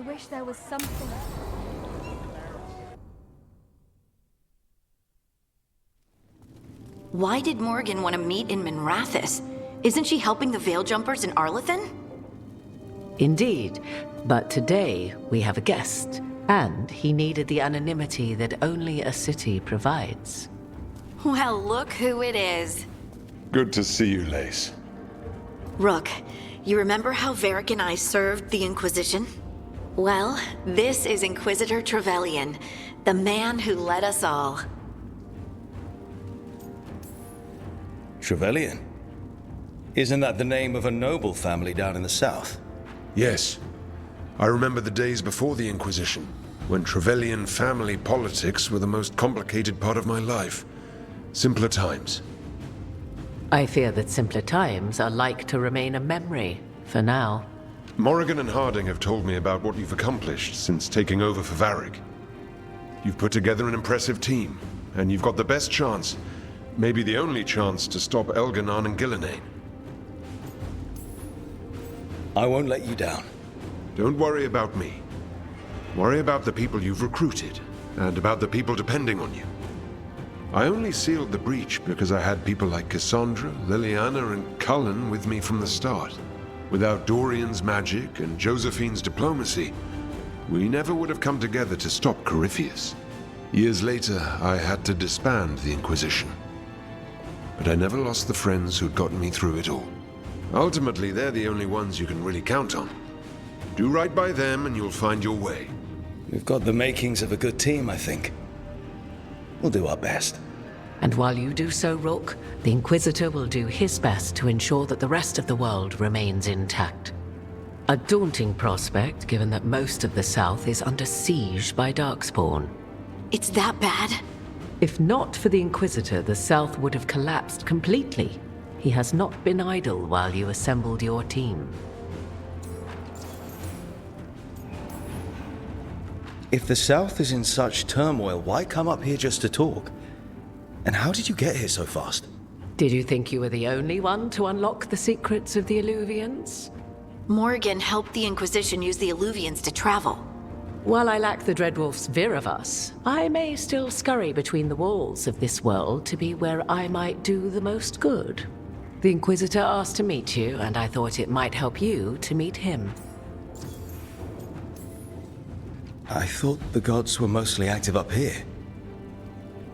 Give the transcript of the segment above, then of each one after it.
wish there was something. Why did Morgan want to meet in Minrathous? Isn't she helping the Veil Jumpers in Arlathan? Indeed, but today we have a guest, and he needed the anonymity that only a city provides. Well, look who it is. Good to see you, Lace. Rook, you remember how Varric and I served the Inquisition? Well, this is Inquisitor Trevelyan, the man who led us all. Trevelyan? Isn't that the name of a noble family down in the south? Yes. I remember the days before the Inquisition, when Trevelyan family politics were the most complicated part of my life. Simpler times. I fear that simpler times are like to remain a memory, for now. Morrigan and Harding have told me about what you've accomplished since taking over for Varric. You've put together an impressive team, and you've got the best chance, maybe the only chance, to stop Elganon and Gillenane. I won't let you down. Don't worry about me. Worry about the people you've recruited, and about the people depending on you. I only sealed the breach because I had people like Cassandra, Liliana, and Cullen with me from the start. Without Dorian's magic and Josephine's diplomacy, we never would have come together to stop Corypheus. Years later, I had to disband the Inquisition. But I never lost the friends who'd gotten me through it all. Ultimately, they're the only ones you can really count on. Do right by them and you'll find your way. We've got the makings of a good team, I think. We'll do our best. And while you do so, Rook, the Inquisitor will do his best to ensure that the rest of the world remains intact. A daunting prospect, given that most of the South is under siege by Darkspawn. It's that bad? If not for the Inquisitor, the South would have collapsed completely. He has not been idle while you assembled your team. If the South is in such turmoil, why come up here just to talk? And how did you get here so fast? Did you think you were the only one to unlock the secrets of the Illuvians? Morgan helped the Inquisition use the Illuvians to travel. While I lack the Dreadwolf's Vir of us, I may still scurry between the walls of this world to be where I might do the most good. The Inquisitor asked to meet you, and I thought it might help you to meet him. I thought the gods were mostly active up here.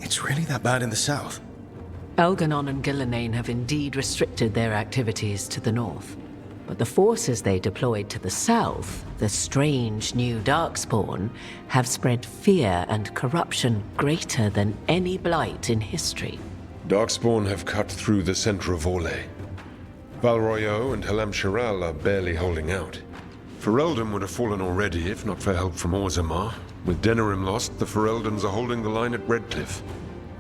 It's really that bad in the south? Elganon and Gillenane have indeed restricted their activities to the north. But the forces they deployed to the south, the strange new Darkspawn, have spread fear and corruption greater than any blight in history. Darkspawn have cut through the center of Orlais. Valroyo and Halam Shiral are barely holding out. Ferelden would have fallen already if not for help from Orzammar. With Denerim lost, the Fereldans are holding the line at Redcliffe.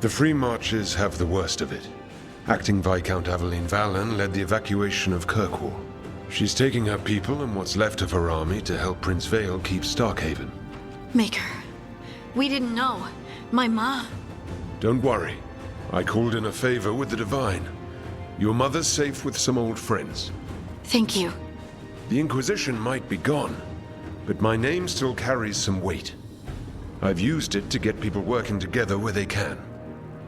The Free Marches have the worst of it. Acting Viscount Aveline Valen led the evacuation of Kirkwall. She's taking her people and what's left of her army to help Prince Vale keep Starkhaven. Maker, we didn't know. My ma... Don't worry. I called in a favor with the Divine. Your mother's safe with some old friends. Thank you. The Inquisition might be gone, but my name still carries some weight. I've used it to get people working together where they can.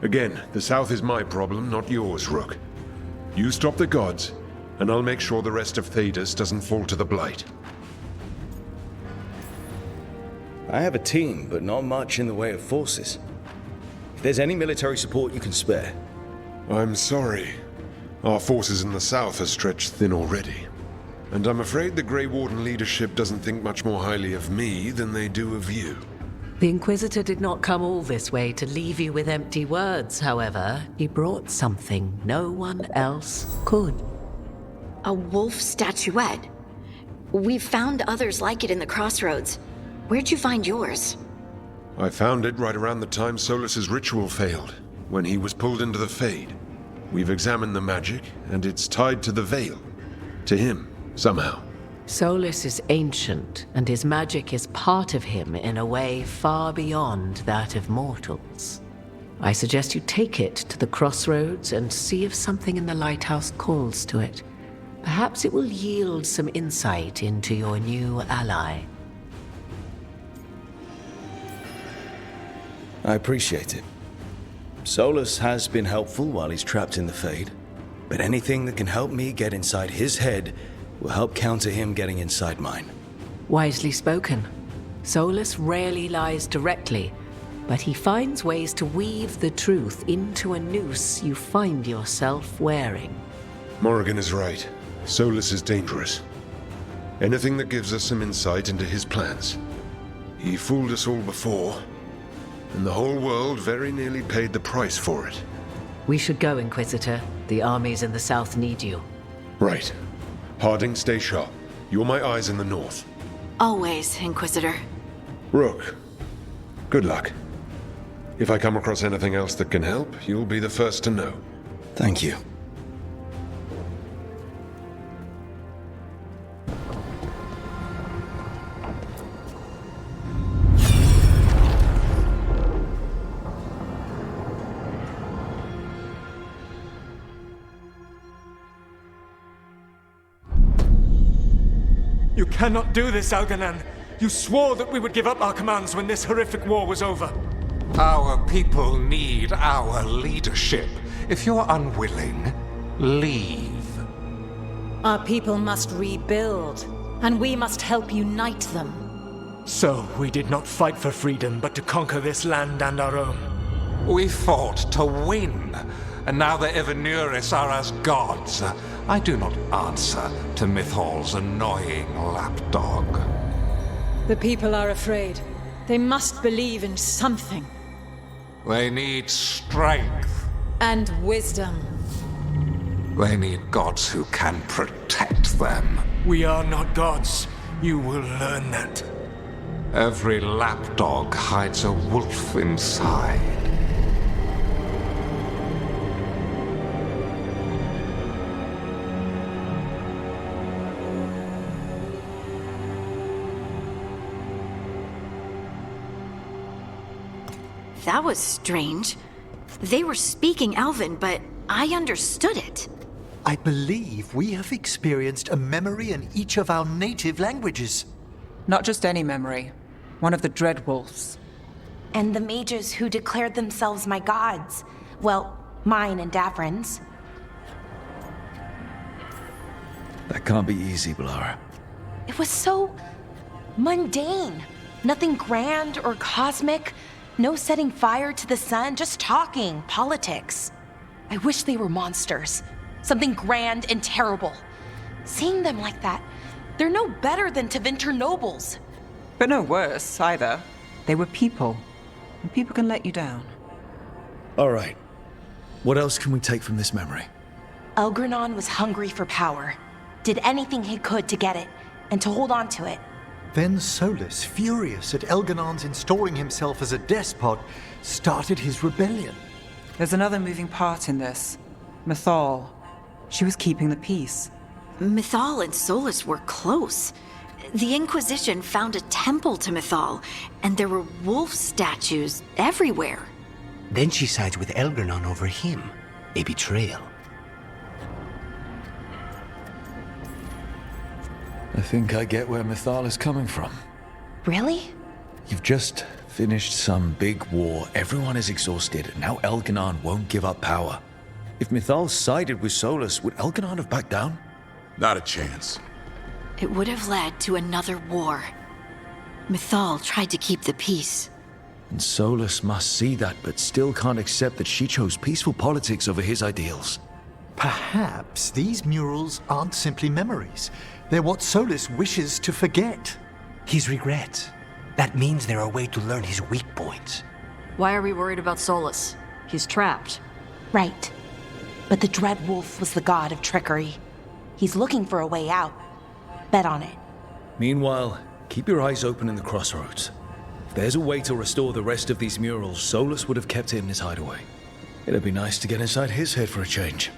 Again, the South is my problem, not yours, Rook. You stop the gods, and I'll make sure the rest of Thedas doesn't fall to the blight. I have a team, but not much in the way of forces. If there's any military support you can spare. I'm sorry. Our forces in the South are stretched thin already. And I'm afraid the Grey Warden leadership doesn't think much more highly of me than they do of you. The Inquisitor did not come all this way to leave you with empty words, however. He brought something no one else could. A wolf statuette. We've found others like it in the crossroads. Where'd you find yours? I found it right around the time Solus's ritual failed, when he was pulled into the Fade. We've examined the magic, and it's tied to the Veil. To him, somehow. Solus is ancient, and his magic is part of him in a way far beyond that of mortals. I suggest you take it to the crossroads and see if something in the lighthouse calls to it. Perhaps it will yield some insight into your new ally. I appreciate it. Solus has been helpful while he's trapped in the Fade, but anything that can help me get inside his head will help counter him getting inside mine. Wisely spoken. Solus rarely lies directly, but he finds ways to weave the truth into a noose you find yourself wearing. Morrigan is right. Solus is dangerous. Anything that gives us some insight into his plans. He fooled us all before, and the whole world very nearly paid the price for it. We should go, Inquisitor. The armies in the south need you. Right. Harding, stay sharp. You're my eyes in the north. Always, Inquisitor. Rook, good luck. If I come across anything else that can help, you'll be the first to know. Thank you. You cannot do this, Algernon. You swore that we would give up our commands when this horrific war was over. Our people need our leadership. If you're unwilling, leave. Our people must rebuild, and we must help unite them. So, we did not fight for freedom, but to conquer this land and our own. We fought to win, and now the Evanuris are as gods. I do not answer to Mythal's annoying lapdog. The people are afraid. They must believe in something. They need strength. And wisdom. They need gods who can protect them. We are not gods. You will learn that. Every lapdog hides a wolf inside. That was strange. They were speaking Elven, but I understood it. I believe we have experienced a memory in each of our native languages. Not just any memory. One of the Dread Wolves. And the mages who declared themselves my gods. Well, mine and Davrin's. That can't be easy, Blara. It was so mundane. Nothing grand or cosmic. No setting fire to the sun, just talking politics. I wish they were monsters. Something grand and terrible. Seeing them like that, they're no better than Tevinter nobles. But no worse, either. They were people. And people can let you down. All right. What else can we take from this memory? Elgranon was hungry for power. Did anything he could to get it, and to hold on to it. Then Solus, furious at Elganon's installing himself as a despot, started his rebellion. There's another moving part in this. Mythal. She was keeping the peace. Mythal and Solus were close. The Inquisition found a temple to Mythal, and there were wolf statues everywhere. Then she sides with Elgranon over him. A betrayal. I think I get where Mythal is coming from. Really? You've just finished some big war. Everyone is exhausted. Now Elganon won't give up power. If Mythal sided with Solus, would Elganon have backed down? Not a chance. It would have led to another war. Mythal tried to keep the peace. And Solus must see that, but still can't accept that she chose peaceful politics over his ideals. Perhaps these murals aren't simply memories. They're what Solus wishes to forget. His regrets. That means they're a way to learn his weak points. Why are we worried about Solus? He's trapped. Right. But the Dread Wolf was the god of trickery. He's looking for a way out. Bet on it. Meanwhile, keep your eyes open in the crossroads. If there's a way to restore the rest of these murals, Solus would have kept it in his hideaway. It'd be nice to get inside his head for a change.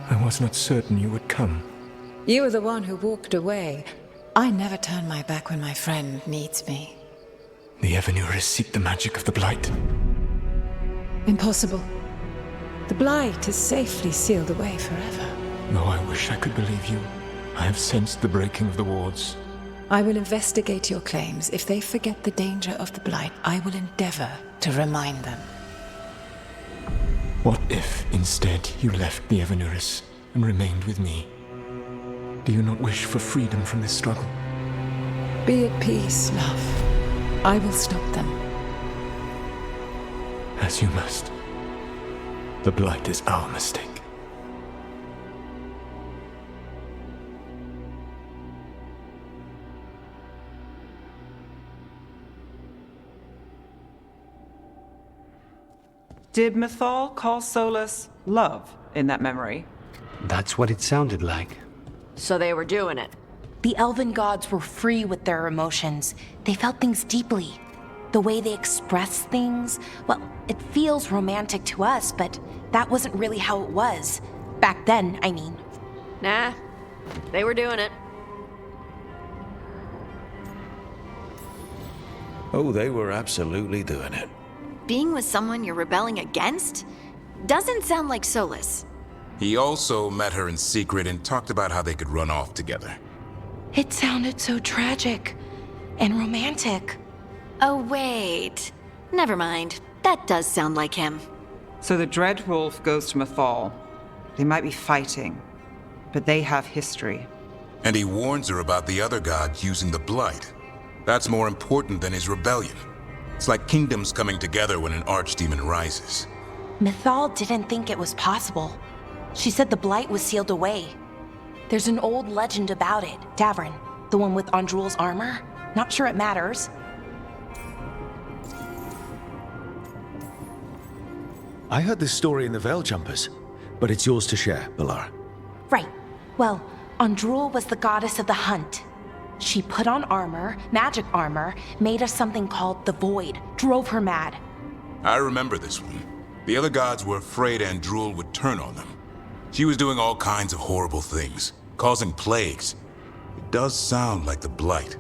I was not certain you would come. You were the one who walked away. I never turn my back when my friend needs me. The Evanuris seek the magic of the blight. Impossible. The blight is safely sealed away forever. Oh, I wish I could believe you. I have sensed the breaking of the wards. I will investigate your claims. If they forget the danger of the blight, I will endeavor to remind them. What if, instead, you left the Evanuris and remained with me? Do you not wish for freedom from this struggle? Be at peace, love. I will stop them. As you must. The blight is our mistake. Did Mythal call Solus love in that memory? That's what it sounded like. So they were doing it. The elven gods were free with their emotions. They felt things deeply. The way they express things, well, it feels romantic to us, but that wasn't really how it was. Back then, I mean. Nah, they were doing it. Oh, they were absolutely doing it. Being with someone you're rebelling against? Doesn't sound like Solus. He also met her in secret and talked about how they could run off together. It sounded so tragic and romantic. Oh, wait. Never mind. That does sound like him. So the Dread Wolf goes to Mythal. They might be fighting, but they have history. And he warns her about the other gods using the blight. That's more important than his rebellion. It's like kingdoms coming together when an archdemon rises. Mythal didn't think it was possible. She said the blight was sealed away. There's an old legend about it. Davrin, the one with Andrul's armor. Not sure it matters. I heard this story in the Veil Jumpers, but it's yours to share, Balar. Right. Well, Andrul was the goddess of the hunt. She put on armor, magic armor, made us something called the Void, drove her mad. I remember this one. The other gods were afraid Andrul would turn on them. She was doing all kinds of horrible things, causing plagues. It does sound like the blight.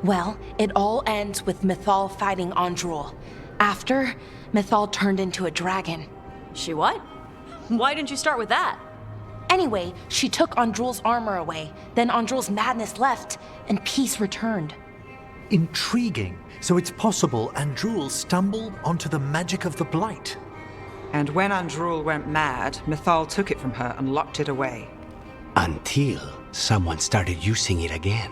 Well, it all ends with Mythal fighting Andrul. After, Mythal turned into a dragon. She what? Why didn't you start with that? Anyway, she took Andrul's armor away, then Andrul's madness left, and peace returned. Intriguing. So it's possible Andrul stumbled onto the magic of the blight. And when Andrul went mad, Mythal took it from her and locked it away. Until someone started using it again.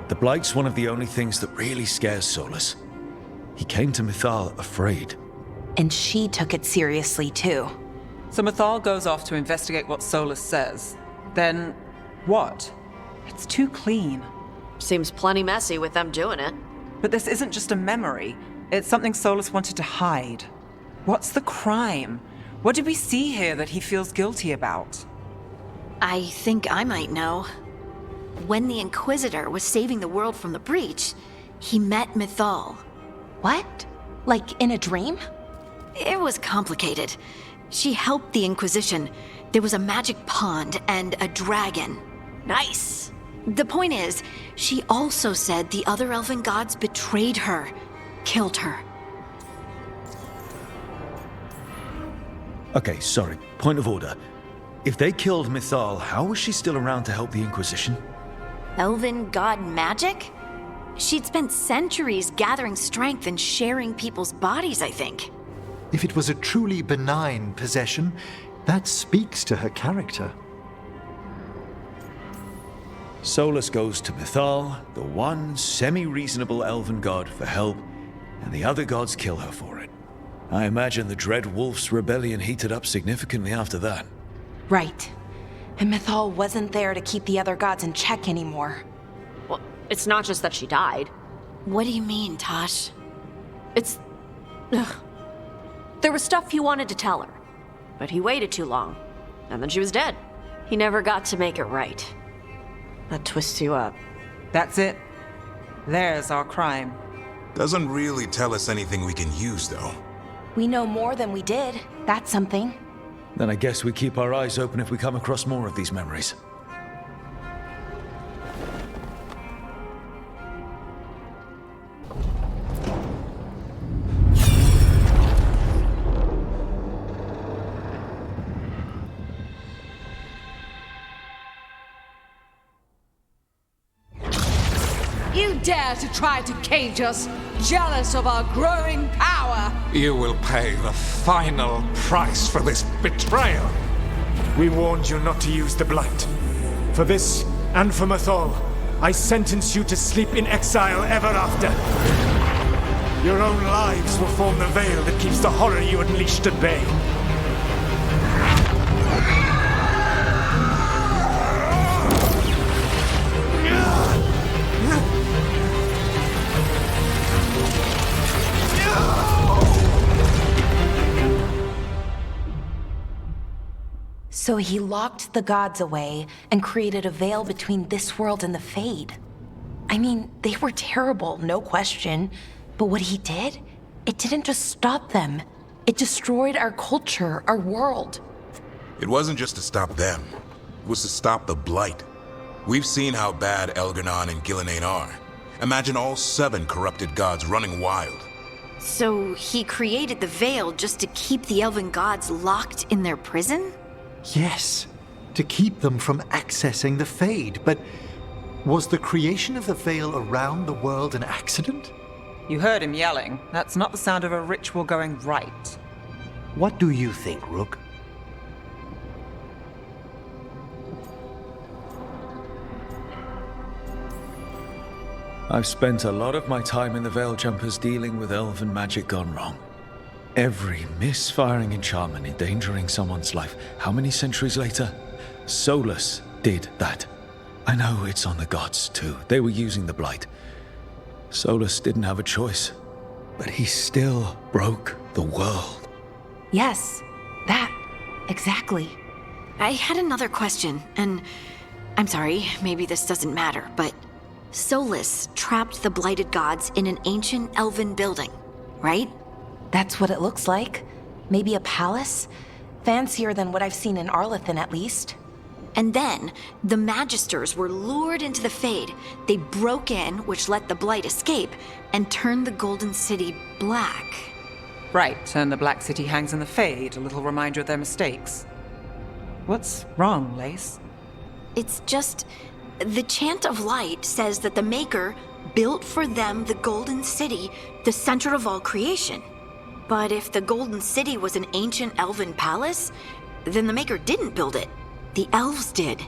The blight's one of the only things that really scares Solus. He came to Mythal afraid. And she took it seriously too. So Mythal goes off to investigate what Solus says. Then, what? It's too clean. Seems plenty messy with them doing it. But this isn't just a memory. It's something Solus wanted to hide. What's the crime? What did we see here that he feels guilty about? I think I might know. When the Inquisitor was saving the world from the breach, he met Mythal. What? Like in a dream? It was complicated. She helped the Inquisition. There was a magic pond and a dragon. Nice. The point is, she also said the other elven gods betrayed her, killed her. Okay, sorry. Point of order. If they killed Mythal, how was she still around to help the Inquisition? Elven god magic? She'd spent centuries gathering strength and sharing people's bodies, I think. If it was a truly benign possession, that speaks to her character. Solus goes to Mythal, the one semi-reasonable elven god, for help, and the other gods kill her for it. I imagine the Dread Wolf's rebellion heated up significantly after that. Right. And Mythal wasn't there to keep the other gods in check anymore. Well, it's not just that she died. What do you mean, Tosh? It's... Ugh. There was stuff he wanted to tell her, but he waited too long, and then she was dead. He never got to make it right. That twists you up. That's it. There's our crime. Doesn't really tell us anything we can use, though. We know more than we did. That's something. Then I guess we keep our eyes open if we come across more of these memories. You dare to try to cage us, jealous of our growing power! You will pay the final price for this betrayal. We warned you not to use the blight. For this, and for Mythal, I sentence you to sleep in exile ever after. Your own lives will form the veil that keeps the horror you unleashed at bay. So he locked the gods away and created a veil between this world and the Fade. I mean, they were terrible, no question. But what he did, it didn't just stop them. It destroyed our culture, our world. It wasn't just to stop them. It was to stop the blight. We've seen how bad Elganon and Gillenane are. Imagine all 7 corrupted gods running wild. So he created the veil just to keep the elven gods locked in their prison? Yes, to keep them from accessing the Fade. But was the creation of the veil around the world an accident? You heard him yelling. That's not the sound of a ritual going right. What do you think, Rook? I've spent a lot of my time in the Veil Jumpers dealing with elven magic gone wrong. Every misfiring enchantment endangering someone's life. How many centuries later? Solus did that. I know it's on the gods, too. They were using the blight. Solus didn't have a choice. But he still broke the world. Yes, that. Exactly. I had another question, and I'm sorry, maybe this doesn't matter, but Solus trapped the blighted gods in an ancient elven building, right? That's what it looks like. Maybe a palace? Fancier than what I've seen in Arlethan, at least. And then, the Magisters were lured into the Fade. They broke in, which let the blight escape, and turned the Golden City black. Right, and the Black City hangs in the Fade, a little reminder of their mistakes. What's wrong, Lace? It's just... the Chant of Light says that the Maker built for them the Golden City, the center of all creation. But if the Golden City was an ancient elven palace, then the Maker didn't build it. The elves did.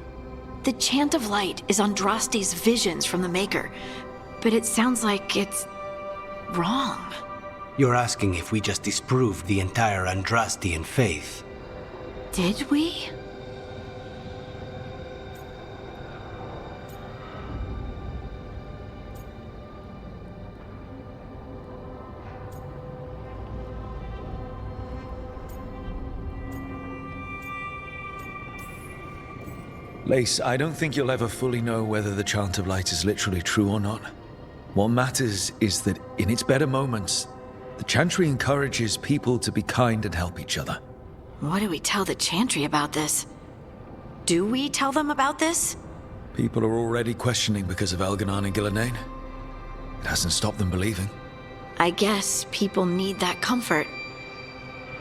The Chant of Light is Andraste's visions from the Maker, but it sounds like it's wrong. You're asking if we just disproved the entire Andrastian faith. Did we? Lace, I don't think you'll ever fully know whether the Chant of Light is literally true or not. What matters is that in its better moments, the chantry encourages people to be kind and help each other. What do we tell the chantry about this? Do we tell them about this? People are already questioning because of Elganon and Gillenane. It hasn't stopped them believing. I guess people need that comfort,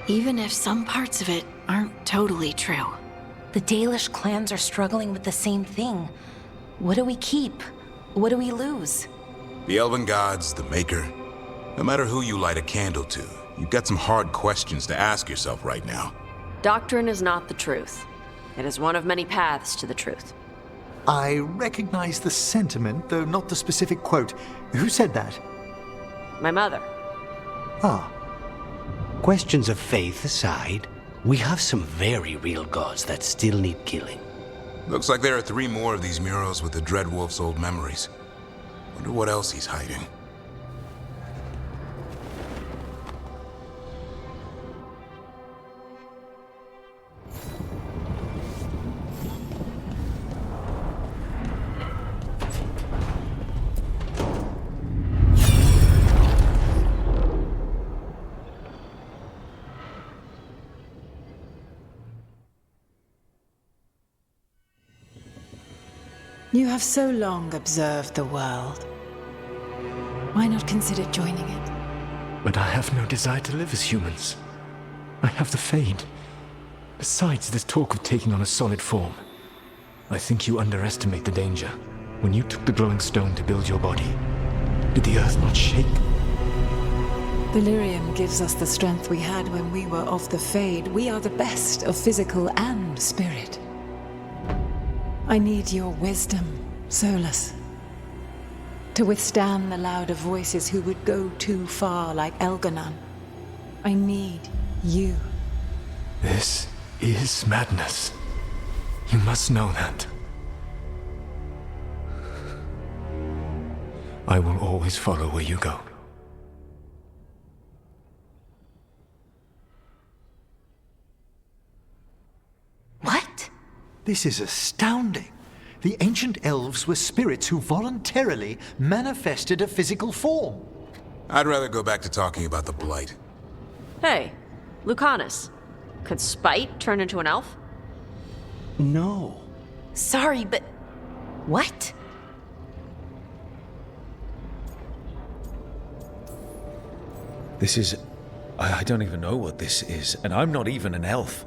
even if some parts of it aren't totally true. The Dalish clans are struggling with the same thing. What do we keep? What do we lose? The elven gods, the Maker. No matter who you light a candle to, you've got some hard questions to ask yourself right now. Doctrine is not the truth. It is one of many paths to the truth. I recognize the sentiment, though not the specific quote. Who said that? My mother. Ah. Questions of faith aside, we have some very real gods that still need killing. Looks like there are 3 more of these murals with the Dreadwolf's old memories. Wonder what else he's hiding. You have so long observed the world. Why not consider joining it? But I have no desire to live as humans. I have the Fade. Besides, this talk of taking on a solid form. I think you underestimate the danger. When you took the glowing stone to build your body, did the earth not shake? Delirium gives us the strength we had when we were of the Fade. We are the best of physical and spirit. I need your wisdom, Solus. To withstand the louder voices who would go too far like Elganon. I need you. This is madness. You must know that. I will always follow where you go. What? This is astounding. The ancient elves were spirits who voluntarily manifested a physical form. I'd rather go back to talking about the blight. Hey, Lucanus. Could Spite turn into an elf? No. Sorry, but... what? This is... I don't even know what this is, and I'm not even an elf.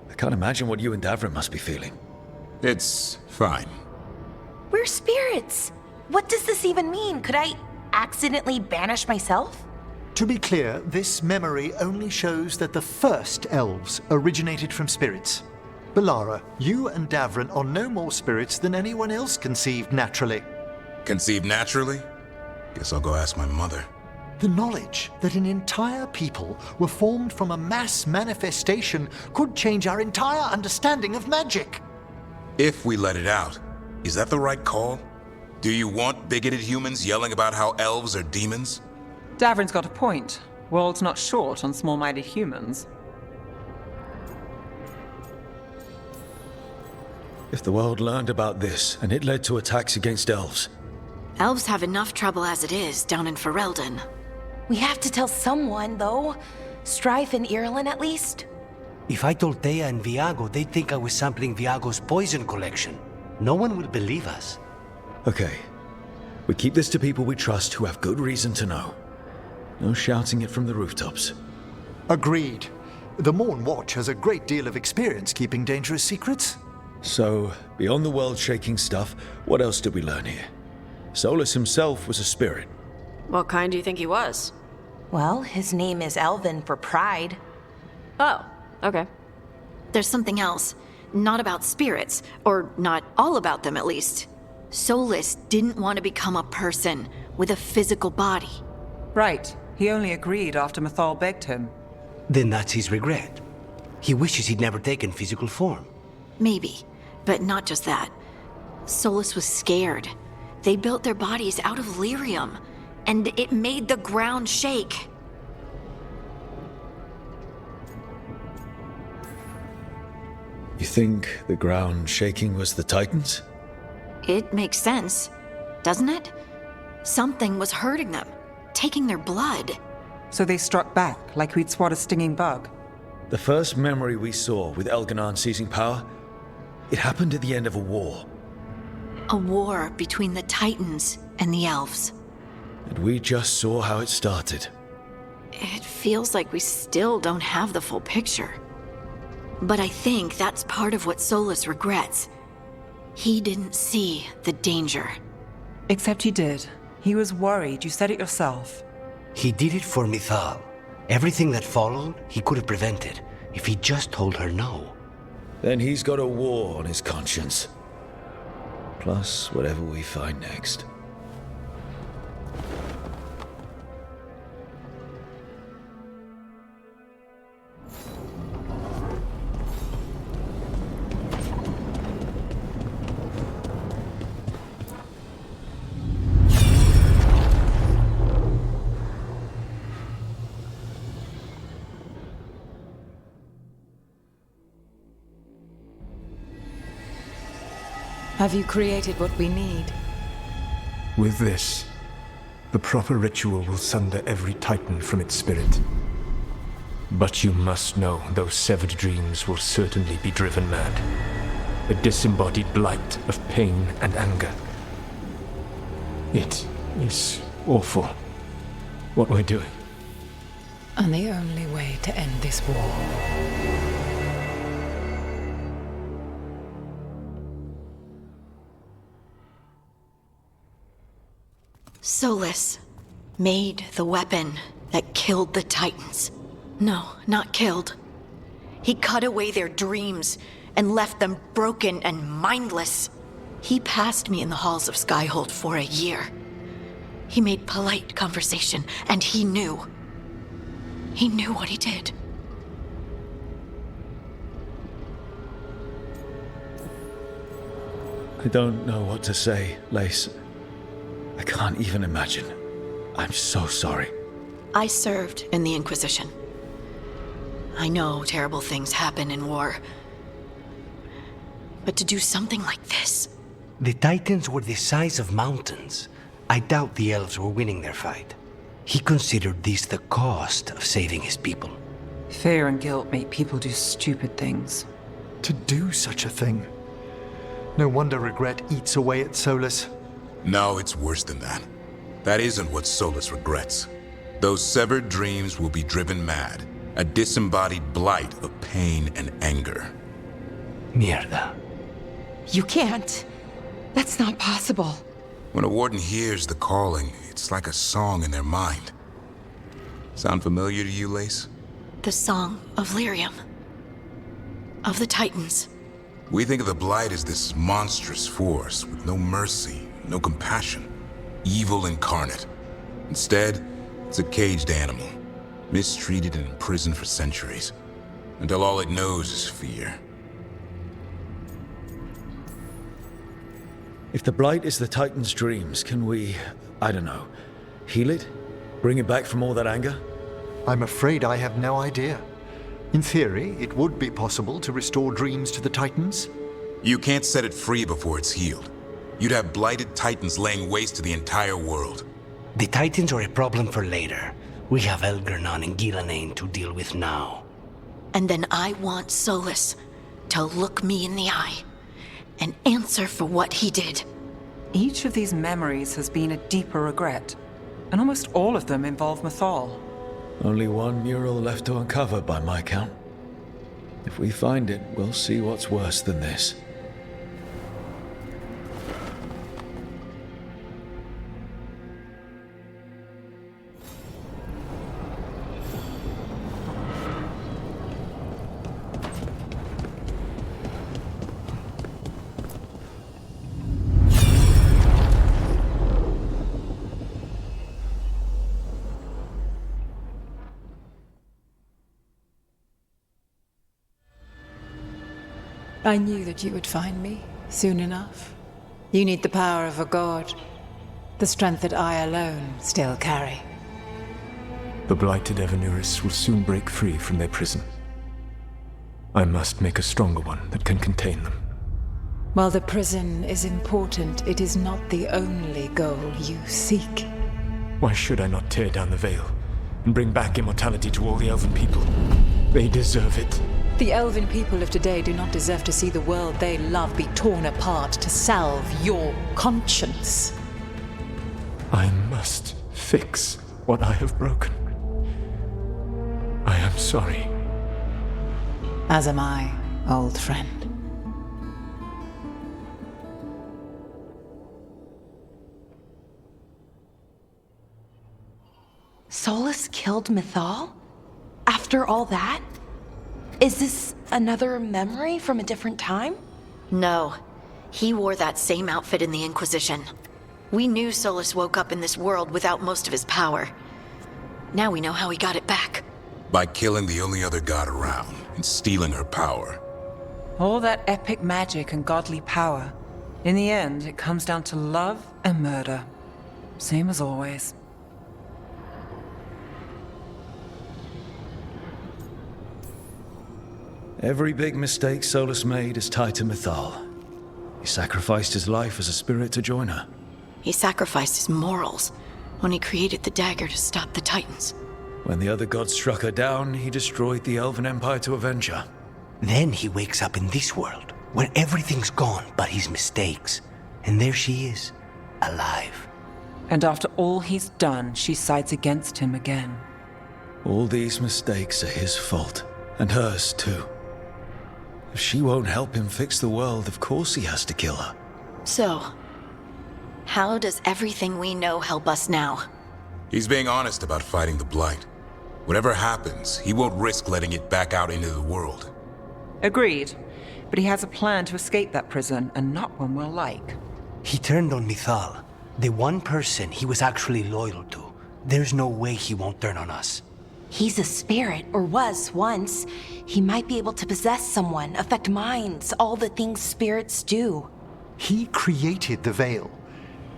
I can't imagine what you and Davrin must be feeling. It's fine. We're spirits. What does this even mean? Could I accidentally banish myself? To be clear, this memory only shows that the first elves originated from spirits. Balara, you and Davrin are no more spirits than anyone else conceived naturally. Conceived naturally? Guess I'll go ask my mother. The knowledge that an entire people were formed from a mass manifestation could change our entire understanding of magic. If we let it out, is that the right call? Do you want bigoted humans yelling about how elves are demons? Davrin's got a point. World's not short on small-minded humans. If the world learned about this, and it led to attacks against elves... Elves have enough trouble as it is down in Ferelden. We have to tell someone, though. Strife and Irulan, at least. If I told Thea and Viago, they'd think I was sampling Viago's poison collection. No one will believe us. Okay. We keep this to people we trust who have good reason to know. No shouting it from the rooftops. Agreed. The Morn Watch has a great deal of experience keeping dangerous secrets. So, beyond the world-shaking stuff, what else did we learn here? Solus himself was a spirit. What kind do you think he was? Well, his name is Elven for pride. Oh, okay. There's something else. Not about spirits, or not all about them at least. Solus didn't want to become a person with a physical body. Right. He only agreed after Mythal begged him. Then that's his regret. He wishes he'd never taken physical form. Maybe, but not just that. Solus was scared. They built their bodies out of lyrium, and it made the ground shake. You think the ground shaking was the Titans? It makes sense, doesn't it? Something was hurting them, taking their blood. So they struck back, like we'd swat a stinging bug. The first memory we saw with Elganon seizing power, it happened at the end of a war. A war between the Titans and the elves. And we just saw how it started. It feels like we still don't have the full picture. But I think that's part of what Solus regrets. He didn't see the danger. Except he did. He was worried, you said it yourself. He did it for Mythal. Everything that followed, he could have prevented, if he just told her no. Then he's got a war on his conscience. Plus, whatever we find next. Have you created what we need? With this, the proper ritual will sunder every Titan from its spirit. But you must know those severed dreams will certainly be driven mad. a disembodied blight of pain and anger. It is awful what we're doing. And the only way to end this war. Solus made the weapon that killed the Titans. No, not killed. He cut away their dreams and left them broken and mindless. He passed me in the halls of Skyhold for a year. He made polite conversation, and he knew. He knew what he did. I don't know what to say, Lace. I can't even imagine. I'm so sorry. I served in the Inquisition. I know terrible things happen in war. But to do something like this... The Titans were the size of mountains. I doubt the elves were winning their fight. He considered this the cost of saving his people. Fear and guilt make people do stupid things. To do such a thing. No wonder regret eats away at Solus. No, it's worse than that. That isn't what Solus regrets. Those severed dreams will be driven mad. A disembodied blight of pain and anger. Mierda. You can't. That's not possible. When a warden hears the calling, it's like a song in their mind. Sound familiar to you, Lace? The Song of Lyrium. Of the Titans. We think of the blight as this monstrous force with no mercy, no compassion. Evil incarnate. Instead, it's a caged animal. Mistreated and imprisoned for centuries. Until all it knows is fear. If the blight is the Titan's dreams, can we, I don't know, heal it? Bring it back from all that anger? I'm afraid I have no idea. In theory, it would be possible to restore dreams to the Titans. You can't set it free before it's healed. You'd have blighted Titans laying waste to the entire world. The Titans are a problem for later. We have Elgernon and Ghilanane to deal with now. And then I want Solus to look me in the eye and answer for what he did. Each of these memories has been a deeper regret, and almost all of them involve Mythal. Only one mural left to uncover by my count. If we find it, we'll see what's worse than this. I knew that you would find me soon enough. You need the power of a god, the strength that I alone still carry. The blighted Evanuris will soon break free from their prison. I must make a stronger one that can contain them. While the prison is important, it is not the only goal you seek. Why should I not tear down the veil and bring back immortality to all the elven people? They deserve it. The elven people of today do not deserve to see the world they love be torn apart to salve your conscience. I must fix what I have broken. I am sorry. As am I, old friend. Solus killed Mythal? After all that? Is this another memory from a different time? No. He wore that same outfit in the Inquisition. We knew Solus woke up in this world without most of his power. Now we know how he got it back. By killing the only other god around and stealing her power. All that epic magic and godly power. In the end, it comes down to love and murder. Same as always. Every big mistake Solus made is tied to Mythal. He sacrificed his life as a spirit to join her. He sacrificed his morals when he created the dagger to stop the Titans. When the other gods struck her down, he destroyed the Elven Empire to avenge her. Then he wakes up in this world, Where everything's gone but his mistakes. And there she is, alive. And after all he's done, she sides against him again. All these mistakes are his fault, and hers too. If she won't help him fix the world, of course he has to kill her. So, how does everything we know help us now? He's being honest about fighting the blight. Whatever happens, he won't risk letting it back out into the world. Agreed. But he has a plan to escape that prison, and not one we'll like. He turned on Mythal, the one person he was actually loyal to. There's no way he won't turn on us. He's a spirit, or was once. He might be able to possess someone, affect minds, all the things spirits do. He created the veil.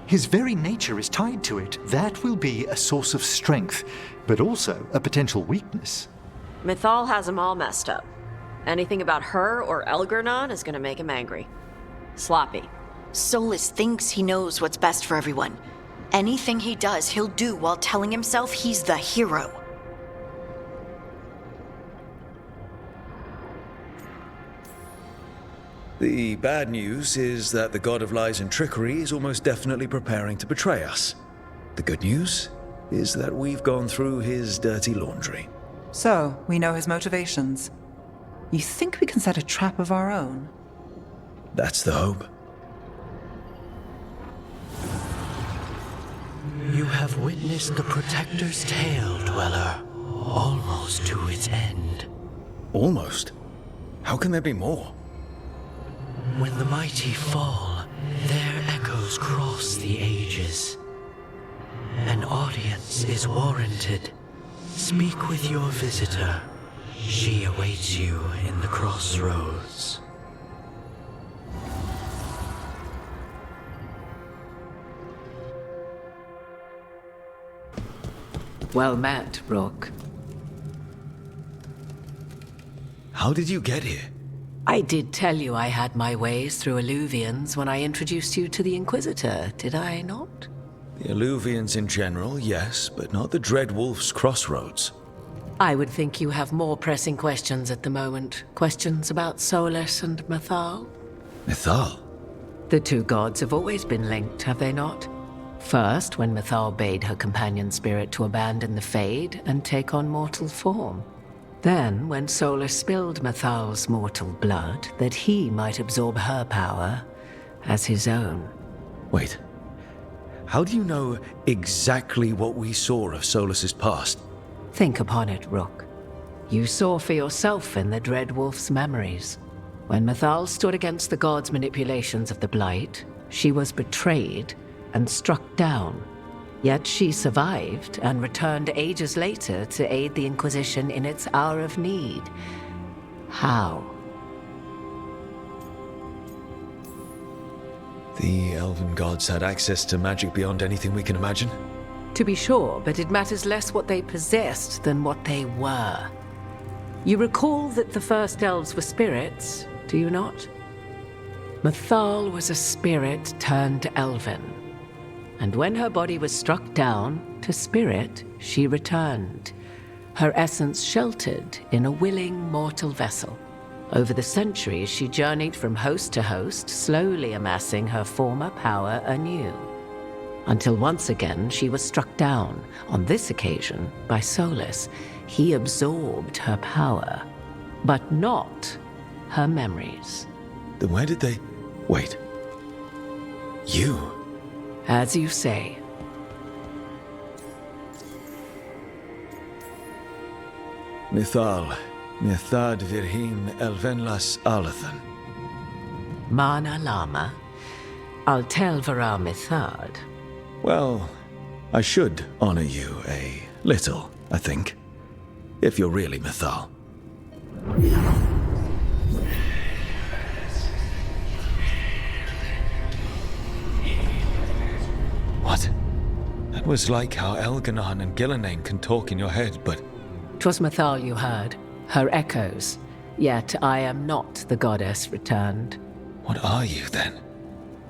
His very nature is tied to it. That will be a source of strength, but also a potential weakness. Mythal has him all messed up. Anything about her or Elgernon is gonna make him angry. Sloppy. Solus thinks he knows what's best for everyone. Anything he does, he'll do while telling himself he's the hero. The bad news is that the god of lies and trickery is almost definitely preparing to betray us. The good news is that we've gone through his dirty laundry. So, we know his motivations. You think we can set a trap of our own? That's the hope. You have witnessed the Protector's tale, Dweller, almost to its end. Almost? How can there be more? When the mighty fall, their echoes cross the ages. An audience is warranted. Speak with your visitor. She awaits you in the crossroads. Well met, Rook. How did you get here? I did tell you I had my ways through Alluvians when I introduced you to the Inquisitor, did I not? The Alluvians in general, yes, but not the Dread Wolf's crossroads. I would think you have more pressing questions at the moment. Questions about Solus and Mythal? Mythal? The two gods have always been linked, have they not? First, when Mythal bade her companion spirit to abandon the Fade and take on mortal form. Then, when Solus spilled Mythal's mortal blood, that he might absorb her power as his own. Wait. How do you know exactly what we saw of Solus's past? Think upon it, Rook. You saw for yourself in the Dread Wolf's memories. When Mythal stood against the gods' manipulations of the Blight, she was betrayed and struck down. Yet she survived and returned ages later to aid the Inquisition in its hour of need. How? The elven gods had access to magic beyond anything we can imagine? To be sure, but it matters less what they possessed than what they were. You recall that the first elves were spirits, do you not? Mythal was a spirit turned elven. And when her body was struck down, to spirit she returned, her essence sheltered in a willing mortal vessel. Over the centuries she journeyed from host to host, slowly amassing her former power anew. Until once again she was struck down, on this occasion by Solus. He absorbed her power, but not her memories. Then where did they... Wait. You... As you say. Mythal, Mythad Virhim Elvenlas Alathan. Mana Lama, Altel Vara Mythad. Well, I should honor you a little, I think. If you're really Mythal. What? That was like how Elgernon and Gillenane can talk in your head, but... 'Twas Mythal you heard, her echoes. Yet I am not the goddess returned. What are you, then?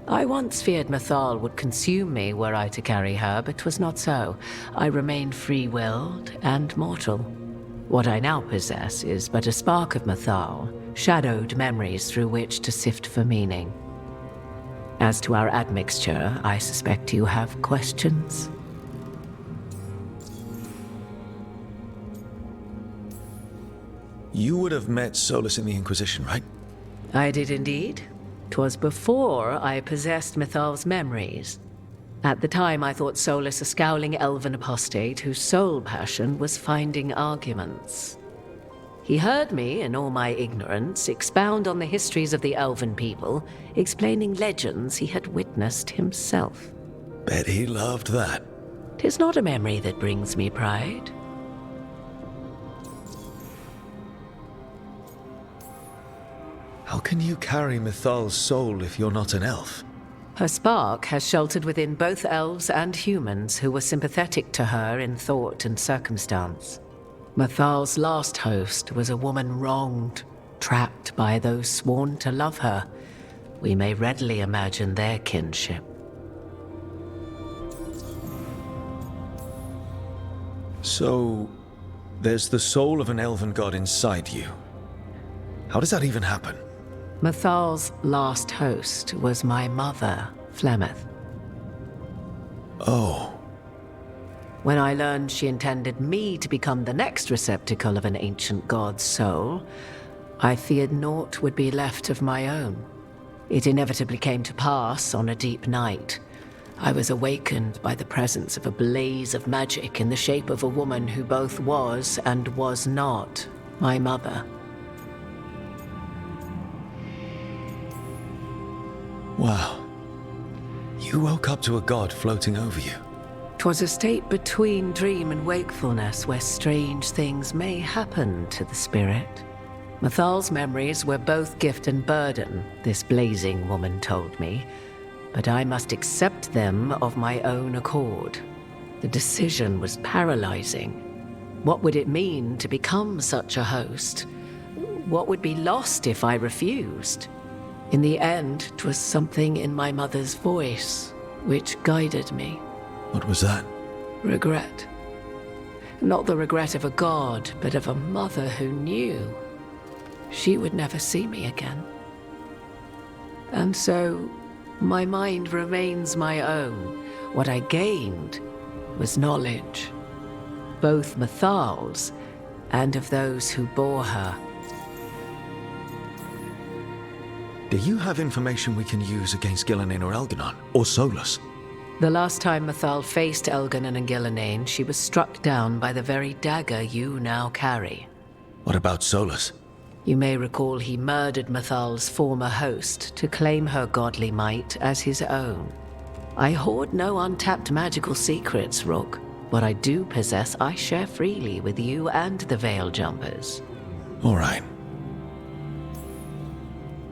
I once feared Mythal would consume me were I to carry her, but 'twas not so. I remain free-willed and mortal. What I now possess is but a spark of Mythal, shadowed memories through which to sift for meaning. As to our admixture, I suspect you have questions. You would have met Solus in the Inquisition, right? I did indeed. 'Twas before I possessed Mythal's memories. At the time, I thought Solus a scowling elven apostate whose sole passion was finding arguments. He heard me, in all my ignorance, expound on the histories of the elven people, explaining legends he had witnessed himself. Bet he loved that. 'Tis not a memory that brings me pride. How can you carry Mythal's soul if you're not an elf? Her spark has sheltered within both elves and humans who were sympathetic to her in thought and circumstance. Mythal's last host was a woman wronged, trapped by those sworn to love her. We may readily imagine their kinship. So, there's the soul of an elven god inside you. How does that even happen? Mythal's last host was my mother, Flemeth. Oh. When I learned she intended me to become the next receptacle of an ancient god's soul, I feared naught would be left of my own. It inevitably came to pass on a deep night. I was awakened by the presence of a blaze of magic in the shape of a woman who both was and was not my mother. Wow. You woke up to a god floating over you. 'Twas a state between dream and wakefulness where strange things may happen to the spirit. Mythal's memories were both gift and burden, this blazing woman told me, but I must accept them of my own accord. The decision was paralyzing. What would it mean to become such a host? What would be lost if I refused? In the end, 'twas something in my mother's voice which guided me. What was that? Regret. Not the regret of a god, but of a mother who knew she would never see me again. And so, my mind remains my own. What I gained was knowledge, both Mythal's and of those who bore her. Do you have information we can use against Gillenane or Elganon, or Solus? The last time Mythal faced Elganon and Gillenane, she was struck down by the very dagger you now carry. What about Solus? You may recall he murdered Mythal's former host to claim her godly might as his own. I hoard no untapped magical secrets, Rook. What I do possess, I share freely with you and the Veil Jumpers. All right.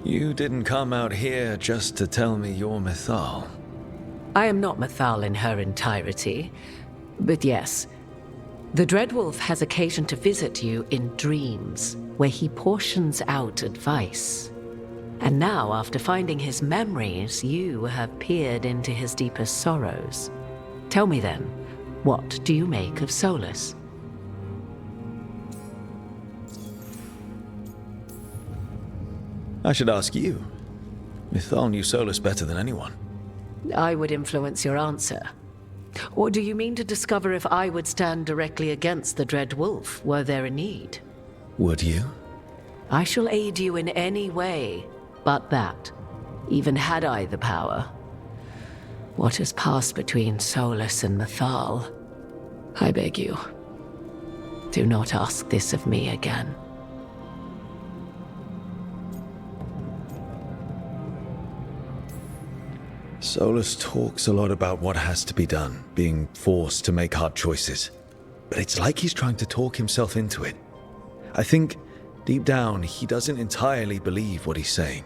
You didn't come out here just to tell me you're Mythal. I am not Mythal in her entirety, but yes, the Dreadwolf has occasion to visit you in dreams, where he portions out advice. And now, after finding his memories, you have peered into his deepest sorrows. Tell me then, what do you make of Solus? I should ask you. Mythal knew Solus better than anyone. I would influence your answer. Or do you mean to discover if I would stand directly against the Dread Wolf, were there a need? Would you? I shall aid you in any way, but that, even had I the power. What has passed between Solus and Mythal, I beg you, do not ask this of me again. Solus talks a lot about what has to be done, being forced to make hard choices. But it's like he's trying to talk himself into it. I think, deep down, he doesn't entirely believe what he's saying.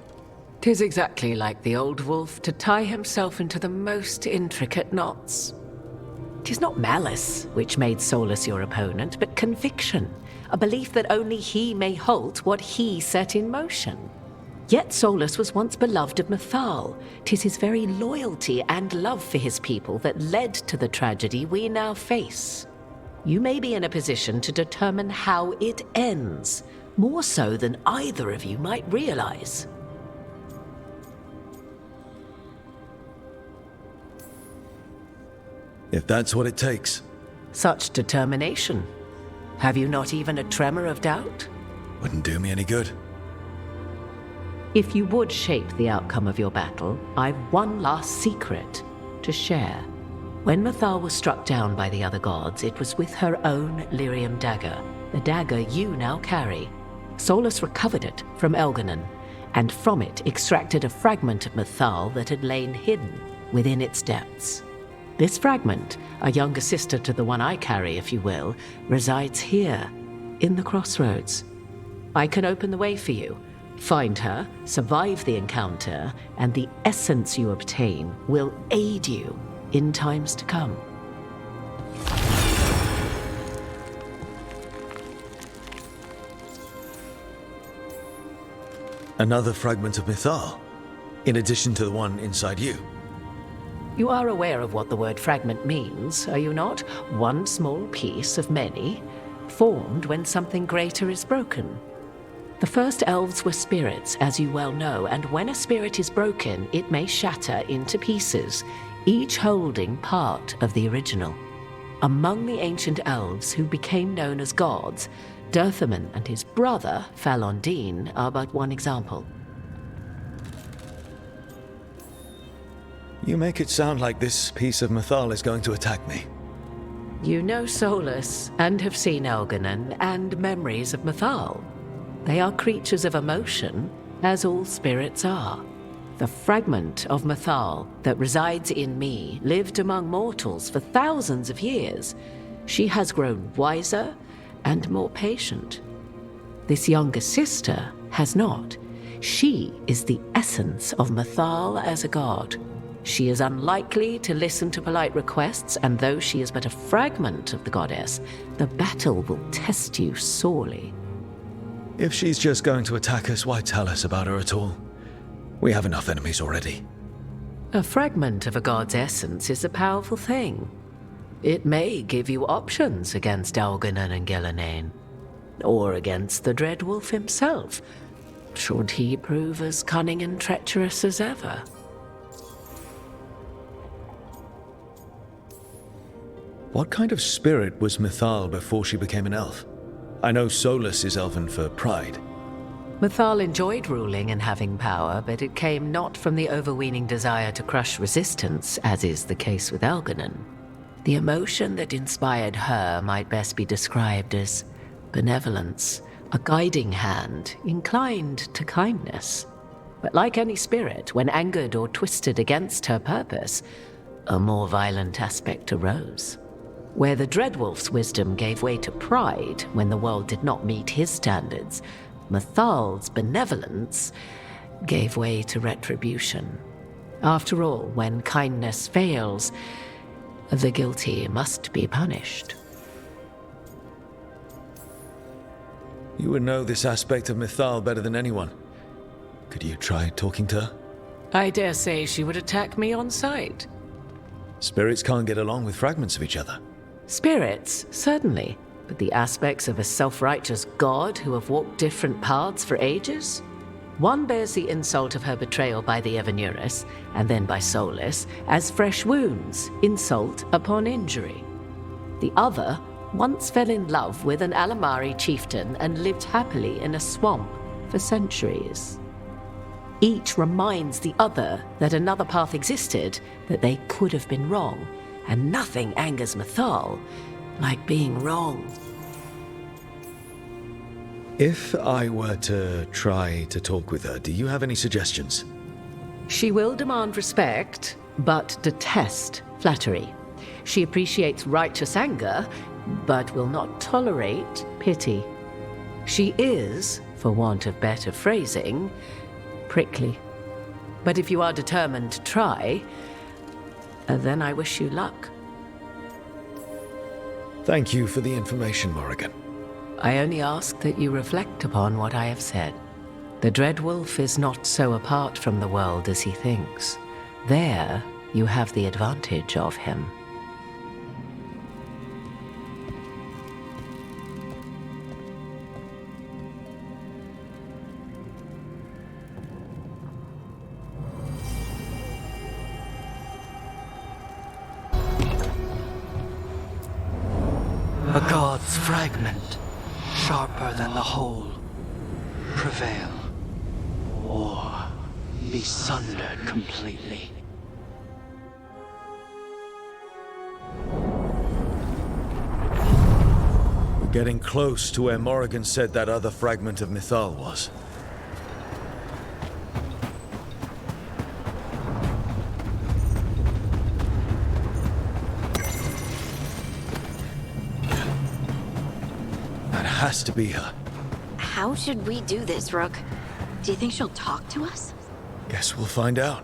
'Tis exactly like the old wolf to tie himself into the most intricate knots. 'Tis not malice which made Solus your opponent, but conviction, a belief that only he may halt what he set in motion. Yet Solus was once beloved of Mythal. 'Tis his very loyalty and love for his people that led to the tragedy we now face. You may be in a position to determine how it ends, More so than either of you might realize. If that's what it takes. Such determination. Have you not even a tremor of doubt? Wouldn't do me any good. If you would shape the outcome of your battle, I've one last secret to share. When Mythal was struck down by the other gods, it was with her own lyrium dagger, the dagger you now carry. Solus recovered it from Elganon, and from it extracted a fragment of Mythal that had lain hidden within its depths. This fragment, a younger sister to the one I carry, if you will, resides here, in the crossroads. I can open the way for you. Find her, survive the encounter, and the essence you obtain will aid you in times to come. Another fragment of Mythal, in addition to the one inside you. You are aware of what the word fragment means, are you not? One small piece of many, formed when something greater is broken. The first elves were spirits, as you well know, and when a spirit is broken, it may shatter into pieces, each holding part of the original. Among the ancient elves who became known as gods, Dirthaman and his brother, Falondine, are but one example. You make it sound like this piece of Mythal is going to attack me. You know Solus, and have seen Elganon, and memories of Mythal. They are creatures of emotion, as all spirits are. The fragment of Mythal that resides in me lived among mortals for thousands of years. She has grown wiser and more patient. This younger sister has not. She is the essence of Mythal as a god. She is unlikely to listen to polite requests, and though she is but a fragment of the goddess, the battle will test you sorely. If she's just going to attack us, why tell us about her at all? We have enough enemies already. A fragment of a god's essence is a powerful thing. It may give you options against Elganon and Gillenane, or against the Dread Wolf himself, should he prove as cunning and treacherous as ever. What kind of spirit was Mythal before she became an elf? I know Solus is elven for pride. Mythal enjoyed ruling and having power, but it came not from the overweening desire to crush resistance, as is the case with Elganon. The emotion that inspired her might best be described as benevolence, a guiding hand inclined to kindness. But like any spirit, when angered or twisted against her purpose, a more violent aspect arose. Where the Dreadwolf's wisdom gave way to pride when the world did not meet his standards, Mythal's benevolence gave way to retribution. After all, when kindness fails, the guilty must be punished. You would know this aspect of Mythal better than anyone. Could you try talking to her? I dare say she would attack me on sight. Spirits can't get along with fragments of each other. Spirits, certainly, but the aspects of a self-righteous god who have walked different paths for ages? One bears the insult of her betrayal by the Evanuris, and then by Solus, as fresh wounds, insult upon injury. The other once fell in love with an Alamari chieftain and lived happily in a swamp for centuries. Each reminds the other that another path existed, that they could have been wrong, and nothing angers Mythal like being wrong. If I were to try to talk with her, do you have any suggestions? She will demand respect, but detest flattery. She appreciates righteous anger, but will not tolerate pity. She is, for want of better phrasing, prickly. But if you are determined to try, then I wish you luck. Thank you for the information, Morrigan. I only ask that you reflect upon what I have said. The Dreadwolf is not so apart from the world as he thinks. There, you have the advantage of him. A god's fragment, sharper than the whole. Prevail, or be sundered completely. We're getting close to where Morrigan said that other fragment of Mythal was. That has to be her. How should we do this, Rook? Do you think she'll talk to us? Guess we'll find out.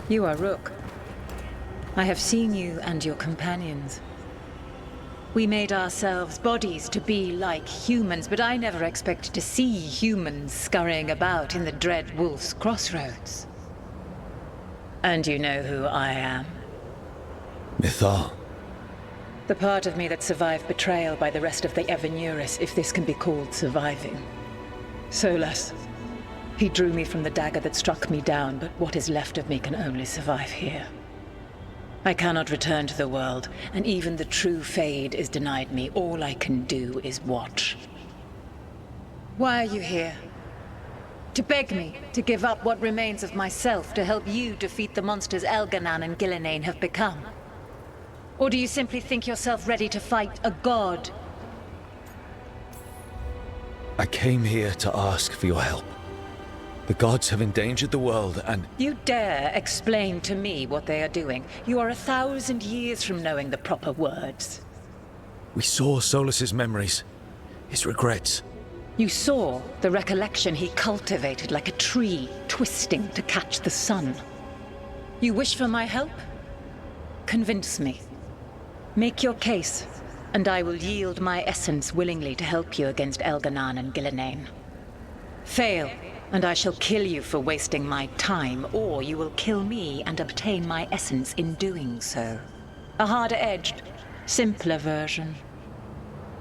You are Rook. I have seen you and your companions. We made ourselves bodies to be like humans, but I never expected to see humans scurrying about in the Dread Wolf's crossroads. And you know who I am? Mythal. The part of me that survived betrayal by the rest of the Evanuris, if this can be called surviving. Solus. He drew me from the dagger that struck me down, but what is left of me can only survive here. I cannot return to the world, and even the true Fade is denied me. All I can do is watch. Why are you here? To beg me to give up what remains of myself to help you defeat the monsters Elganan and Gillenane have become? Or do you simply think yourself ready to fight a god? I came here to ask for your help. The gods have endangered the world and... You dare explain to me what they are doing? You are 1,000 years from knowing the proper words. We saw Solus's memories, his regrets. You saw the recollection he cultivated like a tree twisting to catch the sun. You wish for my help? Convince me. Make your case, and I will yield my essence willingly to help you against Elganan and Gillenane. Fail, and I shall kill you for wasting my time, or you will kill me and obtain my essence in doing so. A harder-edged, simpler version.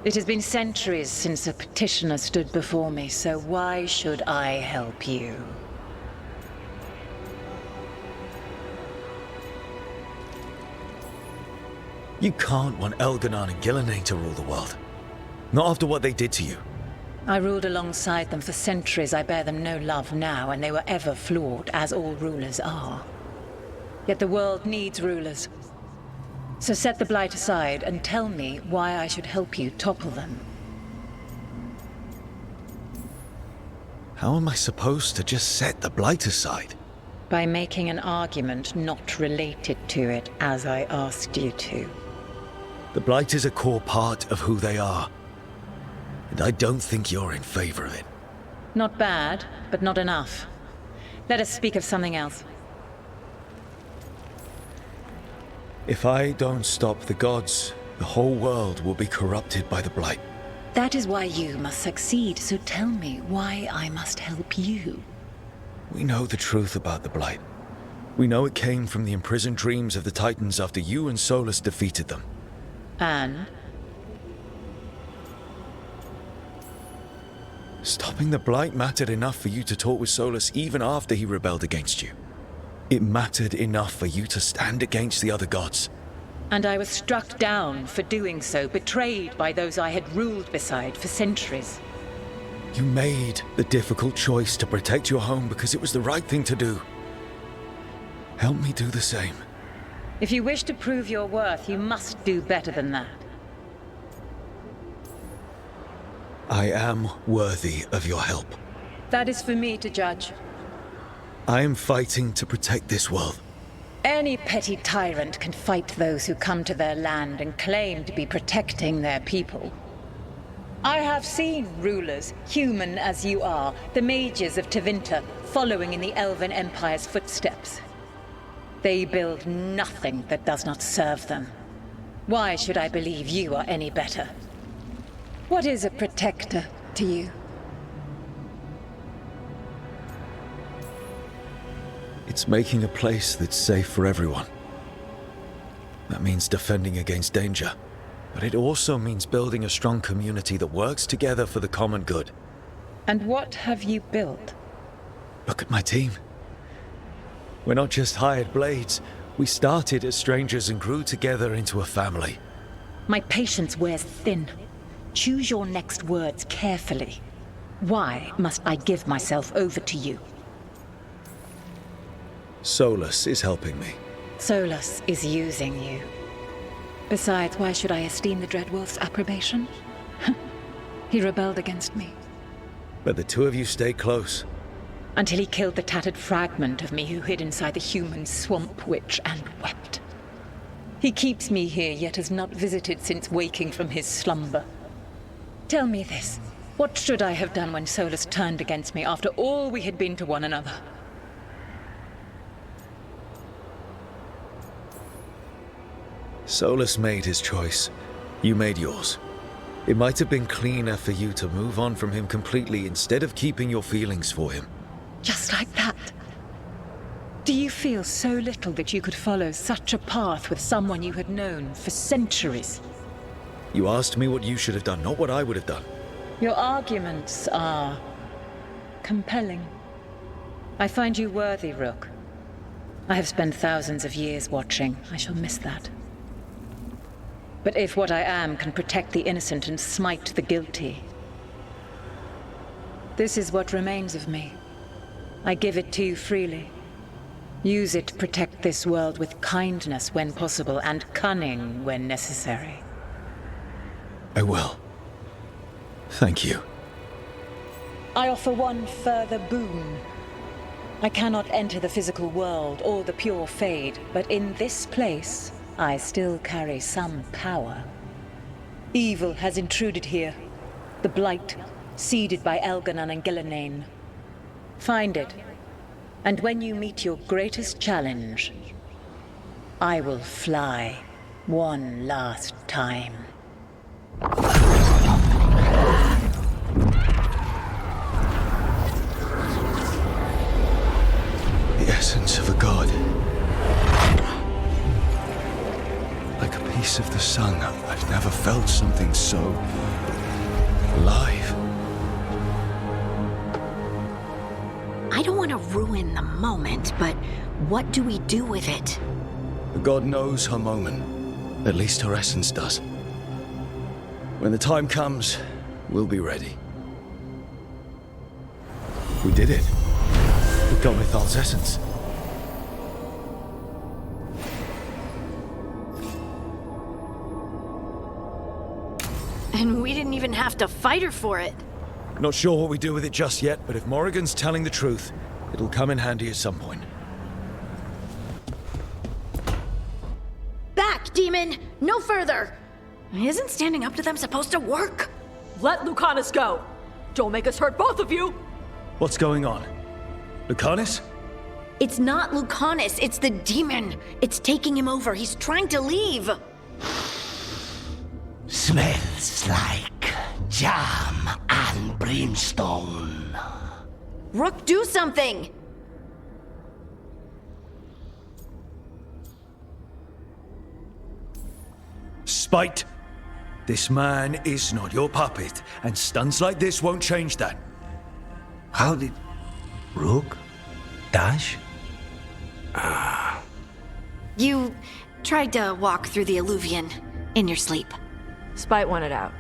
It has been centuries since a petitioner stood before me, so why should I help you? You can't want Elganan and Gillenane to rule the world. Not after what they did to you. I ruled alongside them for centuries. I bear them no love now, and they were ever flawed, as all rulers are. Yet the world needs rulers. So set the blight aside and tell me why I should help you topple them. How am I supposed to just set the blight aside? By making an argument not related to it, as I asked you to. The blight is a core part of who they are. And I don't think you're in favor of it. Not bad, but not enough. Let us speak of something else. If I don't stop the gods, the whole world will be corrupted by the blight. That is why you must succeed, so tell me why I must help you. We know the truth about the blight. We know it came from the imprisoned dreams of the Titans after you and Solus defeated them. And? Stopping the blight mattered enough for you to talk with Solus even after he rebelled against you. It mattered enough for you to stand against the other gods. And I was struck down for doing so, betrayed by those I had ruled beside for centuries. You made the difficult choice to protect your home because it was the right thing to do. Help me do the same. If you wish to prove your worth, you must do better than that. I am worthy of your help. That is for me to judge. I am fighting to protect this world. Any petty tyrant can fight those who come to their land and claim to be protecting their people. I have seen rulers, human as you are, the mages of Tevinter, following in the Elven Empire's footsteps. They build nothing that does not serve them. Why should I believe you are any better? What is a protector to you? It's making a place that's safe for everyone. That means defending against danger. But it also means building a strong community that works together for the common good. And what have you built? Look at my team. We're not just hired blades, We started as strangers and grew together into a family. My patience wears thin. Choose your next words carefully. Why must I give myself over to you? Solus is helping me. Solus is using you. Besides, why should I esteem the Dreadwolf's approbation? He rebelled against me. But the two of you stay close. Until he killed the tattered fragment of me who hid inside the human swamp witch and wept. He keeps me here, yet has not visited since waking from his slumber. Tell me this. What should I have done when Solus turned against me after all we had been to one another? Solus made his choice. You made yours. It might have been cleaner for you to move on from him completely instead of keeping your feelings for him. Just like that? Do you feel so little that you could follow such a path with someone you had known for centuries? You asked me what you should have done, not what I would have done. Your arguments are compelling. I find you worthy, Rook. I have spent thousands of years watching. I shall miss that. But if what I am can protect the innocent and smite the guilty, this is what remains of me. I give it to you freely. Use it to protect this world with kindness when possible and cunning when necessary. I will. Thank you. I offer one further boon. I cannot enter the physical world or the pure Fade, but in this place, I still carry some power. Evil has intruded here. The blight, seeded by Elganon and Gillenane. Find it, and when you meet your greatest challenge, I will fly one last time. The essence of a god. Like a piece of the sun. I've never felt something so alive. I don't want to ruin the moment, but what do we do with it? The god knows her moment. At least her essence does. When the time comes, we'll be ready. We did it. We got Mythal's essence. And we didn't even have to fight her for it. Not sure what we do with it just yet, but if Morrigan's telling the truth, it'll come in handy at some point. Back, demon! No further! Isn't standing up to them supposed to work? Let Lucanus go! Don't make us hurt both of you! What's going on? Lucanus? It's not Lucanus, it's the demon. It's taking him over. He's trying to leave. Smells like jam and brimstone. Rook, do something! Spite! This man is not your puppet, and stunts like this won't change that. How did... Rook? Dash? You tried to walk through the Alluvion in your sleep. Spite wanted out.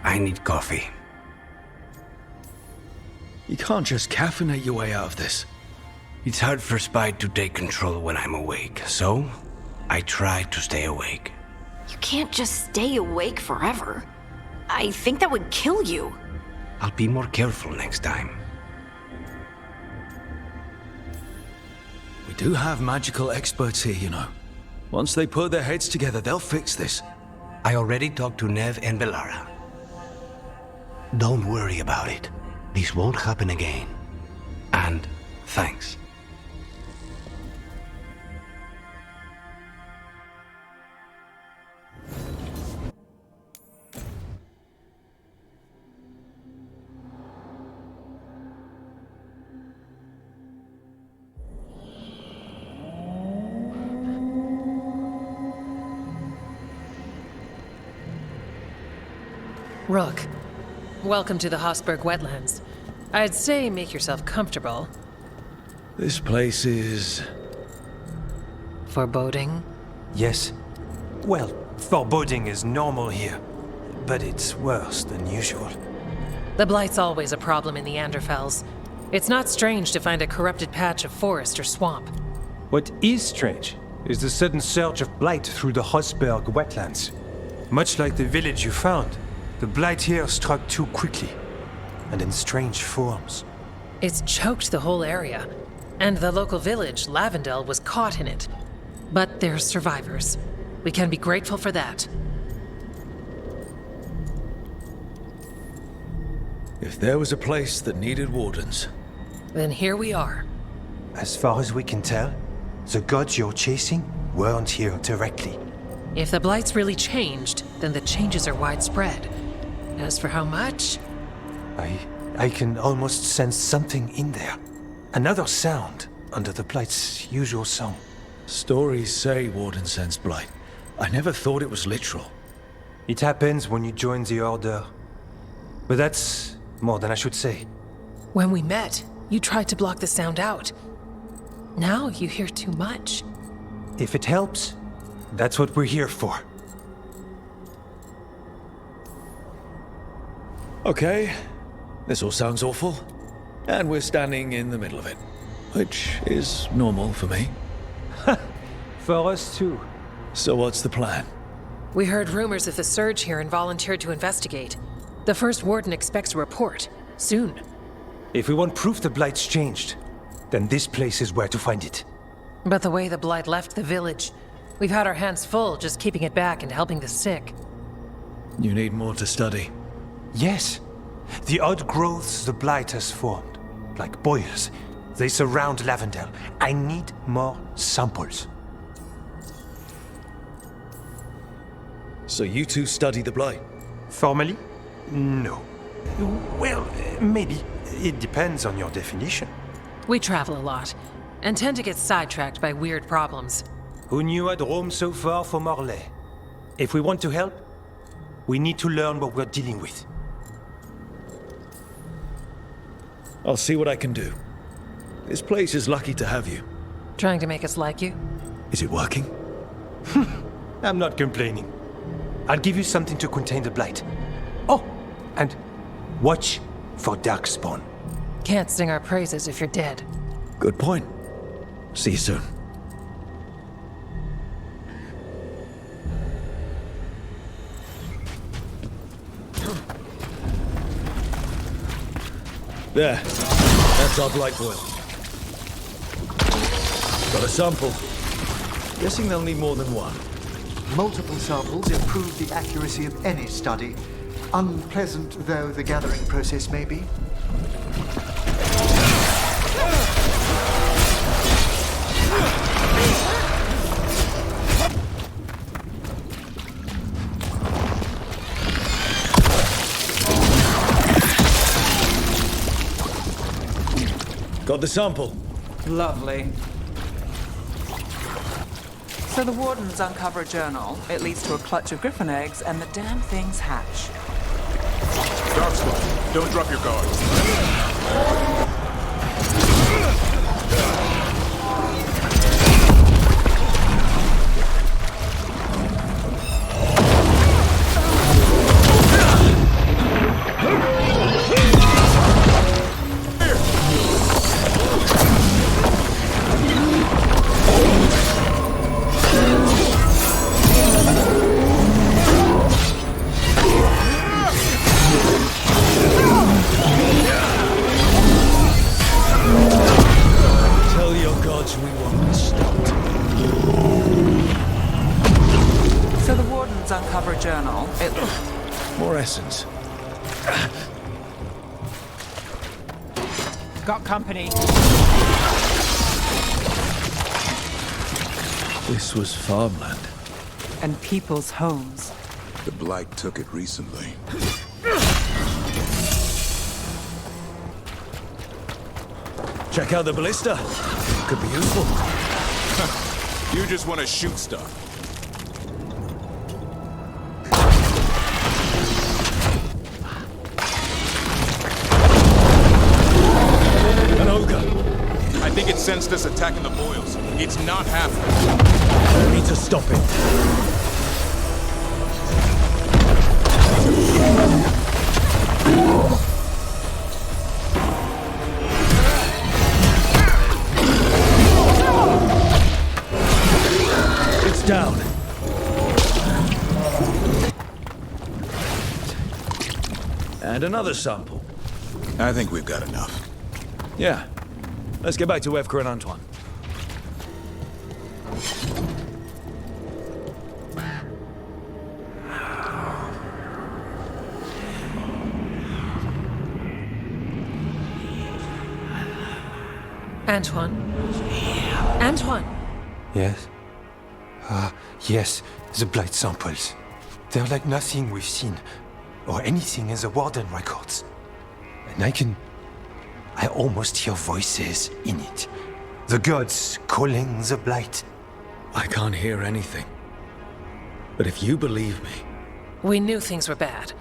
I need coffee. You can't just caffeinate your way out of this. It's hard for Spite to take control when I'm awake, so I try to stay awake. You can't just stay awake forever. I think that would kill you. I'll be more careful next time. We do have magical experts here, you know. Once they put their heads together, they'll fix this. I already talked to Nev and Bellara. Don't worry about it. This won't happen again. And thanks. Rook, welcome to the Hossberg wetlands. I'd say make yourself comfortable. This place is... foreboding? Yes. Well, foreboding is normal here, but it's worse than usual. The blight's always a problem in the Anderfels. It's not strange to find a corrupted patch of forest or swamp. What is strange is the sudden surge of blight through the Hosberg wetlands. Much like the village you found, the blight here struck too quickly, and in strange forms. It's choked the whole area, and the local village, Lavendel, was caught in it. But they're survivors. We can be grateful for that. If there was a place that needed wardens... Then here we are. As far as we can tell, the gods you're chasing weren't here directly. If the blight's really changed, then the changes are widespread. As for how much... I can almost sense something in there. Another sound under the blight's usual song. Stories say Warden sensed blight. I never thought it was literal. It happens when you join the Order. But that's more than I should say. When we met, you tried to block the sound out. Now you hear too much. If it helps, that's what we're here for. Okay, this all sounds awful. And we're standing in the middle of it. Which is normal for me. For us too. So what's the plan? We heard rumors of the surge here and volunteered to investigate. The first warden expects a report. Soon. If we want proof the blight's changed, then this place is where to find it. But the way the blight left the village, we've had our hands full just keeping it back and helping the sick. You need more to study. Yes. The odd growths the blight has formed, like boils, they surround Lavendel. I need more samples. So you two study the blight? Formally? No. Well, maybe. It depends on your definition. We travel a lot, and tend to get sidetracked by weird problems. Who knew I'd roam so far for Morlaix? If we want to help, we need to learn what we're dealing with. I'll see what I can do. This place is lucky to have you. Trying to make us like you? Is it working? I'm not complaining. I'll give you something to contain the blight. Oh, and watch for darkspawn. Can't sing our praises if you're dead. Good point. See you soon. There. That's our blight boil. Got a sample. Guessing they'll need more than one. Multiple samples improve the accuracy of any study, unpleasant though the gathering process may be. Got the sample. Lovely. So the wardens uncover a journal. It leads to a clutch of griffin eggs, and the damn things hatch. Darkspawn, don't drop your guard. Uncover a journal. More essence. Got company. This was farmland. And people's homes. The blight took it recently. Check out the ballista. Could be useful. You just want to shoot stuff. I think it's sensed us attacking the boils. It's not happening. We need to stop it. It's down. And another sample. I think we've got enough. Yeah. Let's get back to Evka and Antoine. Antoine? Antoine! Yes? Yes, the blight samples. They're like nothing we've seen, or anything in the Warden records. And I almost hear voices in it. The gods calling the blight. I can't hear anything. But if you believe me... We knew things were bad.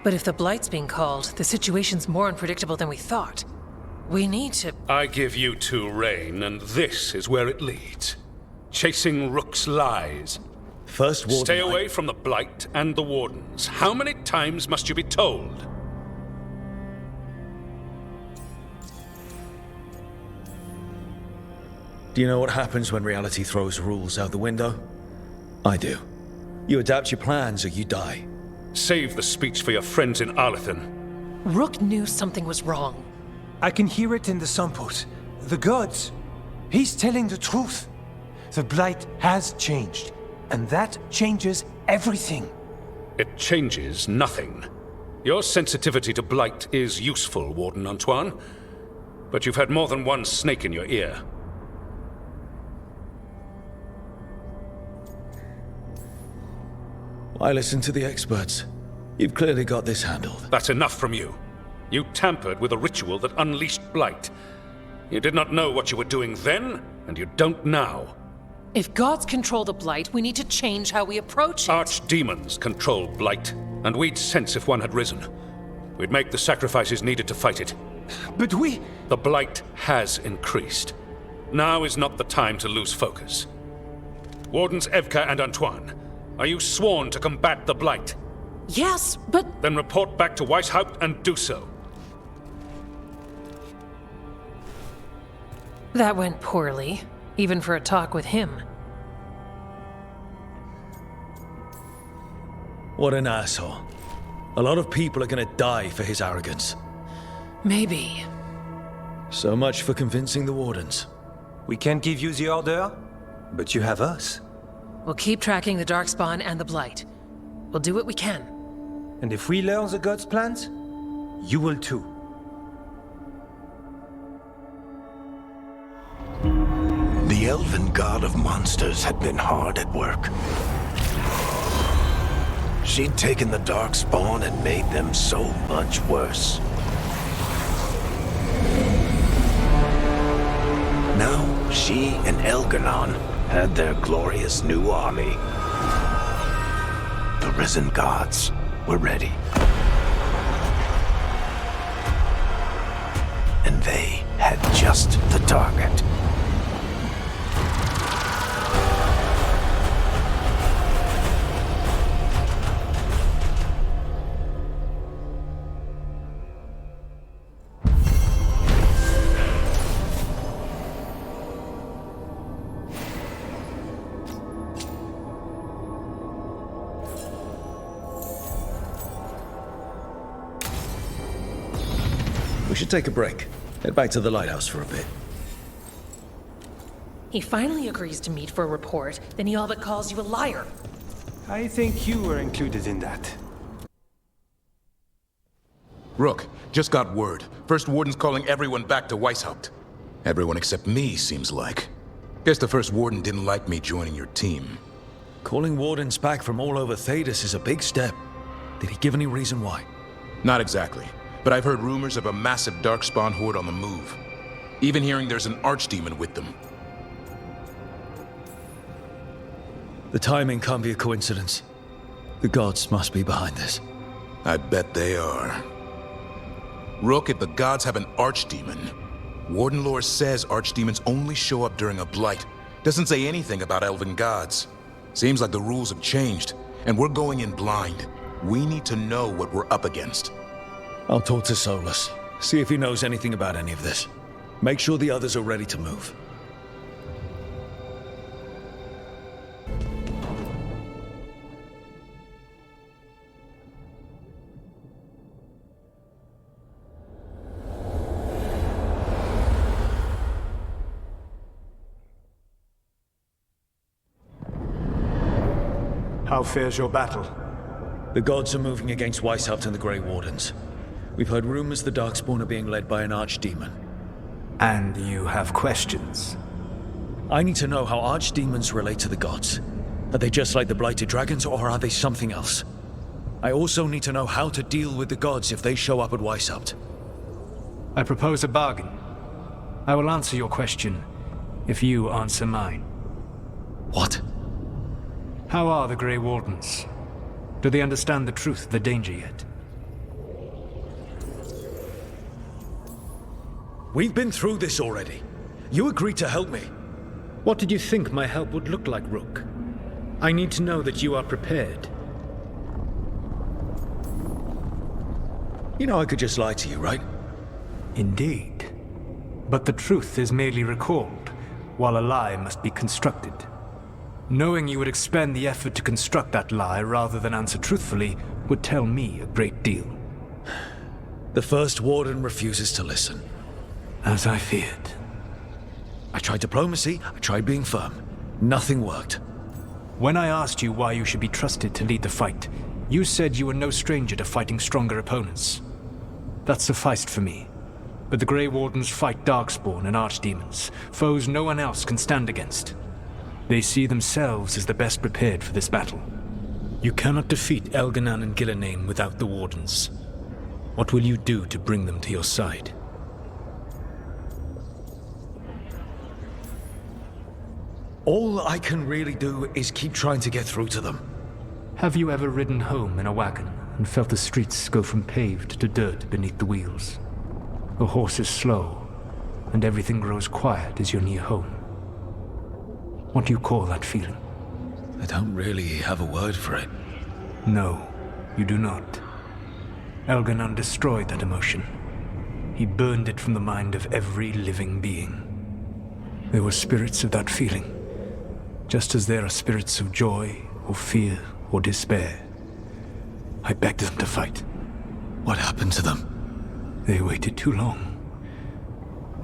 But if the blight's being called, the situation's more unpredictable than we thought. We need to... I give you two reign, and this is where it leads. Chasing Rook's lies. First Warden... Stay away from the blight and the Wardens. How many times must you be told? Do you know what happens when reality throws rules out the window? I do. You adapt your plans or you die. Save the speech for your friends in Arlethan. Rook knew something was wrong. I can hear it in the samples. The gods. He's telling the truth. The blight has changed, and that changes everything. It changes nothing. Your sensitivity to blight is useful, Warden Antoine. But you've had more than one snake in your ear. I listen to the experts. You've clearly got this handled. That's enough from you. You tampered with a ritual that unleashed blight. You did not know what you were doing then, and you don't now. If gods control the blight, we need to change how we approach it. Archdemons control blight, and we'd sense if one had risen. We'd make the sacrifices needed to fight it. But The blight has increased. Now is not the time to lose focus. Wardens Evka and Antoine, are you sworn to combat the blight? Yes, but... Then report back to Weisshaupt and do so. That went poorly, even for a talk with him. What an asshole. A lot of people are gonna die for his arrogance. Maybe. So much for convincing the Wardens. We can't give you the order, but you have us. We'll keep tracking the Darkspawn and the Blight. We'll do what we can. And if we learn the gods' plans, you will too. The elven god of monsters had been hard at work. She'd taken the Darkspawn and made them so much worse. Now, she and Elganon had their glorious new army. The risen gods were ready. And they had just the target. We should take a break. Head back to the lighthouse for a bit. He finally agrees to meet for a report, then he all but calls you a liar. I think you were included in that. Rook, just got word. First Warden's calling everyone back to Weisshaupt. Everyone except me, seems like. Guess the First Warden didn't like me joining your team. Calling Wardens back from all over Thedas is a big step. Did he give any reason why? Not exactly. But I've heard rumors of a massive Darkspawn horde on the move. Even hearing there's an archdemon with them. The timing can't be a coincidence. The gods must be behind this. I bet they are. Rook, if the gods have an archdemon, Warden lore says archdemons only show up during a blight. Doesn't say anything about elven gods. Seems like the rules have changed, and we're going in blind. We need to know what we're up against. I'll talk to Solus, see if he knows anything about any of this. Make sure the others are ready to move. How fares your battle? The gods are moving against Weisshaupt and the Grey Wardens. We've heard rumors the Darkspawn are being led by an archdemon. And you have questions? I need to know how archdemons relate to the gods. Are they just like the blighted dragons, or are they something else? I also need to know how to deal with the gods if they show up at Weisshaupt. I propose a bargain. I will answer your question if you answer mine. What? How are the Grey Wardens? Do they understand the truth of the danger yet? We've been through this already. You agreed to help me. What did you think my help would look like, Rook? I need to know that you are prepared. You know I could just lie to you, right? Indeed. But the truth is merely recalled, while a lie must be constructed. Knowing you would expend the effort to construct that lie rather than answer truthfully would tell me a great deal. The first Warden refuses to listen. As I feared. I tried diplomacy, I tried being firm. Nothing worked. When I asked you why you should be trusted to lead the fight, you said you were no stranger to fighting stronger opponents. That sufficed for me. But the Grey Wardens fight Darkspawn and archdemons, foes no one else can stand against. They see themselves as the best prepared for this battle. You cannot defeat Elganan and Gillenane without the Wardens. What will you do to bring them to your side? All I can really do is keep trying to get through to them. Have you ever ridden home in a wagon and felt the streets go from paved to dirt beneath the wheels? The horse is slow, and everything grows quiet as you're near home. What do you call that feeling? I don't really have a word for it. No, you do not. Elganan destroyed that emotion. He burned it from the mind of every living being. There were spirits of that feeling, just as there are spirits of joy, or fear, or despair. I begged them to fight. What happened to them? They waited too long.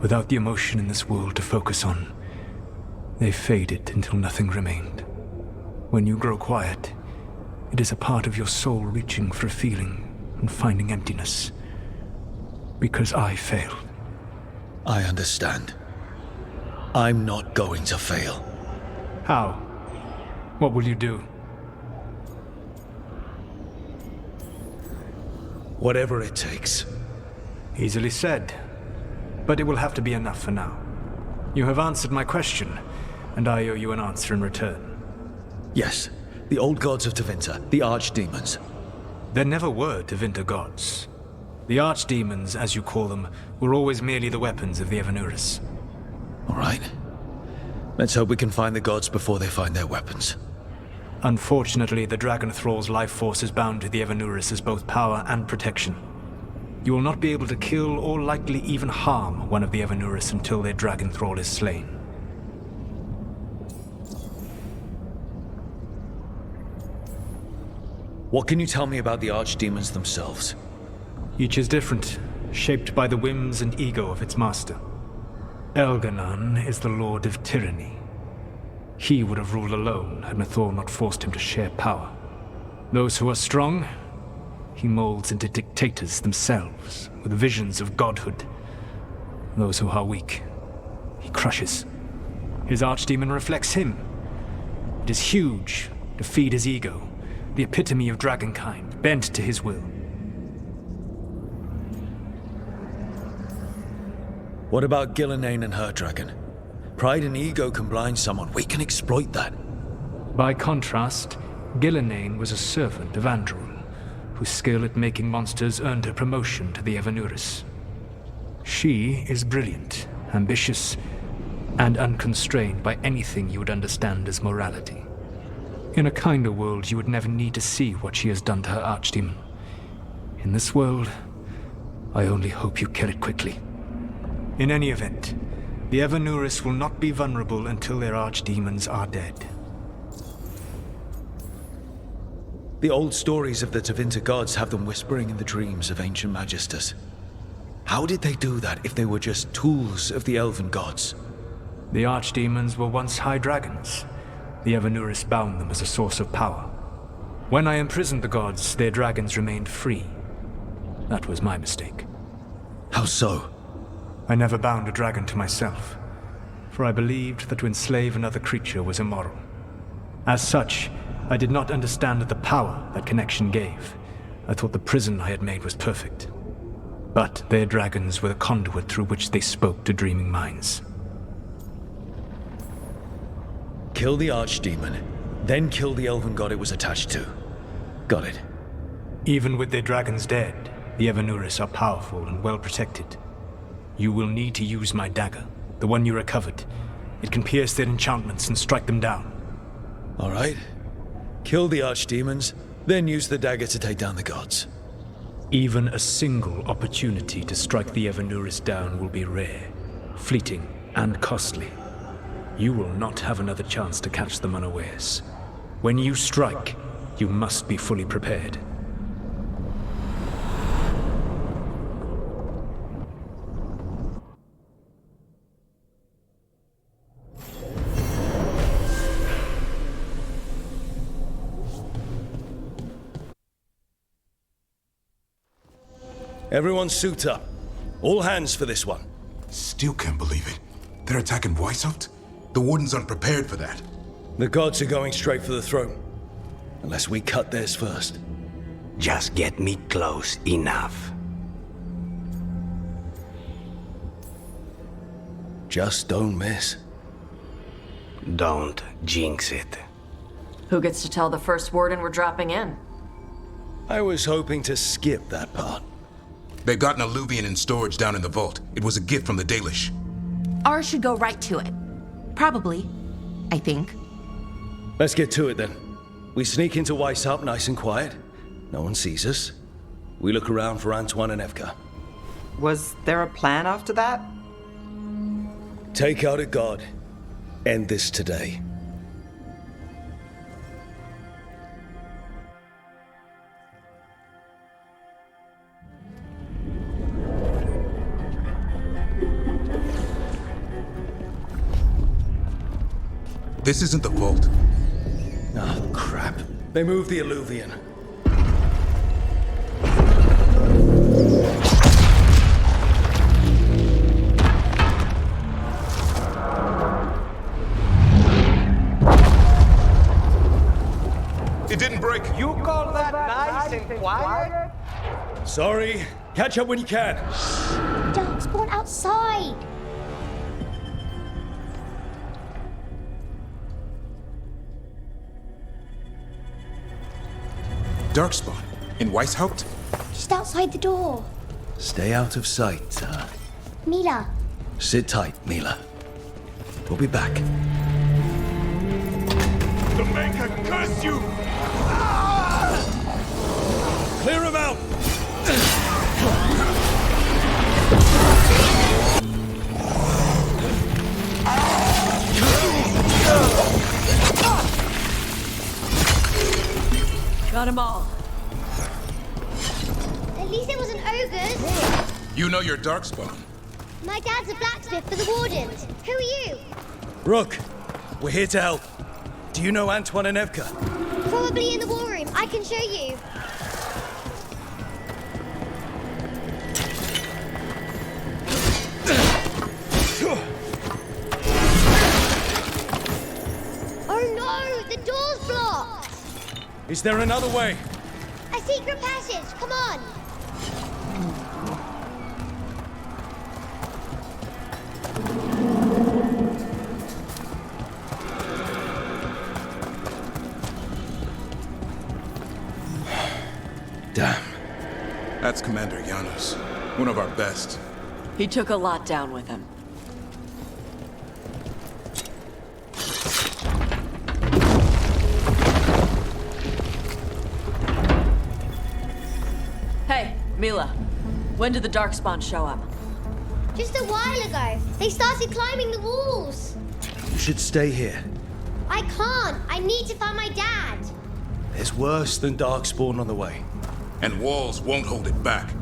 Without the emotion in this world to focus on, they faded until nothing remained. When you grow quiet, it is a part of your soul reaching for a feeling and finding emptiness. Because I failed. I understand. I'm not going to fail. How? What will you do? Whatever it takes. Easily said. But it will have to be enough for now. You have answered my question, and I owe you an answer in return. Yes, the old gods of Tevinter, the archdemons. There never were Tevinter gods. The archdemons, as you call them, were always merely the weapons of the Evanuris. All right. Let's hope we can find the gods before they find their weapons. Unfortunately, the Dragon Thrall's life force is bound to the Evanuris as both power and protection. You will not be able to kill or likely even harm one of the Evanuris until their Dragon Thrall is slain. What can you tell me about the archdemons themselves? Each is different, shaped by the whims and ego of its master. Elganan is the Lord of Tyranny. He would have ruled alone had Mythal not forced him to share power. Those who are strong, he molds into dictators themselves, with visions of godhood. Those who are weak, he crushes. His archdemon reflects him. It is huge, to feed his ego, the epitome of dragonkind, bent to his will. What about Gillenane and her dragon? Pride and ego can blind someone. We can exploit that. By contrast, Gillenane was a servant of Andrul, whose skill at making monsters earned her promotion to the Evanuris. She is brilliant, ambitious, and unconstrained by anything you would understand as morality. In a kinder world, you would never need to see what she has done to her archdemon. In this world, I only hope you kill it quickly. In any event, the Evernuris will not be vulnerable until their archdemons are dead. The old stories of the Tevinter gods have them whispering in the dreams of ancient magisters. How did they do that if they were just tools of the elven gods? The archdemons were once high dragons. The Evernuris bound them as a source of power. When I imprisoned the gods, their dragons remained free. That was my mistake. How so? I never bound a dragon to myself, for I believed that to enslave another creature was immoral. As such, I did not understand the power that connection gave. I thought the prison I had made was perfect. But their dragons were the conduit through which they spoke to dreaming minds. Kill the archdemon, then kill the elven god it was attached to. Got it. Even with their dragons dead, the Evernuris are powerful and well protected. You will need to use my dagger, the one you recovered. It can pierce their enchantments and strike them down. All right. Kill the archdemons, then use the dagger to take down the gods. Even a single opportunity to strike the Evernuris down will be rare, fleeting, and costly. You will not have another chance to catch them unawares. When you strike, you must be fully prepared. Everyone suit up. All hands for this one. Still can't believe it. They're attacking Weisshaupt? The Warden's unprepared for that. The gods are going straight for the throne. Unless we cut theirs first. Just get me close enough. Just don't miss. Don't jinx it. Who gets to tell the first Warden we're dropping in? I was hoping to skip that part. They've got an alluvian in storage down in the vault. It was a gift from the Dalish. Ours should go right to it. Probably. I think. Let's get to it then. We sneak into Weisshaupt nice and quiet. No one sees us. We look around for Antoine and Evka. Was there a plan after that? Take out a god. End this today. This isn't the vault. Oh, crap. They moved the alluvian. It didn't break. You call that nice and quiet? Sorry. Catch up when you can. Darkspawn outside. Darkspawn? In Weisshaupt? Just outside the door. Stay out of sight, Mila. Sit tight, Mila. We'll be back. The Maker curse you! Clear him out! Got them all. At least it wasn't ogres. You know your Darkspawn. My dad's a blacksmith for the Wardens. Who are you? Rook, we're here to help. Do you know Antoine and Evka? Probably in the war room. I can show you. Oh no! The door's blocked! Is there another way? A secret passage! Come on! Damn. That's Commander Janos. One of our best. He took a lot down with him. Mila, when did the Darkspawn show up? Just a while ago. They started climbing the walls. You should stay here. I can't. I need to find my dad. There's worse than Darkspawn on the way. And walls won't hold it back.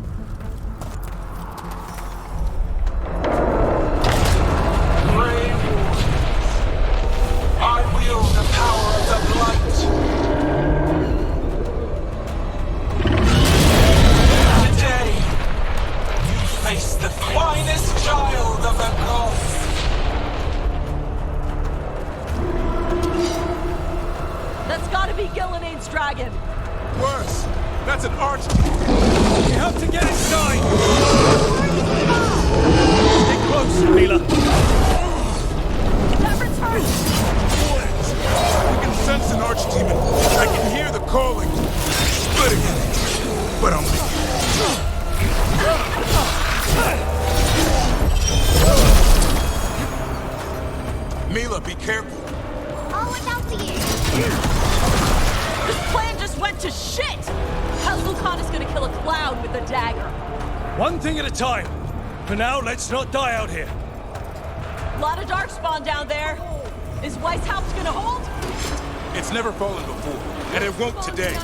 I wield the power of the blight. Today, you face the finest child of the gods. That's gotta be Gillinane's dragon. Worse, that's an archdemon. We have to get inside. Stay close, Mila. Davrin's hurt. I can sense an archdemon. I can hear the calling. Splitting it. But I'm weak. Mila, be careful. I'll watch out for you. This plan just went to shit! How's Lucanus gonna kill a cloud with a dagger? One thing at a time. For now, let's not die out here. Lot of Darkspawn down there. Is Weisshaupt gonna hold? It's never fallen before, and it won't today.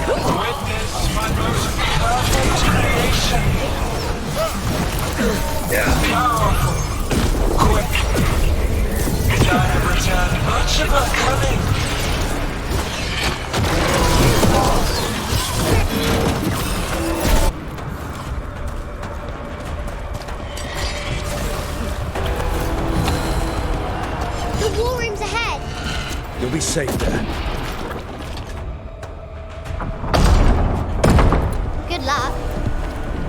Witness my most perfect creation. Powerful, quick. Could I have returned much of our cunning? The war room's ahead. You'll be safe there. Good luck.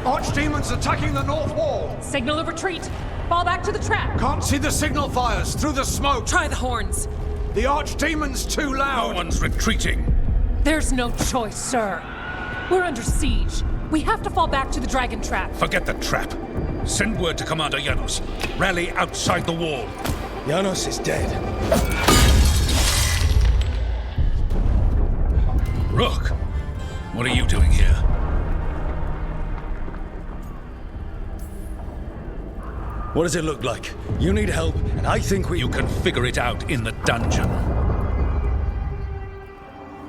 Archdemons attacking the north wall! Signal of retreat! Fall back to the trap! Can't see the signal fires through the smoke! Try the horns! The Archdemon's too loud! No one's retreating! There's no choice, sir. We're under siege. We have to fall back to the dragon trap. Forget the trap. Send word to Commander Janos. Rally outside the wall. Janos is dead. Rook, what are you doing here? What does it look like? You need help, and I think You can figure it out in the dungeon.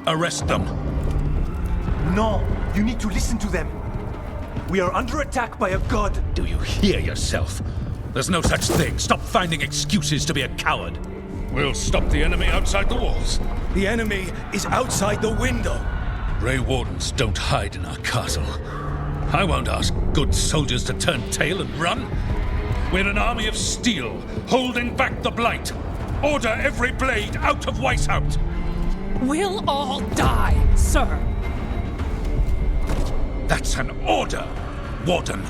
Arrest them. No, you need to listen to them. We are under attack by a god. Do you hear yourself? There's no such thing. Stop finding excuses to be a coward. We'll stop the enemy outside the walls. The enemy is outside the window. Grey Wardens don't hide in our castle. I won't ask good soldiers to turn tail and run. We're an army of steel, holding back the blight. Order every blade out of Weisshaupt. We'll all die, sir. That's an order, Warden.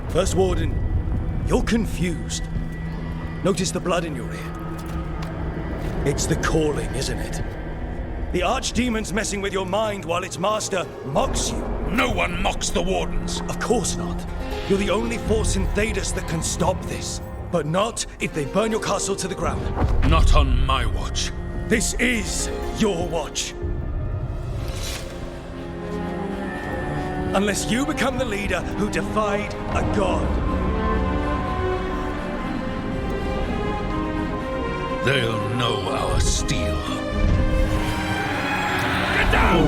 First Warden, you're confused. Notice the blood in your ear. It's the calling, isn't it? The Archdemon's messing with your mind while its master mocks you. No one mocks the Wardens. Of course not. You're the only force in Thedas that can stop this. But not if they burn your castle to the ground. Not on my watch. This is your watch. Unless you become the leader who defied a god. They'll know our steel. Get down!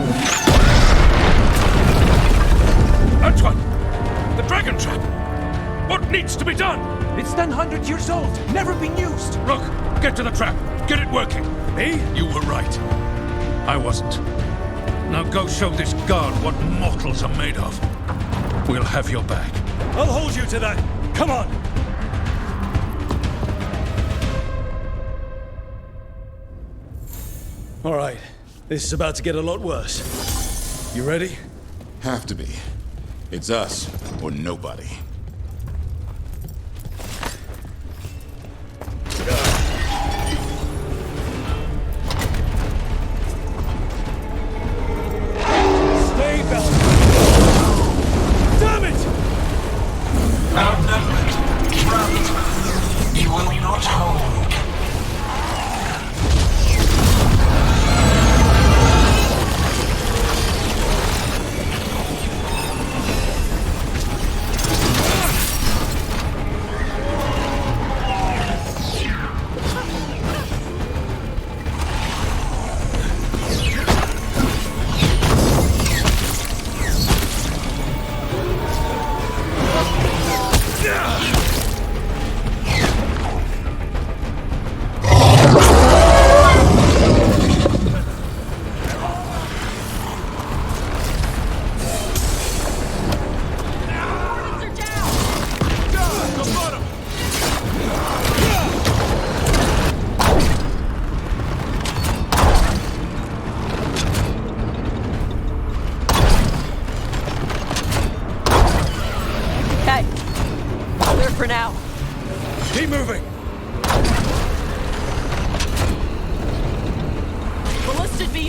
Antoine! The dragon trap! What needs to be done? It's 100 years old, never been used. Look, get to the trap. Get it working. Me? You were right. I wasn't. Now go show this guard what mortals are made of. We'll have your back. I'll hold you to that. Come on! All right. This is about to get a lot worse. You ready? Have to be. It's us or nobody. Stay back!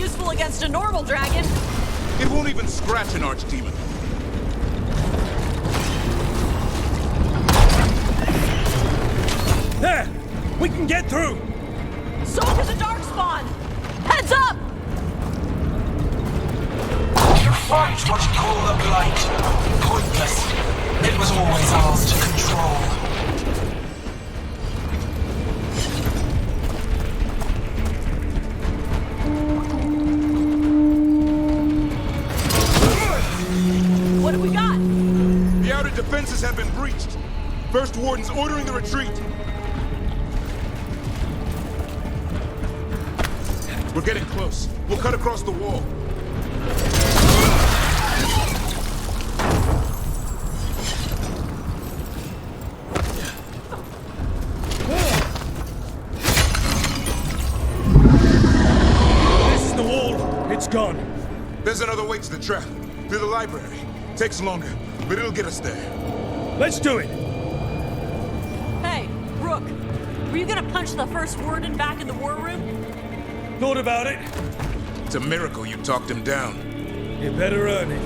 useful against a normal dragon. It won't even scratch an archdemon. There! We can get through! Soldiers of Darkspawn! Heads up! You fight what you call the blight. Pointless. It was always ours to control. What have we got? The outer defenses have been breached. First Warden's ordering the retreat. We're getting close. We'll cut across the wall. This is the wall. It's gone. There's another way to the trap. Through the library. Takes longer, but it'll get us there. Let's do it. Hey, Rook. Were you gonna punch the first Warden back in the war room? Thought about it. It's a miracle you talked him down. You better earn it.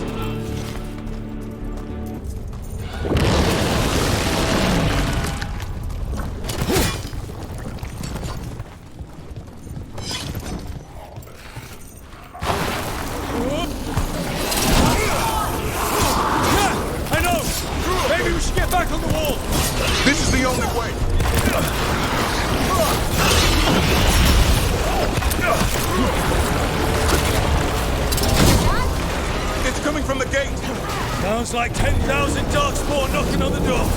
I know! Maybe we should get back on the wall! This is the only way! It's coming from the gate! Sounds like 10,000 Darkspawn knocking on the door!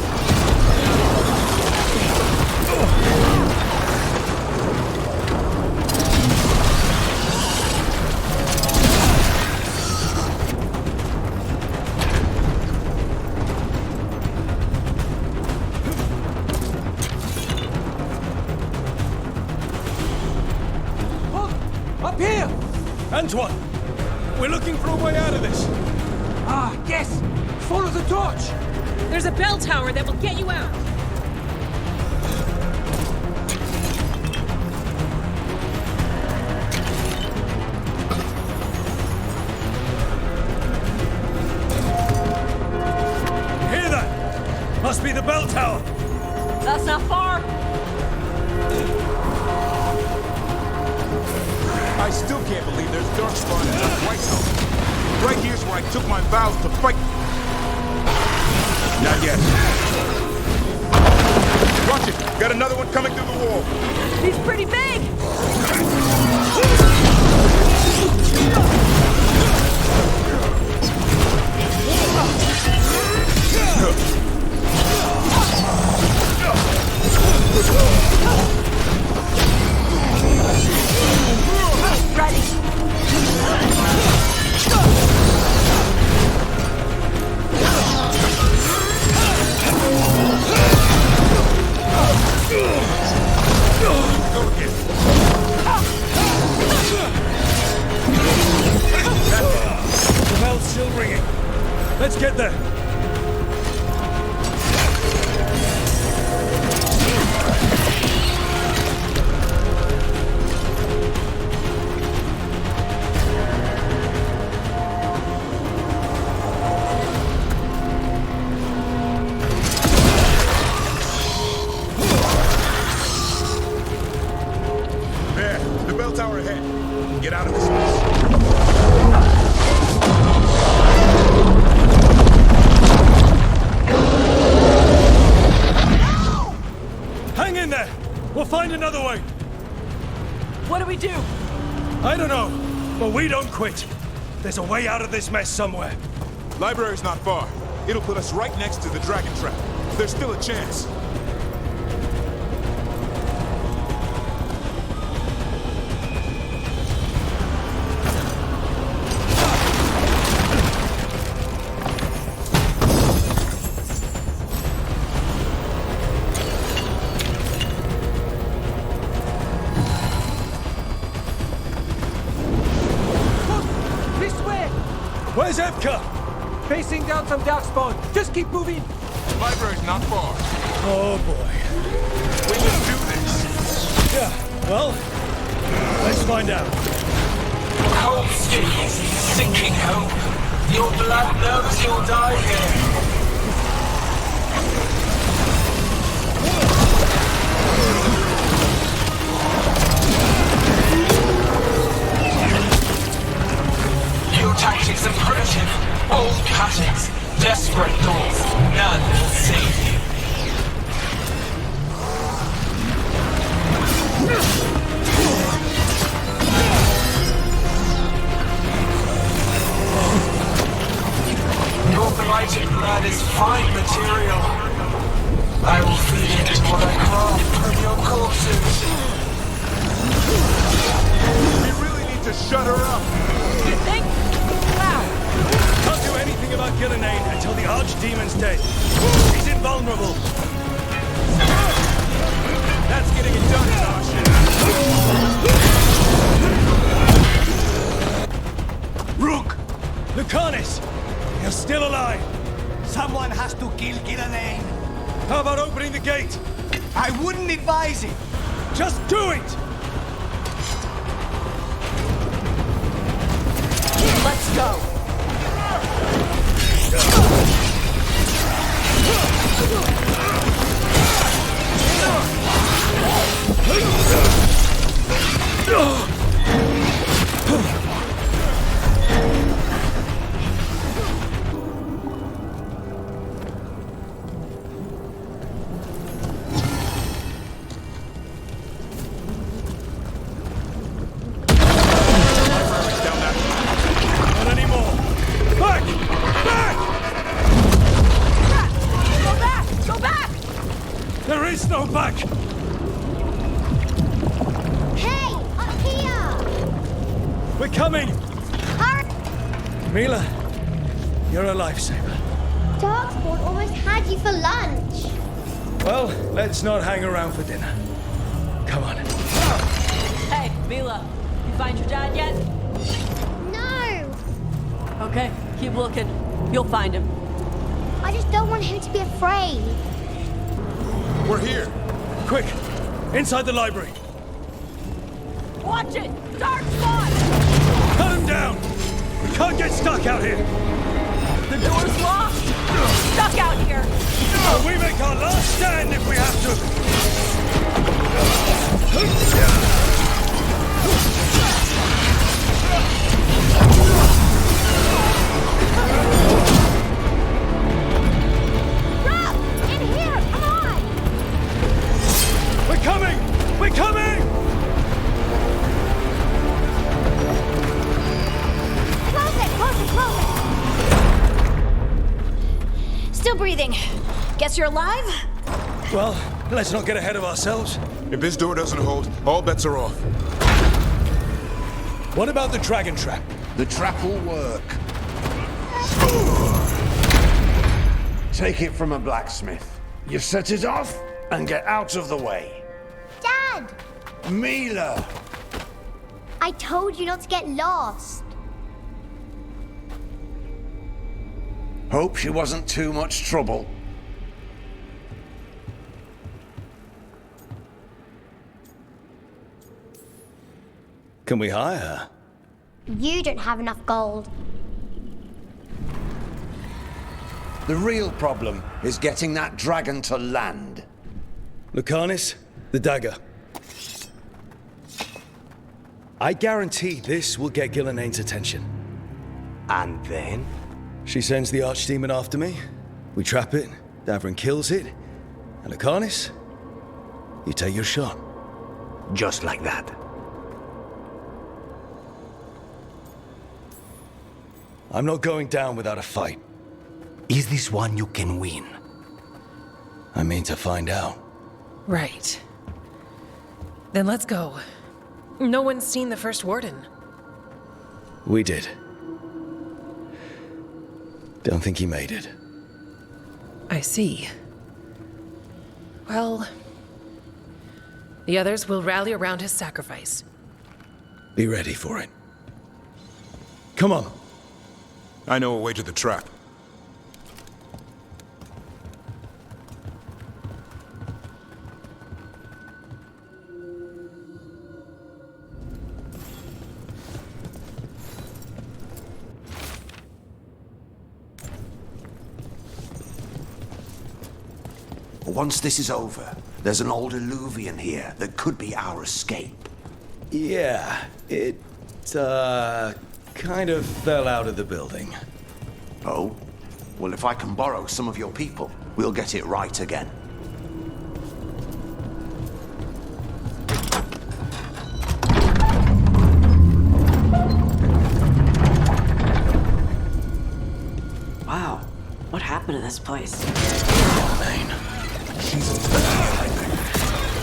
Up here! Antoine! We're looking for a way out of this! Ah, yes! Follow the torch! There's a bell tower that will get you out. Hear that? Must be the bell tower! That's not far. I still can't believe there's Darkspawn in Weisshaupt. Right here's where I took my vows to fight. Not yet. Watch it! Got another one coming through the wall. He's pretty big! The bell's still ringing. Let's get there. There, the bell tower ahead. Get out of this mess. Hang in there! We'll find another way! What do we do? I don't know, but we don't quit. There's a way out of this mess somewhere. Library's not far. It'll put us right next to the dragon trap. There's still a chance. This way! Where's Epka? Facing down some Darkspawn. Just keep moving. Library's not far. Oh boy. We can do this. Yeah, well, let's find out. cold skins, sinking hope. Your blood knows you'll die here. Your tactics are primitive, old patterns, desperate thoughts. None will save you. Your blighted blood is fine material. I will feed it to what I craft from your corpses. We really need to shut her up. You think? Wow. Can't do anything about Gillenane until the archdemon's dead. He's invulnerable. That's getting it done, Tarshan. Rook! Lucanis! You're still alive! Someone has to kill Gillenane. How about opening the gate? I wouldn't advise it. Just do it! Let's go. No back! Hey, up here! We're coming! Hurry! Mila, you're a lifesaver. Darkspawn almost had you for lunch. Well, let's not hang around for dinner. Come on. Hey, Mila, you find your dad yet? No! Okay, keep looking. You'll find him. I just don't want him to be afraid. We're here. Quick, inside the library. Watch it! Dark spot! Cut him down! We can't get stuck out here! The door's locked! Stuck out here! But we make our last stand if we have to! Rob! In here! Come on! We're coming! We're coming! Close it! Close it! Close it! Still breathing. Guess you're alive? Well, let's not get ahead of ourselves. If this door doesn't hold, all bets are off. What about the dragon trap? The trap will work. Take it from a blacksmith. You set it off and get out of the way. Dad! Mila! I told you not to get lost. Hope she wasn't too much trouble. Can we hire her? You don't have enough gold. The real problem is getting that dragon to land. Lucanis, the dagger. I guarantee this will get Gillenane's attention. And then? She sends the archdemon after me. We trap it, Davrin kills it. And Lucanis, you take your shot. Just like that. I'm not going down without a fight. Is this one you can win? I mean to find out. Right. Then let's go. No one's seen the first Warden. We did. Don't think he made it. I see. Well, the others will rally around his sacrifice. Be ready for it. Come on. I know a way to the trap. Once this is over, there's an old illuvian here that could be our escape. Yeah, it, kind of fell out of the building. Oh? Well, if I can borrow some of your people, we'll get it right again. Wow, what happened to this place?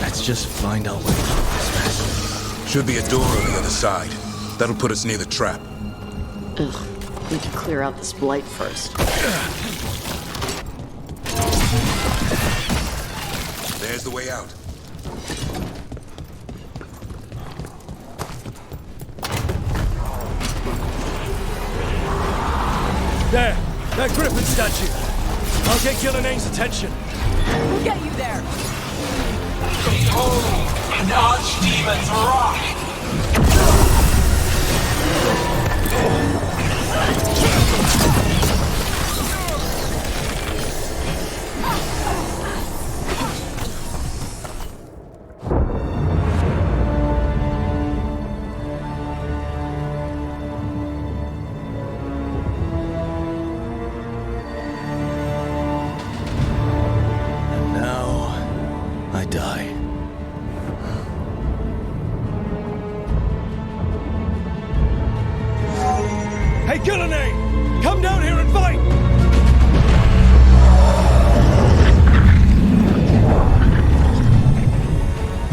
Let's just find our way through this mess. Should be a door on the other side. That'll put us near the trap. Ugh, need to clear out this blight first. There's the way out. There! That griffin statue! I'll get Gillenaine's attention. We'll get you there. Behold, an archdemon's wrath! And now, I die. Hey, Gillenaine! Come down here and fight!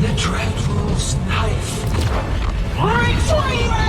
The Dreadful's knife. Retrieve it!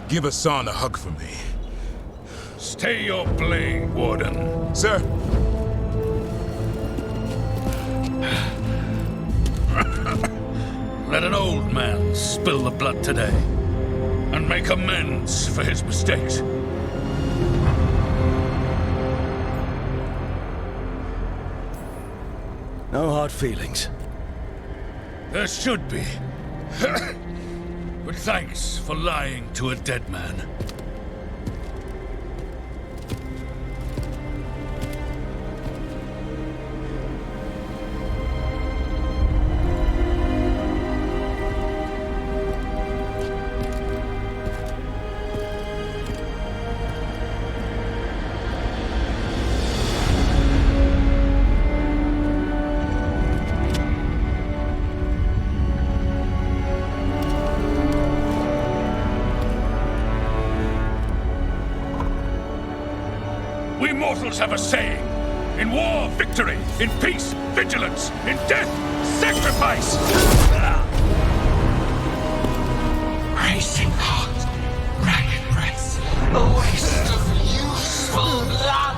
Give Hassan a hug for me. Stay your blade, Warden. Sir. Let an old man spill the blood today and make amends for his mistakes. No hard feelings. There should be. But thanks for lying to a dead man. We mortals have a saying. In war, victory. In peace, vigilance. In death, sacrifice. Racing heart, ragged breath, a waste of useful blood.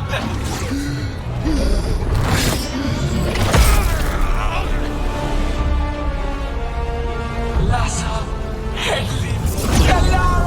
Lassa, Hedley, Galara.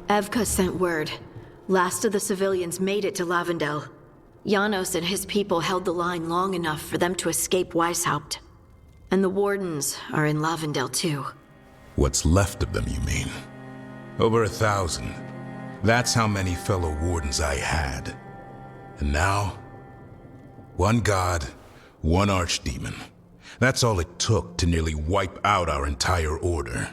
Evka sent word. Last of the civilians made it to Lavendel. Janos and his people held the line long enough for them to escape Weisshaupt. And the Wardens are in Lavendel too. What's left of them, you mean? Over 1,000. That's how many fellow Wardens I had. And now, one god, one archdemon. That's all it took to nearly wipe out our entire order.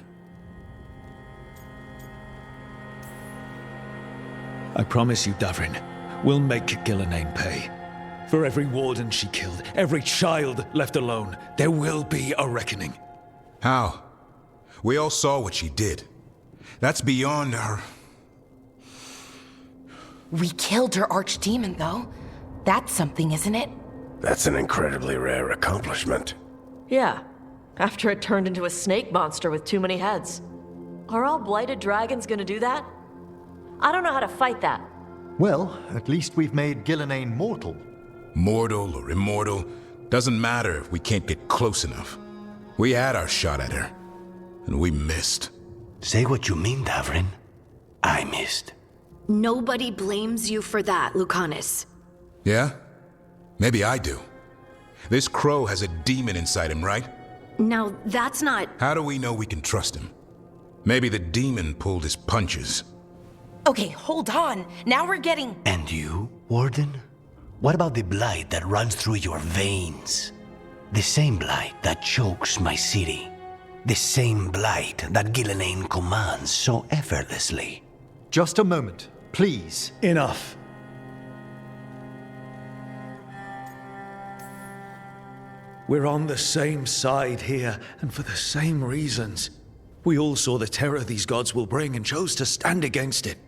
I promise you, Davrin, we'll make Gillenane pay. For every warden she killed, every child left alone, there will be a reckoning. How? We all saw what she did. That's beyond our... We killed her archdemon, though. That's something, isn't it? That's an incredibly rare accomplishment. Yeah, after it turned into a snake monster with too many heads. Are all blighted dragons gonna do that? I don't know how to fight that. Well, at least we've made Gillenane mortal. Mortal or immortal, doesn't matter if we can't get close enough. We had our shot at her, and we missed. Say what you mean, Davrin. I missed. Nobody blames you for that, Lucanus. Yeah? Maybe I do. This crow has a demon inside him, right? Now, that's not... How do we know we can trust him? Maybe the demon pulled his punches. Okay, hold on. Now we're getting... And you, Warden? What about the blight that runs through your veins? The same blight that chokes my city. The same blight that Gillenane commands so effortlessly. Just a moment, please. Enough. We're on the same side here, and for the same reasons. We all saw the terror these gods will bring and chose to stand against it.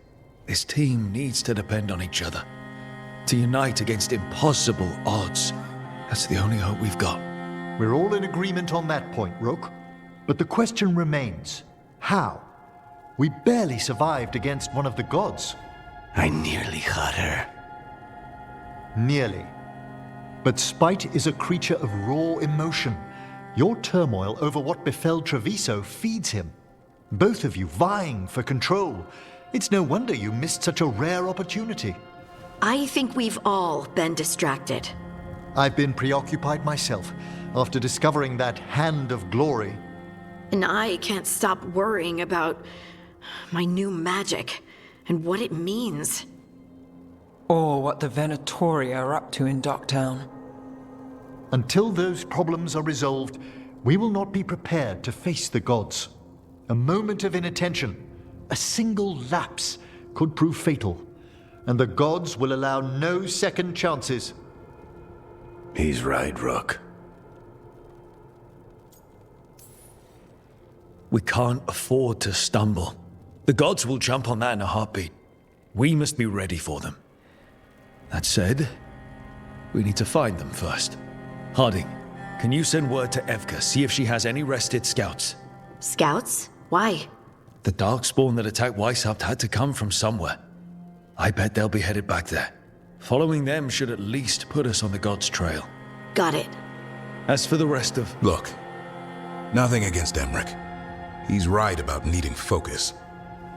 This team needs to depend on each other. To unite against impossible odds. That's the only hope we've got. We're all in agreement on that point, Rook. But the question remains, how? We barely survived against one of the gods. I nearly had her. Nearly. But spite is a creature of raw emotion. Your turmoil over what befell Treviso feeds him. Both of you vying for control. It's no wonder you missed such a rare opportunity. I think we've all been distracted. I've been preoccupied myself after discovering that hand of glory. And I can't stop worrying about my new magic and what it means. Or what the Venatoria are up to in Docktown. Until those problems are resolved, we will not be prepared to face the gods. A moment of inattention, a single lapse, could prove fatal, and the gods will allow no second chances. He's right, Rook. We can't afford to stumble. The gods will jump on that in a heartbeat. We must be ready for them. That said, we need to find them first. Harding, can you send word to Evka, see if she has any rested scouts? Scouts? Why? The Darkspawn that attacked Weisshaupt had to come from somewhere. I bet they'll be headed back there. Following them should at least put us on the gods' trail. Got it. As for the rest of... Look, nothing against Emmerich. He's right about needing focus.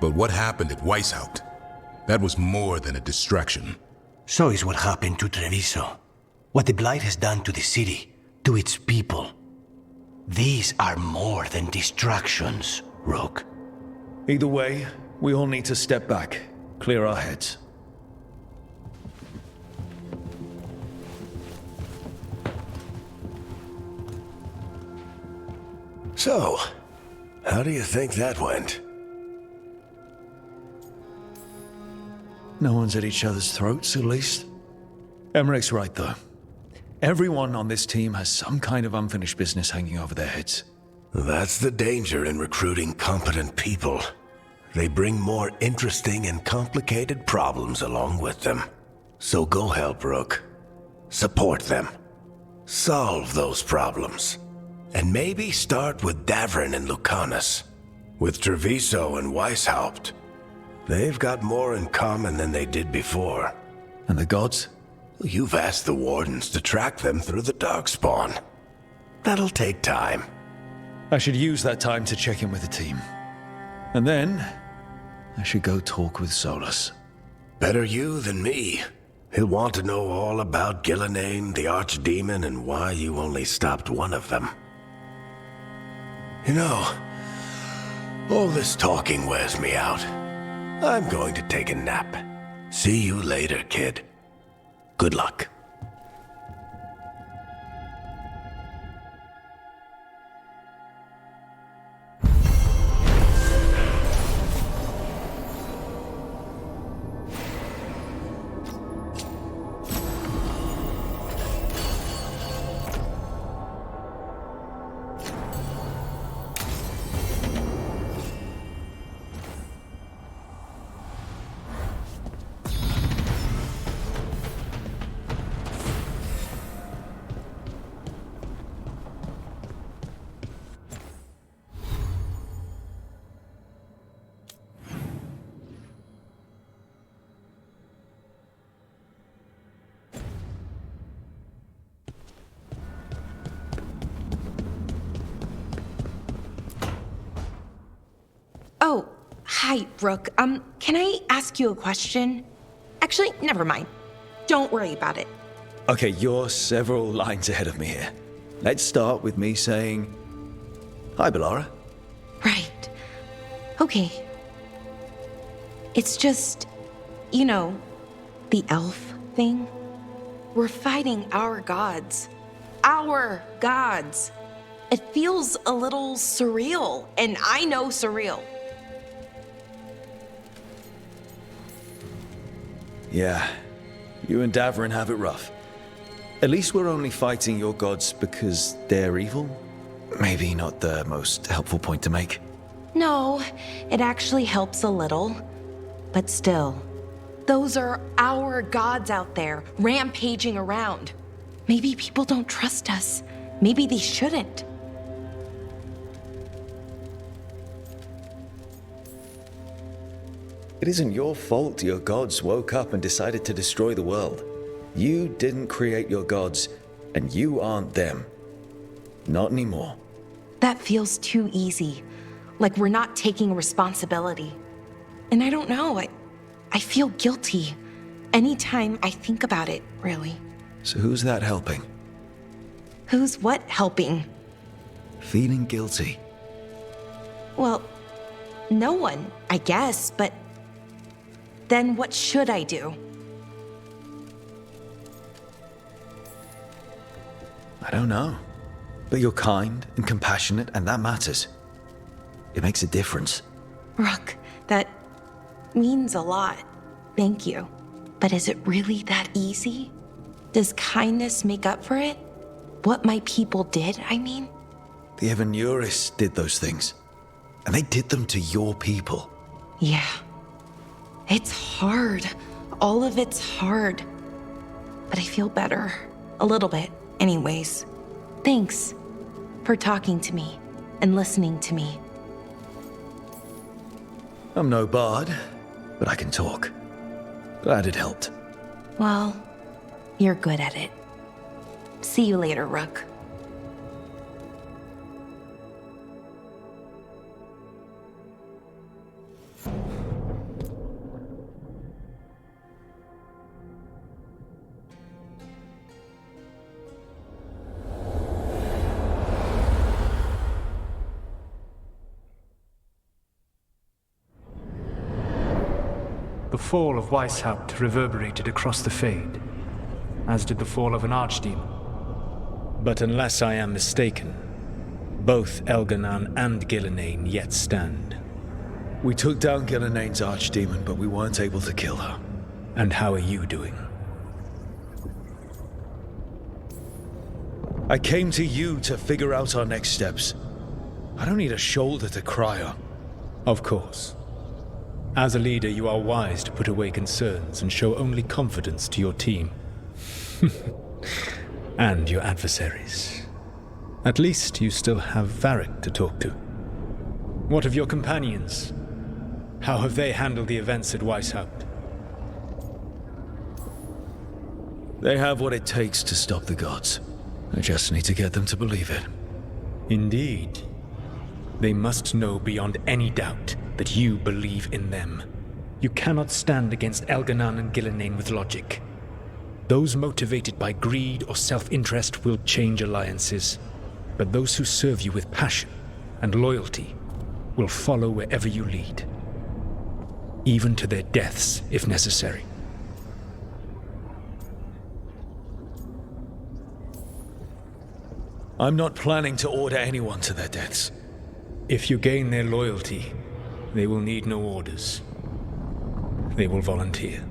But what happened at Weisshaupt? That was more than a distraction. So is what happened to Treviso. What the blight has done to the city, to its people. These are more than distractions, Rook. Either way, we all need to step back, clear our heads. So, how do you think that went? No one's at each other's throats, at least. Emmerich's right, though. Everyone on this team has some kind of unfinished business hanging over their heads. That's the danger in recruiting competent people. They bring more interesting and complicated problems along with them. So go help Rook. Support them. Solve those problems. And maybe start with Davrin and Lucanus. With Treviso and Weisshaupt. They've got more in common than they did before. And the gods? You've asked the Wardens to track them through the Darkspawn. That'll take time. I should use that time to check in with the team. And then, I should go talk with Solus. Better you than me. He'll want to know all about Gillenane, the archdemon, and why you only stopped one of them. You know, all this talking wears me out. I'm going to take a nap. See you later, kid. Good luck. Oh, hi, Rook. Can I ask you a question? Actually, never mind. Don't worry about it. Okay, you're several lines ahead of me here. Let's start with me saying, hi, Bellara. Right. Okay. It's just, you know, the elf thing. We're fighting our gods. Our gods. It feels a little surreal, and I know surreal. Yeah, you and Davrin have it rough. At least we're only fighting your gods because they're evil? Maybe not the most helpful point to make. No, it actually helps a little. But still, those are our gods out there, rampaging around. Maybe people don't trust us. Maybe they shouldn't. It isn't your fault your gods woke up and decided to destroy the world. You didn't create your gods, and you aren't them. Not anymore. That feels too easy. Like we're not taking responsibility. And I don't know, I feel guilty. Anytime I think about it, really. So who's that helping? Who's what helping? Feeling guilty. Well, no one, I guess, but then what should I do? I don't know. But you're kind and compassionate, and that matters. It makes a difference. Rook, that means a lot. Thank you. But is it really that easy? Does kindness make up for it? What my people did, I mean? The Evanuris did those things. And they did them to your people. Yeah. It's hard. All of it's hard. But I feel better. A little bit, anyways. Thanks for talking to me and listening to me. I'm no bard, but I can talk. Glad it helped. Well, you're good at it. See you later, Rook. The fall of Weisshaupt reverberated across the Fade, as did the fall of an archdemon. But unless I am mistaken, both Elganan and Gillenane yet stand. We took down Gillenane's archdemon, but we weren't able to kill her. And how are you doing? I came to you to figure out our next steps. I don't need a shoulder to cry on. Of course. As a leader, you are wise to put away concerns and show only confidence to your team. And your adversaries. At least you still have Varric to talk to. What of your companions? How have they handled the events at Weisshaupt? They have what it takes to stop the gods. I just need to get them to believe it. Indeed. They must know beyond any doubt that you believe in them. You cannot stand against Elganon and Gillenane with logic. Those motivated by greed or self-interest will change alliances, but those who serve you with passion and loyalty will follow wherever you lead, even to their deaths if necessary. I'm not planning to order anyone to their deaths. If you gain their loyalty, they will need no orders. They will volunteer.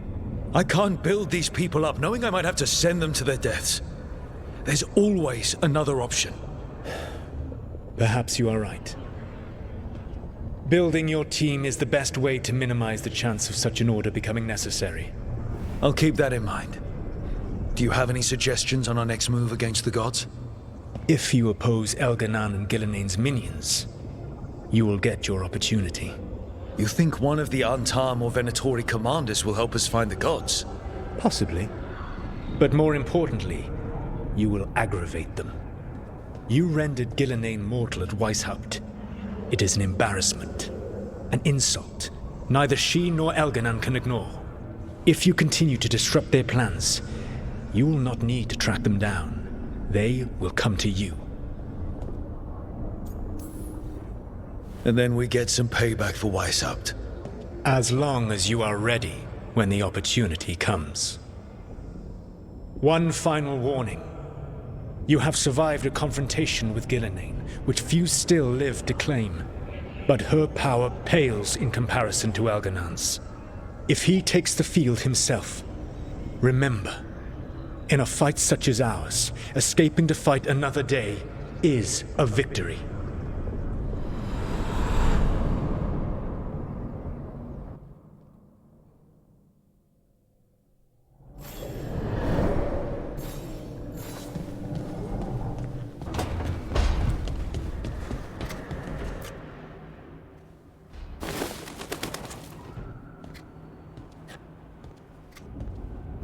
I can't build these people up knowing I might have to send them to their deaths. There's always another option. Perhaps you are right. Building your team is the best way to minimize the chance of such an order becoming necessary. I'll keep that in mind. Do you have any suggestions on our next move against the gods? If you oppose Elganon and Gillenane's minions, you will get your opportunity. You think one of the Antam or Venatori commanders will help us find the gods? Possibly. But more importantly, you will aggravate them. You rendered Gillenane mortal at Weisshaupt. It is an embarrassment, an insult, neither she nor Elganon can ignore. If you continue to disrupt their plans, you will not need to track them down. They will come to you. And then we get some payback for Weisshaupt. As long as you are ready when the opportunity comes. One final warning. You have survived a confrontation with Gillenane, which few still live to claim. But her power pales in comparison to Elganon's. If he takes the field himself, remember, in a fight such as ours, escaping to fight another day is a victory.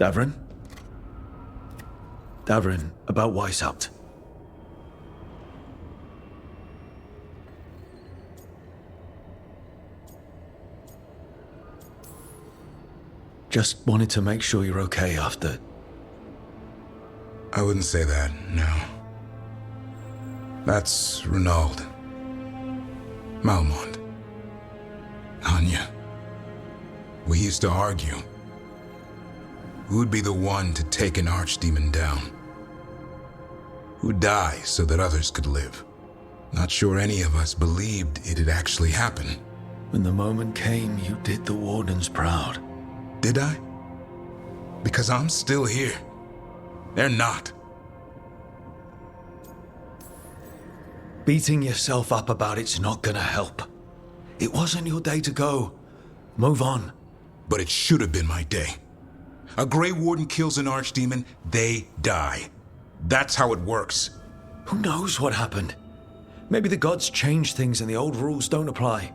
Davrin? Davrin, about Weisshaupt. Just wanted to make sure you're okay after... I wouldn't say that, no. That's Renaud. Malmont. Anya. We used to argue. Who'd be the one to take an archdemon down? Who'd die so that others could live? Not sure any of us believed it'd actually happen. When the moment came, you did the Wardens proud. Did I? Because I'm still here. They're not. Beating yourself up about it's not gonna help. It wasn't your day to go. Move on. But it should have been my day. A Grey Warden kills an archdemon, they die. That's how it works. Who knows what happened? Maybe the gods changed things and the old rules don't apply.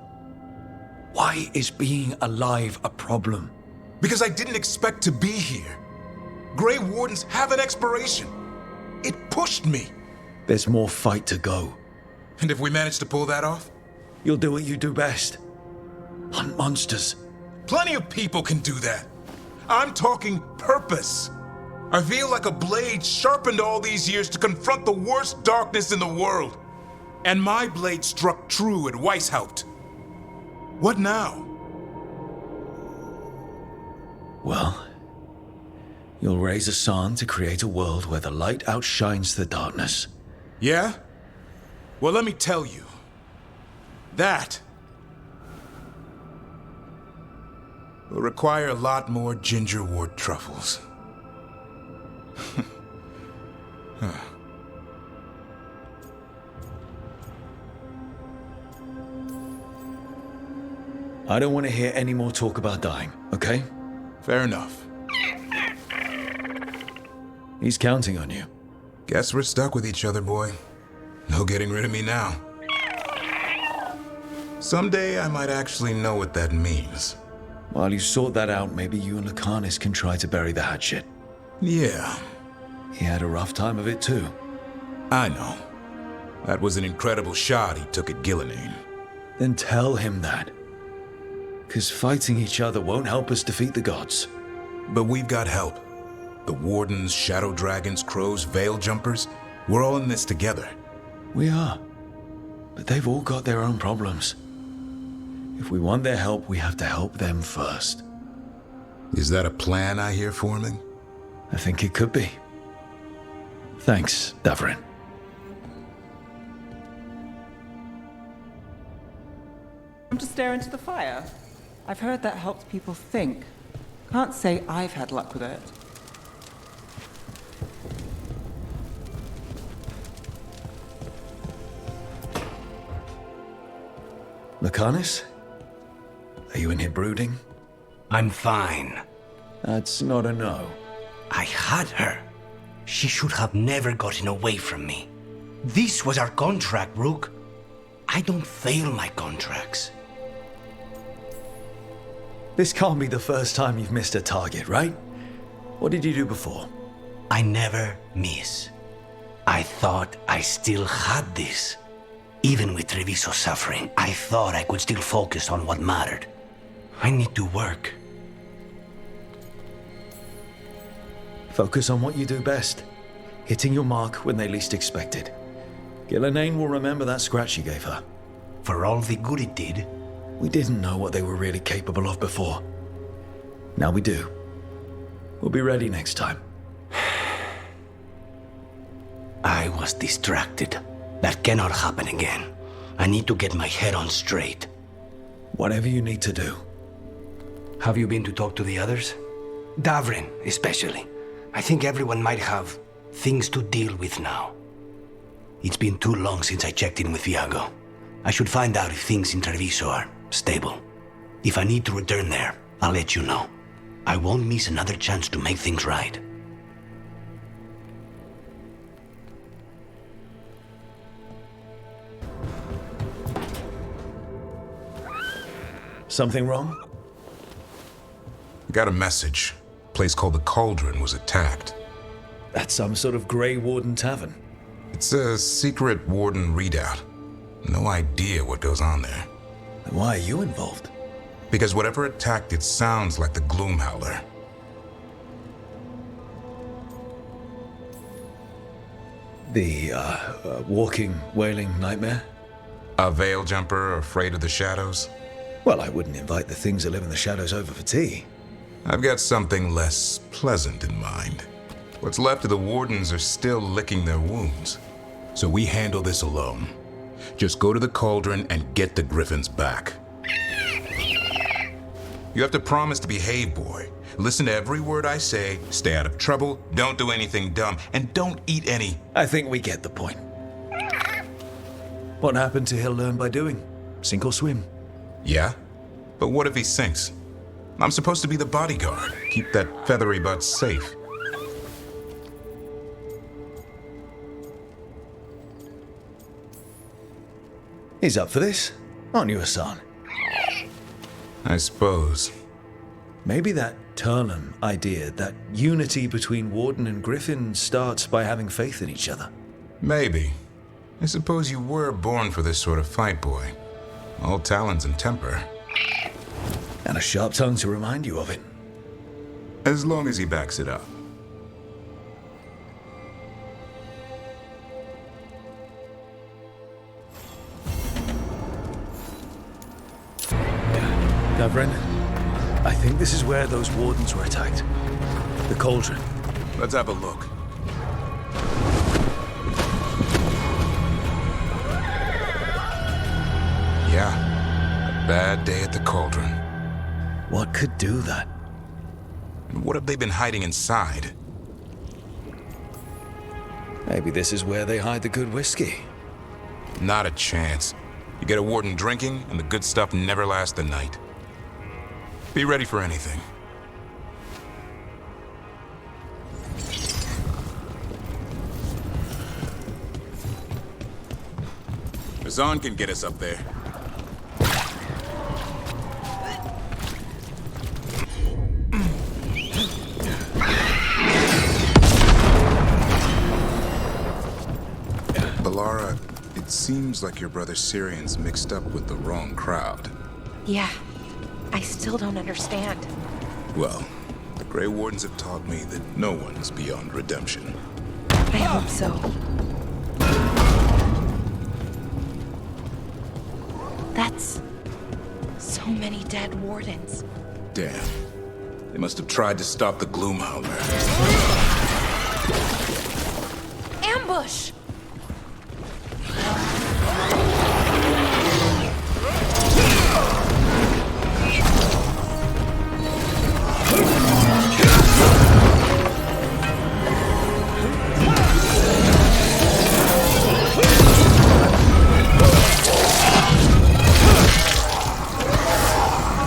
Why is being alive a problem? Because I didn't expect to be here. Grey Wardens have an expiration. It pushed me. There's more fight to go. And if we manage to pull that off? You'll do what you do best. Hunt monsters. Plenty of people can do that. I'm talking purpose. I feel like a blade sharpened all these years to confront the worst darkness in the world. And my blade struck true at Weisshaupt. What now? Well, you'll raise a song to create a world where the light outshines the darkness. Yeah? Well, let me tell you. That will require a lot more gingerwort truffles. Huh. I don't want to hear any more talk about dying, okay? Fair enough. He's counting on you. Guess we're stuck with each other, boy. No getting rid of me now. Someday I might actually know what that means. While you sort that out, maybe you and Lucanus can try to bury the hatchet. Yeah. He had a rough time of it too. I know. That was an incredible shot he took at Gillenane. Then tell him that. Because fighting each other won't help us defeat the gods. But we've got help. The Wardens, Shadow Dragons, Crows, Veil Jumpers, we're all in this together. We are. But they've all got their own problems. If we want their help, we have to help them first. Is that a plan I hear forming? I think it could be. Thanks, Davrin. To stare into the fire. I've heard that helps people think. Can't say I've had luck with it. Lucanus? Are you in here brooding? I'm fine. That's not a no. I had her. She should have never gotten away from me. This was our contract, Rook. I don't fail my contracts. This can't be the first time you've missed a target, right? What did you do before? I never miss. I thought I still had this. Even with Treviso suffering, I thought I could still focus on what mattered. I need to work. Focus on what you do best. Hitting your mark when they least expect it. Gillenane will remember that scratch you gave her. For all the good it did. We didn't know what they were really capable of before. Now we do. We'll be ready next time. I was distracted. That cannot happen again. I need to get my head on straight. Whatever you need to do. Have you been to talk to the others? Davrin, especially. I think everyone might have things to deal with now. It's been too long since I checked in with Viago. I should find out if things in Treviso are stable. If I need to return there, I'll let you know. I won't miss another chance to make things right. Something wrong? Got a message. A place called the Cauldron was attacked. That's some sort of Grey Warden tavern. It's a secret Warden readout. No idea what goes on there. Then why are you involved? Because whatever attacked it sounds like the Gloomhowler. The, walking, wailing nightmare? A veil jumper afraid of the shadows? Well, I wouldn't invite the things that live in the shadows over for tea. I've got something less pleasant in mind. What's left of the Wardens are still licking their wounds. So we handle this alone. Just go to the Cauldron and get the Griffins back. You have to promise to behave, boy. Listen to every word I say, stay out of trouble, don't do anything dumb, and don't eat any... I think we get the point. What happened to he'll learn by doing? Sink or swim? Yeah? But what if he sinks? I'm supposed to be the bodyguard. Keep that feathery butt safe. He's up for this, aren't you, Hassan? I suppose. Maybe that Turnham idea, that unity between Warden and Griffin starts by having faith in each other. Maybe. I suppose you were born for this sort of fight, boy. All talons and temper. And a sharp tongue to remind you of it. As long as he backs it up. Davrin, I think this is where those Wardens were attacked. The Cauldron. Let's have a look. Yeah, a bad day at the Cauldron. What could do that? What have they been hiding inside? Maybe this is where they hide the good whiskey. Not a chance. You get a Warden drinking, and the good stuff never lasts the night. Be ready for anything. Azan can get us up there. Balara, it seems like your brother Syrian's mixed up with the wrong crowd. Yeah, I still don't understand. Well, the Grey Wardens have taught me that no one's beyond redemption. I hope so. That's so many dead Wardens. Damn. They must have tried to stop the Gloomhowler. Ambush!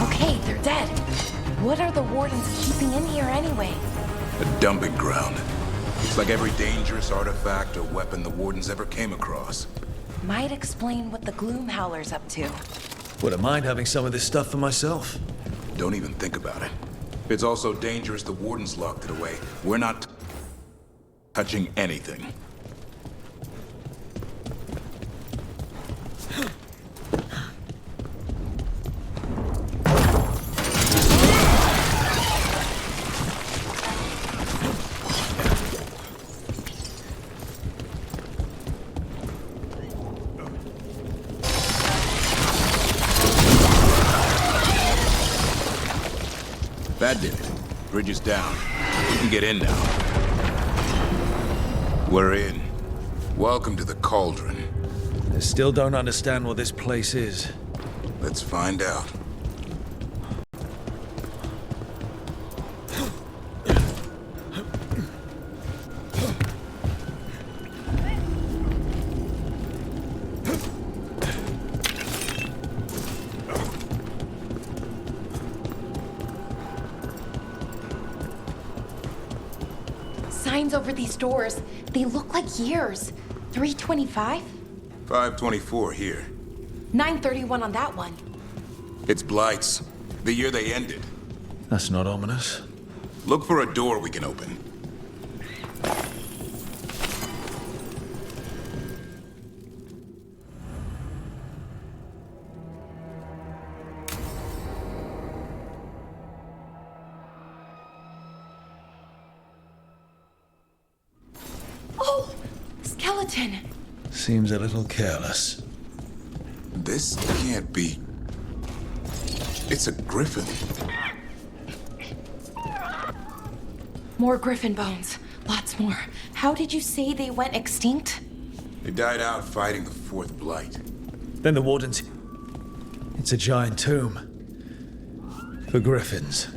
Okay, they're dead. What are the Wardens keeping in here anyway? A dumping ground. It's like every dangerous artifact or weapon the Wardens ever came across. Might explain what the Gloomhowler's up to. Wouldn't mind having some of this stuff for myself. Don't even think about it. It's also dangerous the Wardens locked it away. We're not touching anything. That did it. Bridge is down. We can get in now. We're in. Welcome to the cauldron. I still don't understand what this place is. Let's find out. Signs over these doors. They look like years. 325? 524 here. 931 on that one. It's Blight's. The year they ended. That's not ominous. Look for a door we can open. Oh! Skeleton! Seems a little careless. This can't be... It's a griffin. More griffin bones. Lots more. How did you say they went extinct? They died out fighting the fourth blight. Then the Wardens... It's a giant tomb. For griffins.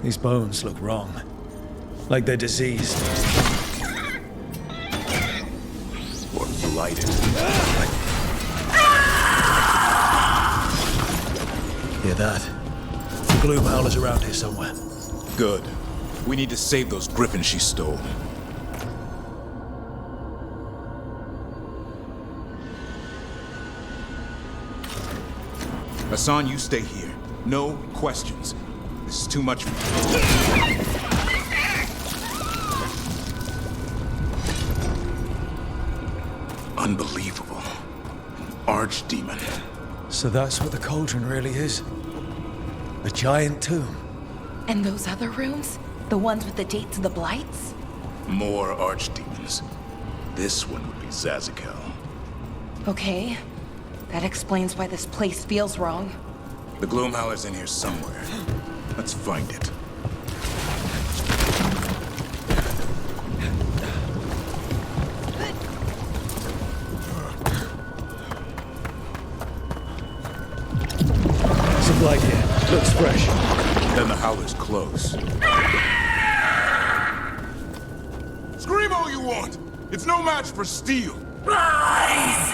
These bones look wrong. Like they're diseased. Or blighted. Hear that? The Gloomhowler's around here somewhere. Good. We need to save those griffins she stole. Hassan, you stay here. No questions. This is too much for you. Unbelievable. Archdemon. So that's what the cauldron really is? A giant tomb? And those other rooms? The ones with the dates of the blights? More archdemons. This one would be Zazikel. Okay. That explains why this place feels wrong. The Gloomhowler's in here somewhere. Let's find it. Some light here. Looks fresh. Then the Howler's close. Scream all you want! It's no match for steel! Rise!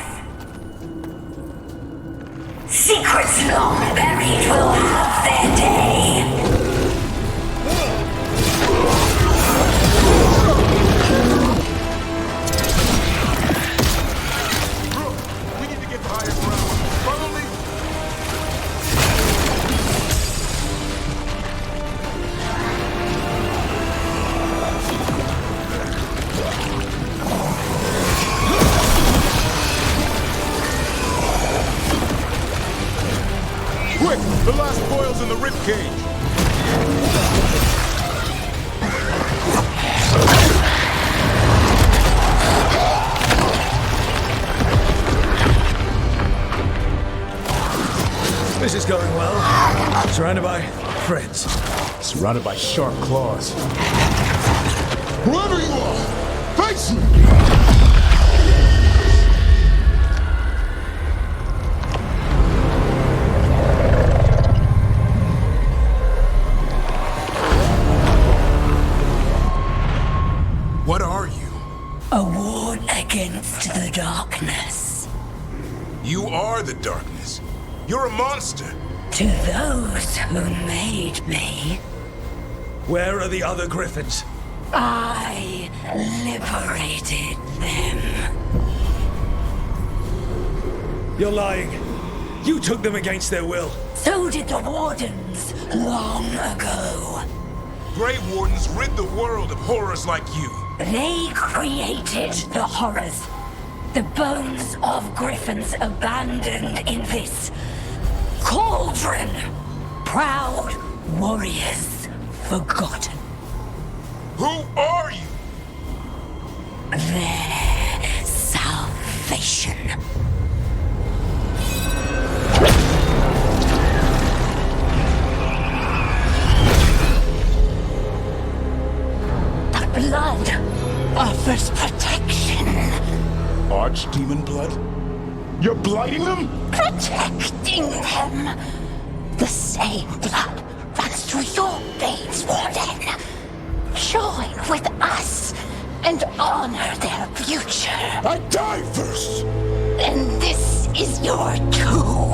Secrets long buried will have their day. We need to get to higher ground. Follow me! The last coil's in the ribcage! This is going well. Surrounded by friends. Surrounded by sharp claws. Whoever you are, face me! What are you? A ward against the darkness. You are the darkness. You're a monster. To those who made me, Where are the other griffins? I liberated them. You're lying. You took them against their will. So did the Wardens long ago. Grey Wardens rid the world of horrors like you. They created the horrors. The bones of griffins abandoned in this cauldron. Proud warriors forgotten. Who are you? Their salvation. The blood offers protection. Archdemon blood? You're blighting them? Protecting them. The same blood runs through your veins, Warden. Join with us and honor their future. I die first! And this is your tomb.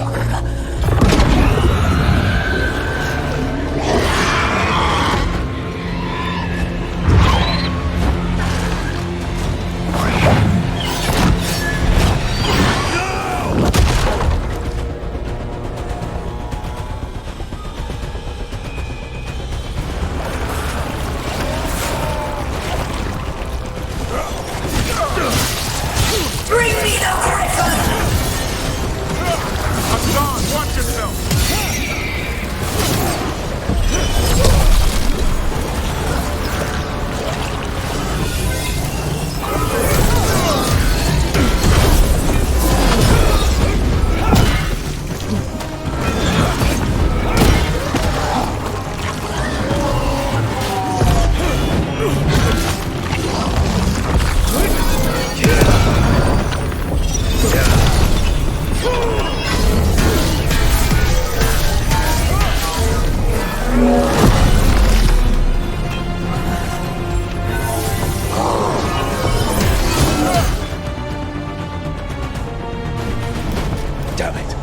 Bring me the griffin! Hassan, watch yourself! Damn it.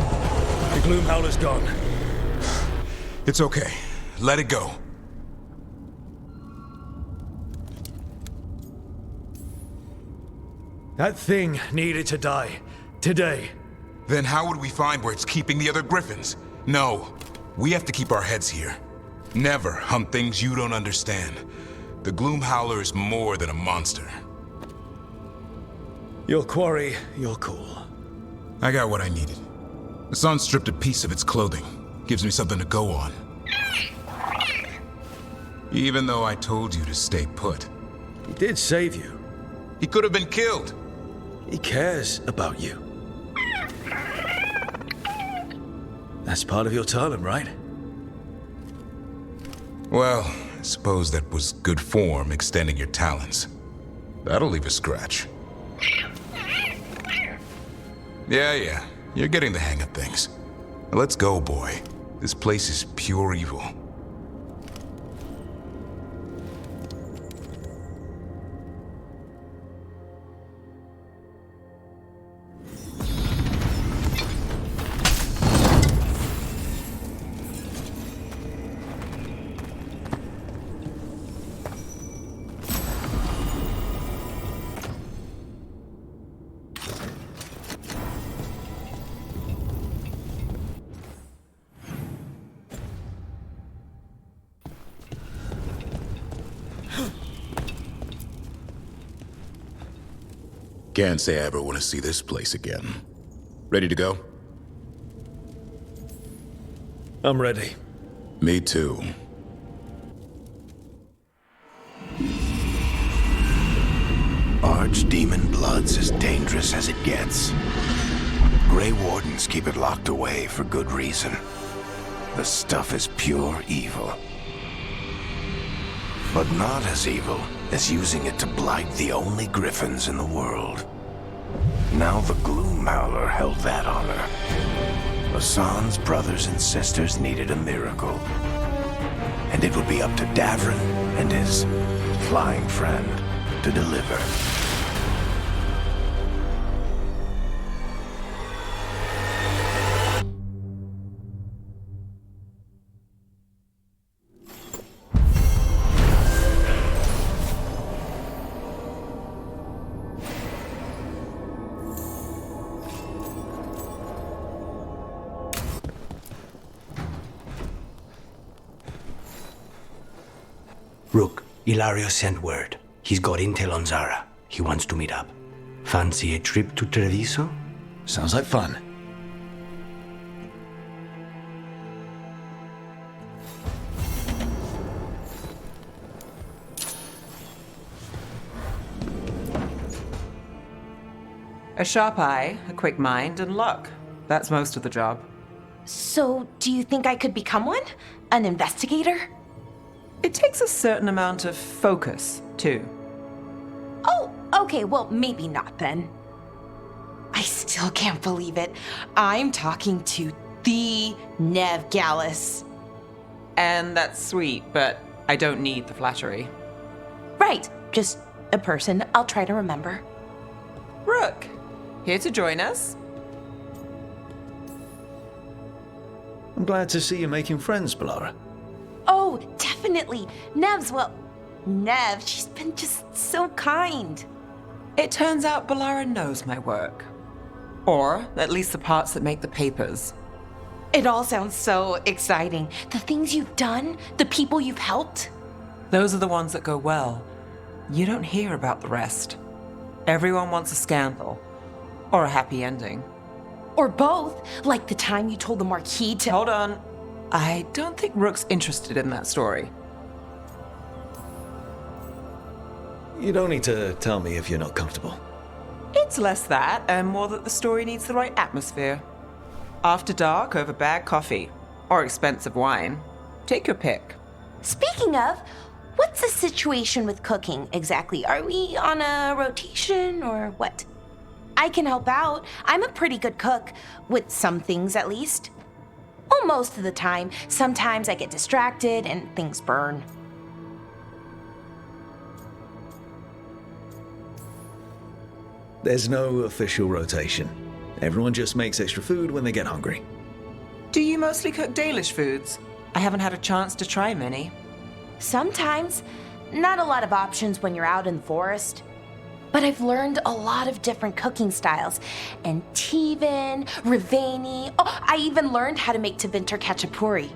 The Gloom Howler's gone. It's okay. Let it go. That thing needed to die. Today. Then how would we find where it's keeping the other griffins? No. We have to keep our heads here. Never hunt things you don't understand. The Gloom Howler is more than a monster. Your quarry, your call. I got what I needed. The sun stripped a piece of its clothing. Gives me something to go on. Even though I told you to stay put. He did save you. He could have been killed. He cares about you. That's part of your talent, right? Well, I suppose that was good form, extending your talents. That'll leave a scratch. Yeah, you're getting the hang of things. Now let's go, boy. This place is pure evil. Can't say I ever want to see this place again. Ready to go? I'm ready. Me too. Archdemon blood's as dangerous as it gets. Grey Wardens keep it locked away for good reason. The stuff is pure evil. But not as evil as using it to blight the only griffins in the world. Now the Gloom Howler held that honor. Hassan's brothers and sisters needed a miracle. And it would be up to Davrin and his flying friend to deliver. Rook, Ilario sent word. He's got intel on Zara. He wants to meet up. Fancy a trip to Treviso? Sounds like fun. A sharp eye, a quick mind, and luck. That's most of the job. So, do you think I could become one? An investigator? It takes a certain amount of focus, too. Oh, okay, well, maybe not then. I still can't believe it. I'm talking to the Nev Gallus. And that's sweet, but I don't need the flattery. Right, just a person I'll try to remember. Rook, here to join us? I'm glad to see you making friends, Bellara. Oh, definitely. Nev's, well, Nev, she's been just so kind. It turns out Bellara knows my work. Or at least the parts that make the papers. It all sounds so exciting. The things you've done, the people you've helped. Those are the ones that go well. You don't hear about the rest. Everyone wants a scandal. Or a happy ending. Or both, like the time you told the Marquis to— Hold on. I don't think Rook's interested in that story. You don't need to tell me if you're not comfortable. It's less that, and more that the story needs the right atmosphere. After dark over bad coffee. Or expensive wine. Take your pick. Speaking of, what's the situation with cooking exactly? Are we on a rotation or what? I can help out. I'm a pretty good cook, with some things at least. Well, most of the time. Sometimes I get distracted and things burn. There's no official rotation. Everyone just makes extra food when they get hungry. Do you mostly cook Dalish foods? I haven't had a chance to try many. Sometimes. Not a lot of options when you're out in the forest. But I've learned a lot of different cooking styles. Antivan, Rivani. Oh, I even learned how to make Tevinter Khachapuri.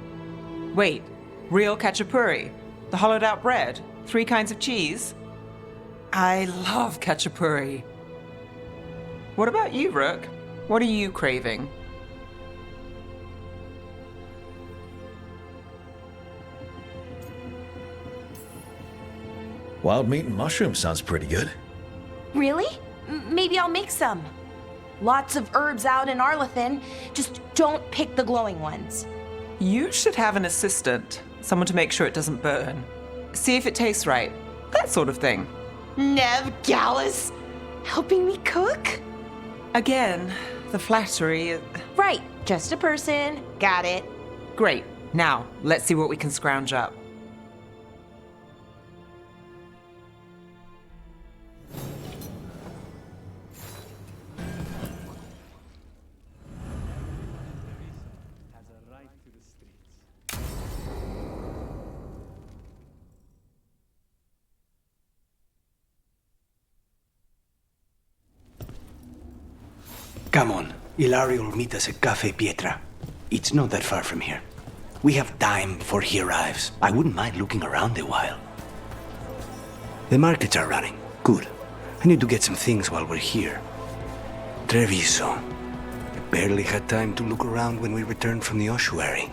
Wait, real Khachapuri? The hollowed out bread? 3 kinds of cheese? I love Khachapuri. What about you, Rook? What are you craving? Wild meat and mushrooms sounds pretty good. Really? Maybe I'll make some. Lots of herbs out in Arlathan. Just don't pick the glowing ones. You should have an assistant. Someone to make sure it doesn't burn. See if it tastes right. That sort of thing. Nev Gallus? Helping me cook? Again, the flattery. Right, just a person. Got it. Great. Now, let's see what we can scrounge up. Come on, Ilario will meet us at Cafe Pietra. It's not that far from here. We have time before he arrives. I wouldn't mind looking around a while. The markets are running. Good. I need to get some things while we're here. Treviso. I barely had time to look around when we returned from the ossuary.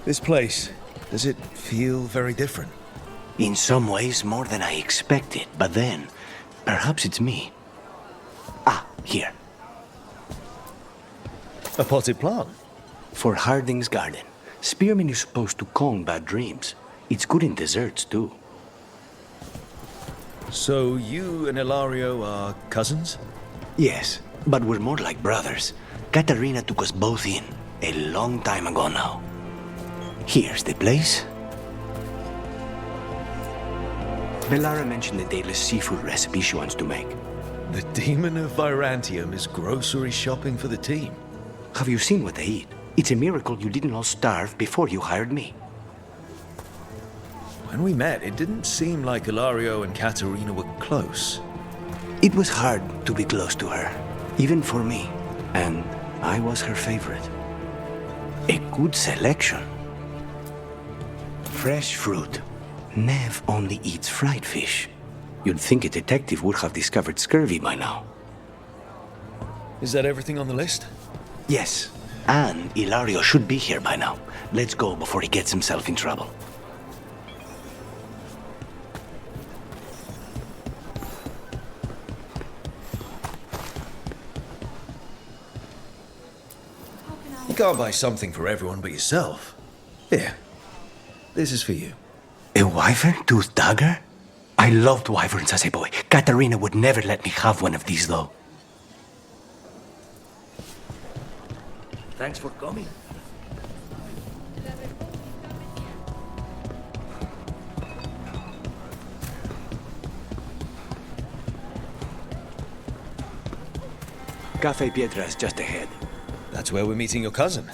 This place, does it feel very different? In some ways, more than I expected, but then, perhaps it's me. Ah, here. A potted plant? For Harding's garden. Spearmint is supposed to calm bad dreams. It's good in desserts, too. So you and Ilario are cousins? Yes, but we're more like brothers. Katarina took us both in, a long time ago now. Here's the place. Bellara mentioned the daily seafood recipe she wants to make. The Demon of Virantium is grocery shopping for the team. Have you seen what they eat? It's a miracle you didn't all starve before you hired me. When we met, it didn't seem like Ilario and Katarina were close. It was hard to be close to her, even for me, and I was her favorite. A good selection. Fresh fruit. Nev only eats fried fish. You'd think a detective would have discovered scurvy by now. Is that everything on the list? Yes, and Ilario should be here by now. Let's go before he gets himself in trouble. You can't buy something for everyone but yourself. Here, this is for you. A wyvern-toothed dagger? I loved wyverns as a boy. Katarina would never let me have one of these, though. Thanks for coming. Cafe Pietra is just ahead. That's where we're meeting your cousin.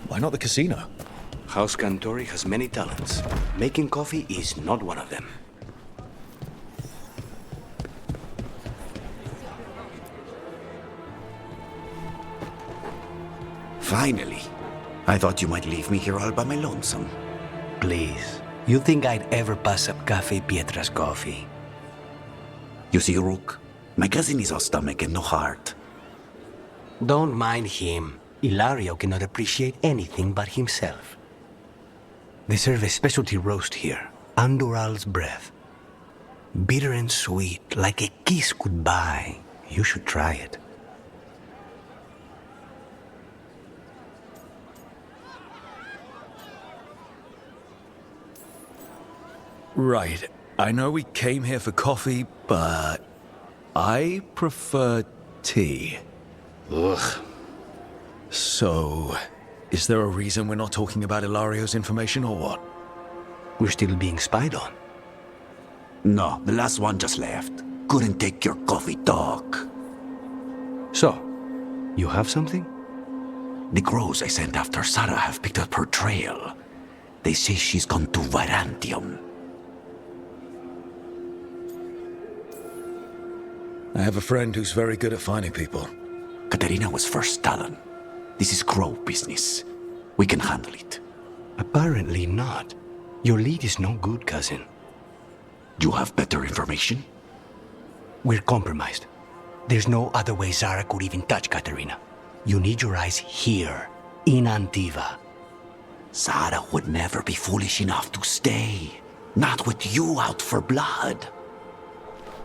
Why not the casino? House Cantori has many talents. Making coffee is not one of them. Finally. I thought you might leave me here all by my lonesome. Please. You think I'd ever pass up Cafe Pietra's coffee? You see, Rook, my cousin is all stomach and no heart. Don't mind him. Ilario cannot appreciate anything but himself. They serve a specialty roast here, Andoral's breath. Bitter and sweet, like a kiss goodbye. You should try it. Right. I know we came here for coffee, but I prefer tea. Ugh. So, is there a reason we're not talking about Ilario's information or what? We're still being spied on. No, the last one just left. Couldn't take your coffee talk. So, you have something? The crows I sent after Sarah have picked up her trail. They say she's gone to Virantium. I have a friend who's very good at finding people. Katarina was first talent. This is crow business. We can handle it. Apparently not. Your lead is no good, cousin. You have better information? We're compromised. There's no other way Zara could even touch Katarina. You need your eyes here, in Antiva. Zara would never be foolish enough to stay. Not with you out for blood.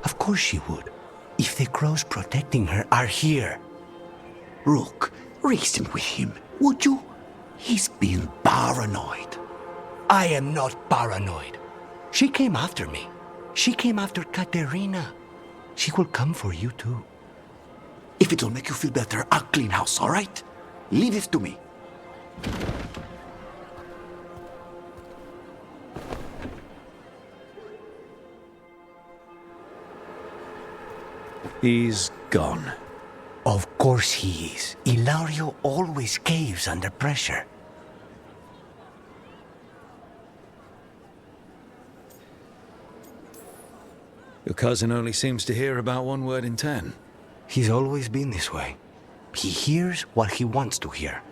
Of course she would. If the crows protecting her are here. Rook, reason with him, would you? He's being paranoid. I am not paranoid. She came after me. She came after Katerina. She will come for you too. If it'll make you feel better, I'll clean house, all right? Leave it to me. He's gone. Of course he is. Ilario always caves under pressure. Your cousin only seems to hear about one word in 10. He's always been this way. He hears what he wants to hear.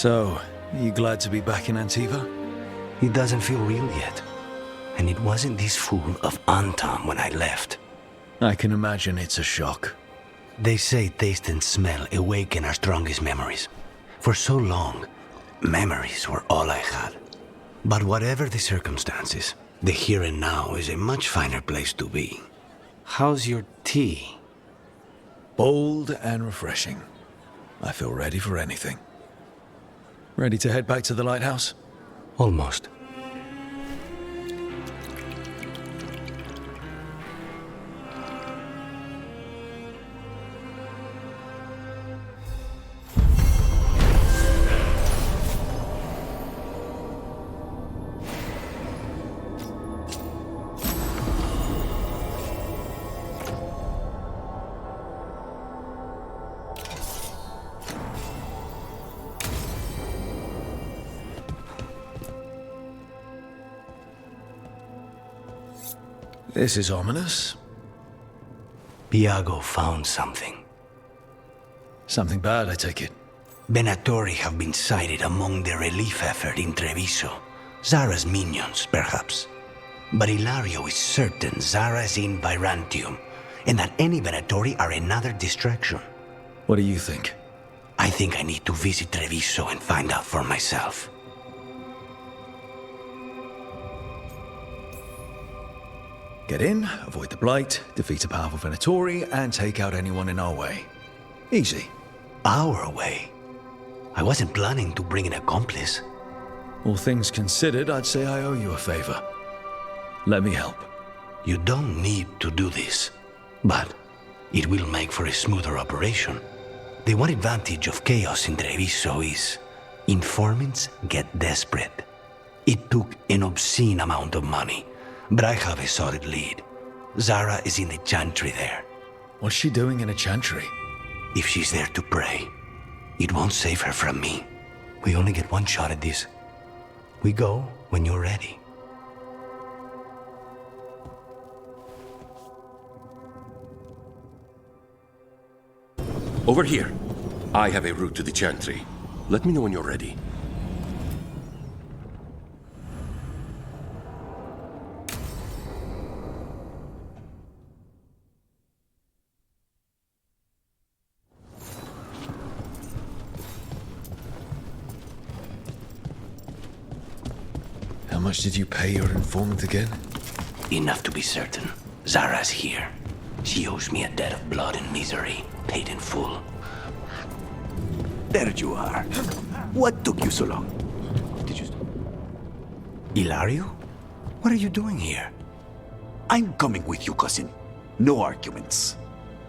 So, are you glad to be back in Antiva? It doesn't feel real yet. And it wasn't this full of Antam when I left. I can imagine it's a shock. They say taste and smell awaken our strongest memories. For so long, memories were all I had. But whatever the circumstances, the here and now is a much finer place to be. How's your tea? Bold and refreshing. I feel ready for anything. Ready to head back to the lighthouse? Almost. This is ominous. Iago found something. Something bad, I take it. Venatori have been sighted among the relief effort in Treviso. Zara's minions, perhaps. But Ilario is certain Zara is in Byzantium, and that any Venatori are another distraction. What do you think? I think I need to visit Treviso and find out for myself. Get in, avoid the blight, defeat a powerful Venatori, and take out anyone in our way. Easy. Our way? I wasn't planning to bring an accomplice. All things considered, I'd say I owe you a favor. Let me help. You don't need to do this, but it will make for a smoother operation. The one advantage of chaos in Treviso is informants get desperate. It took an obscene amount of money, but I have a solid lead. Zara is in the chantry there. What's she doing in a chantry? If she's there to pray, it won't save her from me. We only get one shot at this. We go when you're ready. Over here. I have a route to the chantry. Let me know when you're ready. How much did you pay your informant again? Enough to be certain. Zara's here. She owes me a debt of blood and misery, paid in full. There you are. What took you so long? Did you... Ilario? What are you doing here? I'm coming with you, cousin. No arguments.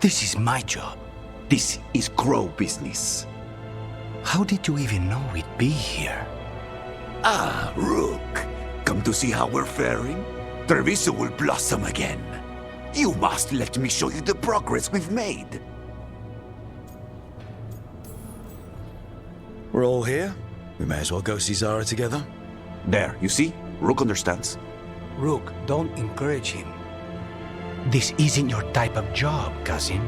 This is my job. This is Crow business. How did you even know we'd be here? Ah, Rook. Come to see how we're faring? Treviso will blossom again. You must let me show you the progress we've made. We're all here. We may as well go see Zara together. There, you see? Rook understands. Rook, don't encourage him. This isn't your type of job, cousin.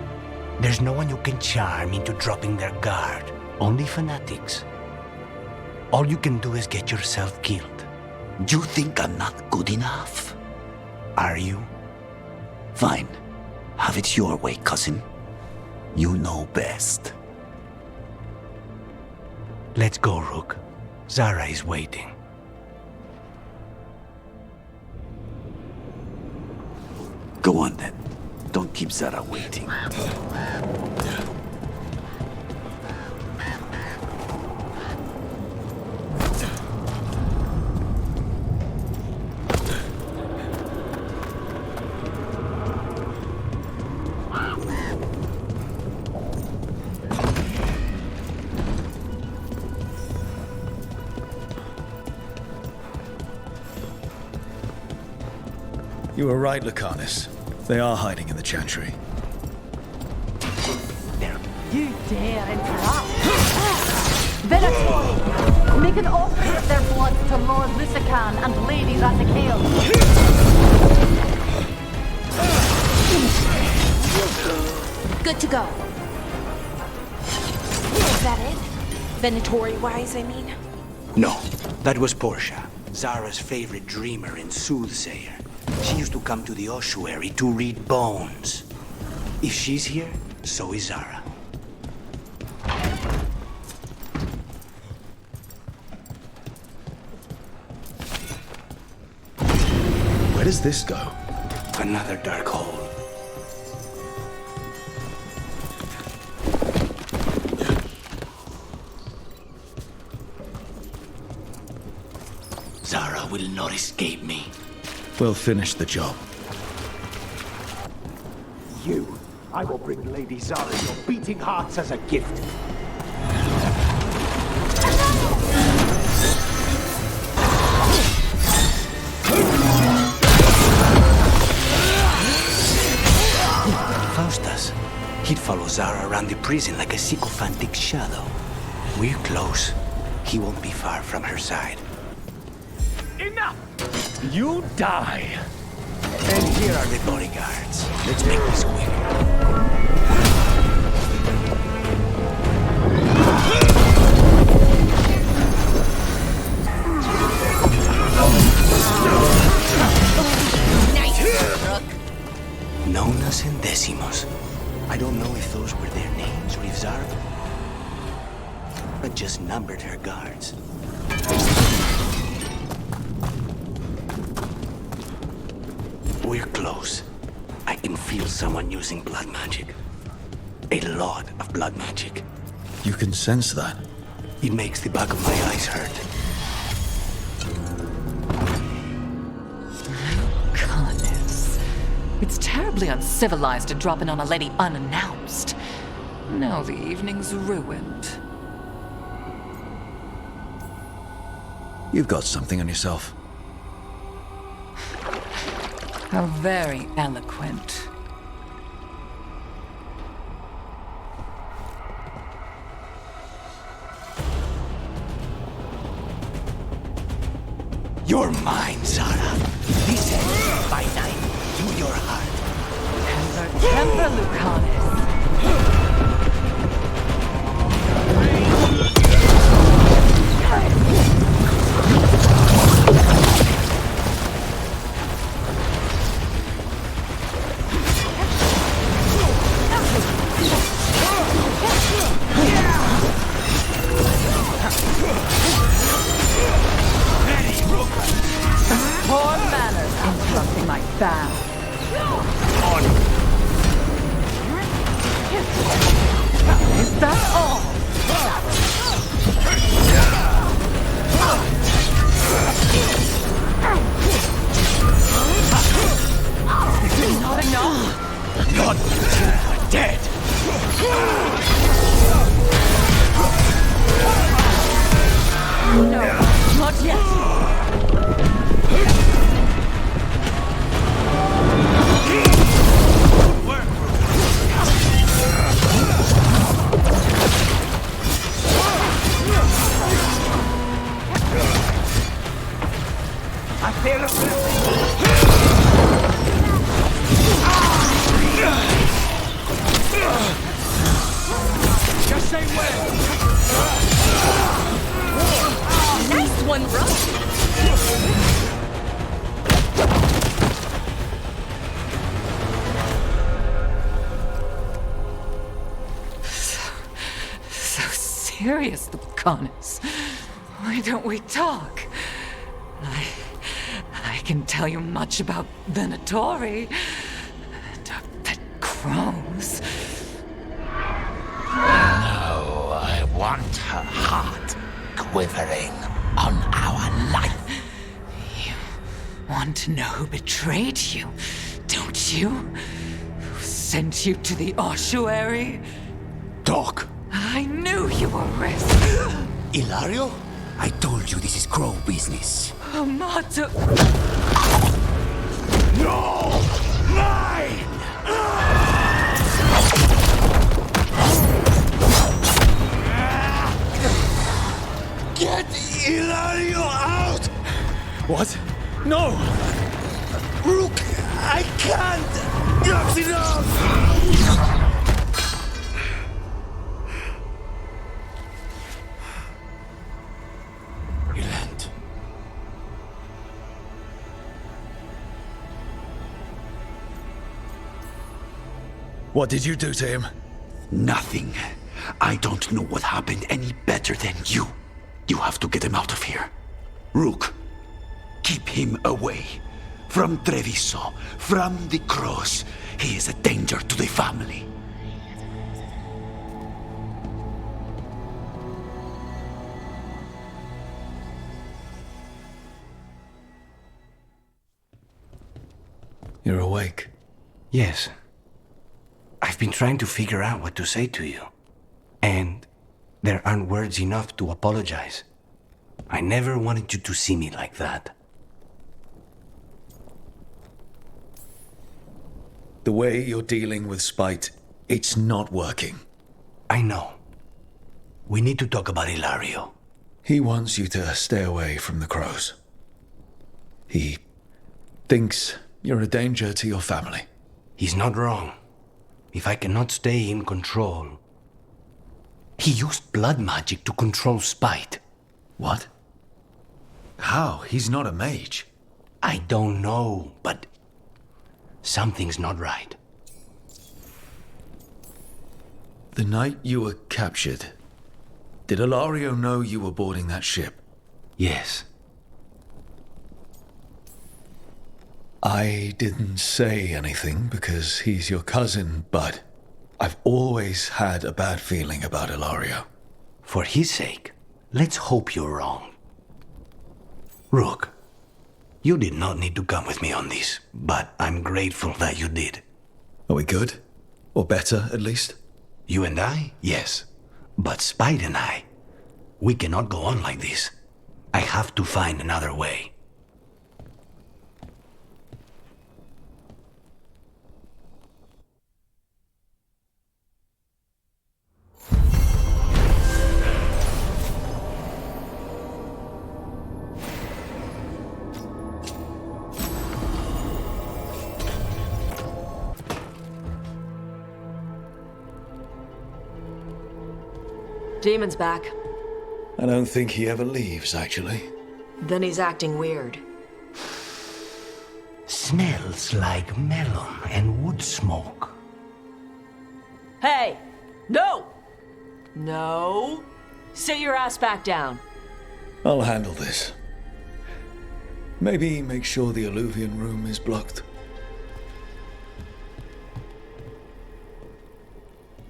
There's no one you can charm into dropping their guard. Only fanatics. All you can do is get yourself killed. You think I'm not good enough? Are you? Fine. Have it your way, cousin. You know best. Let's go, Rook. Zara is waiting. Go on then. Don't keep Zara waiting. You were right, Lucanus. They are hiding in the chantry. You dare interrupt! Venatori! Make an offering of their blood to Lord Lusican and Lady Razakale. Good to go. Is that it? Venatori-wise, I mean? No, that was Portia, Zara's favorite dreamer and soothsayer. She used to come to the ossuary to read bones. If she's here, so is Zara. Where does this go? Another dark hole. Zara will not escape me. We'll finish the job. You, I will bring Lady Zara your beating hearts as a gift. Faustus. He'd follow Zara around the prison like a sycophantic shadow. We're close. He won't be far from her side. Enough! You die! And here are the bodyguards. Let's make this quick. Nonas and decimos. I don't know if those were their names or if Zara but just numbered her guards. We're close. I can feel someone using blood magic. A lot of blood magic. You can sense that. It makes the back of my eyes hurt. Goodness. It's terribly uncivilized to drop in on a lady unannounced. Now the evening's ruined. You've got something on yourself. How very eloquent. You're mine, Zara. Listen, by night, to your heart. Temper, Lucanus. Poor manners interrupting my bow. Is that all? Not enough. Not until you're dead. No, not yet. I feel a just say when. Nice one, bro. So serious, Lucanus. Why don't we talk? I can tell you much about Venatori and our pet crows. No, I want her heart quivering on our life. You want to know who betrayed you, don't you? Who sent you to the ossuary? Talk. I knew you were risk. Ilario? I told you this is crow business. Amato. No! Mine! Get Ilario out! What? No! Rook, I can't! That's enough! What did you do to him? Nothing. I don't know what happened any better than you. You have to get him out of here. Rook, keep him away. From Treviso, from the cross. He is a danger to the family. You're awake? Yes. I've been trying to figure out what to say to you. And there aren't words enough to apologize. I never wanted you to see me like that. The way you're dealing with spite, it's not working. I know. We need to talk about Ilario. He wants you to stay away from the crows. He thinks you're a danger to your family. He's not wrong. If I cannot stay in control... He used blood magic to control spite. What? How? He's not a mage. I don't know, but... something's not right. The night you were captured, did Ilario know you were boarding that ship? Yes. I didn't say anything because he's your cousin, but I've always had a bad feeling about Ilario. For his sake, let's hope you're wrong. Rook, you did not need to come with me on this, but I'm grateful that you did. Are we good? Or better, at least? You and I? Yes. But Spite and I, we cannot go on like this. I have to find another way. Demon's back. I don't think he ever leaves, actually. Then he's acting weird. Smells like melon and wood smoke. Hey! No! No! Sit your ass back down. I'll handle this. Maybe make sure the alluvian room is blocked.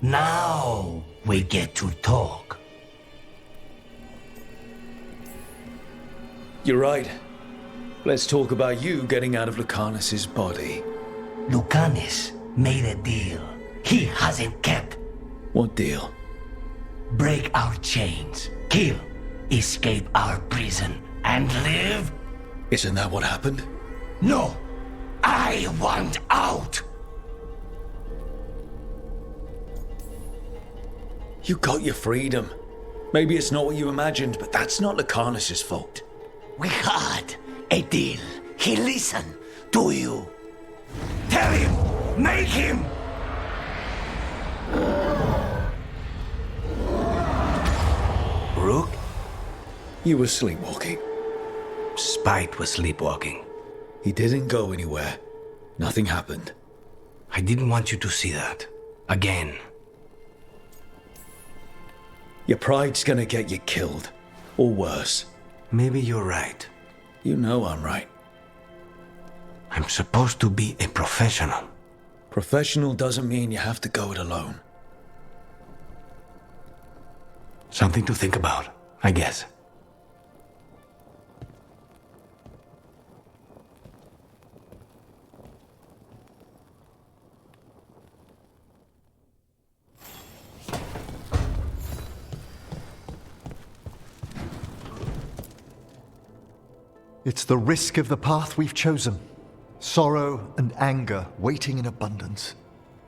Now we get to talk. You're right. Let's talk about you getting out of Lucanus's body. Lucanus made a deal he hasn't kept. What deal? Break our chains, kill, escape our prison, and live? Isn't that what happened? No! I want out! You got your freedom. Maybe it's not what you imagined, but that's not Lucanus's fault. We had a deal. He listened to you. Tell him! Make him! Rook? You were sleepwalking. Spite was sleepwalking. He didn't go anywhere. Nothing happened. I didn't want you to see that. Again. Your pride's gonna get you killed. Or worse. Maybe you're right. You know I'm right. I'm supposed to be a professional. Professional doesn't mean you have to go it alone. Something to think about, I guess. It's the risk of the path we've chosen. Sorrow and anger waiting in abundance.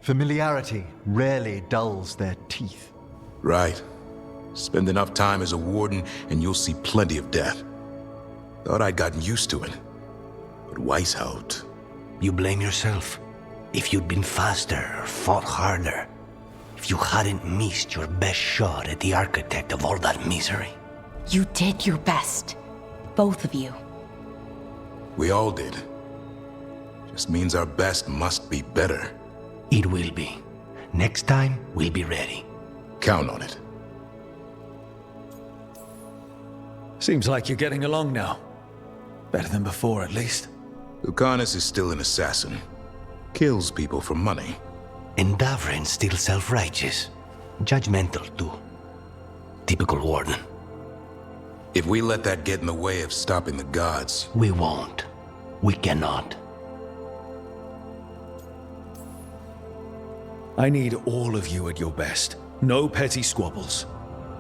Familiarity rarely dulls their teeth. Right. Spend enough time as a warden and you'll see plenty of death. Thought I'd gotten used to it. But Weisshaupt... You blame yourself. If you'd been faster or fought harder. If you hadn't missed your best shot at the architect of all that misery. You did your best. Both of you. We all did. Just means our best must be better. It will be. Next time, we'll be ready. Count on it. Seems like you're getting along now. Better than before, at least. Lucanus is still an assassin. Kills people for money. And Davrin's still self-righteous. Judgmental, too. Typical Warden. If we let that get in the way of stopping the gods... We won't. We cannot. I need all of you at your best. No petty squabbles.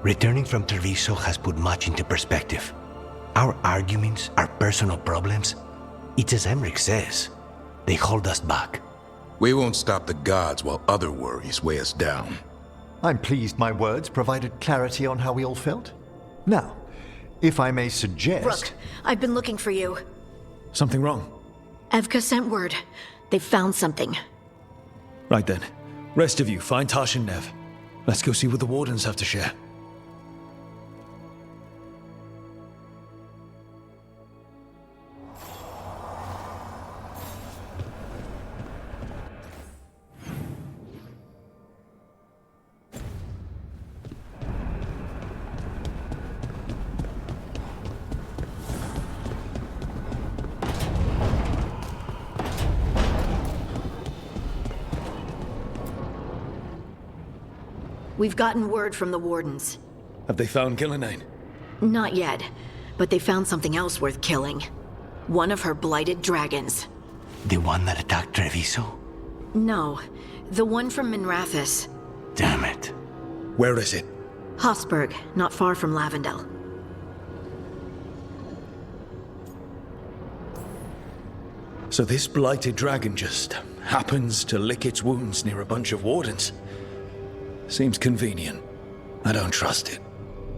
Returning from Treviso has put much into perspective. Our arguments, our personal problems, it's as Emmerich says. They hold us back. We won't stop the gods while other worries weigh us down. I'm pleased my words provided clarity on how we all felt. Now, if I may suggest... Rook, I've been looking for you. Something wrong? Evka sent word. They found something. Right then. Rest of you, find Tash and Nev. Let's go see what the Wardens have to share. We've gotten word from the Wardens. Have they found Gillenane? Not yet, but they found something else worth killing. One of her blighted dragons. The one that attacked Treviso? No, the one from Minrathous. Damn it. Where is it? Hofsburg, not far from Lavendel. So this blighted dragon just happens to lick its wounds near a bunch of Wardens. Seems convenient. I don't trust it.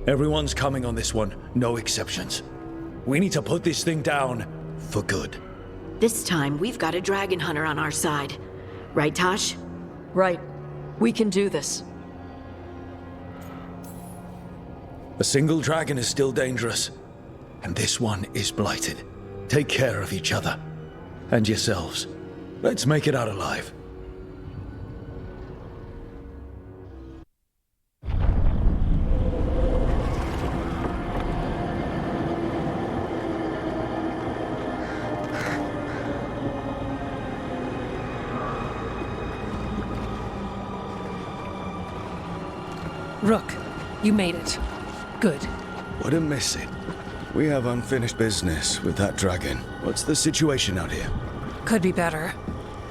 Everyone's coming on this one, no exceptions. We need to put this thing down for good. This time, we've got a dragon hunter on our side. Right, Tash? Right. We can do this. A single dragon is still dangerous, and this one is blighted. Take care of each other. And yourselves. Let's make it out alive. Rook, you made it. Good. Wouldn't miss it. We have unfinished business with that dragon. What's the situation out here? Could be better.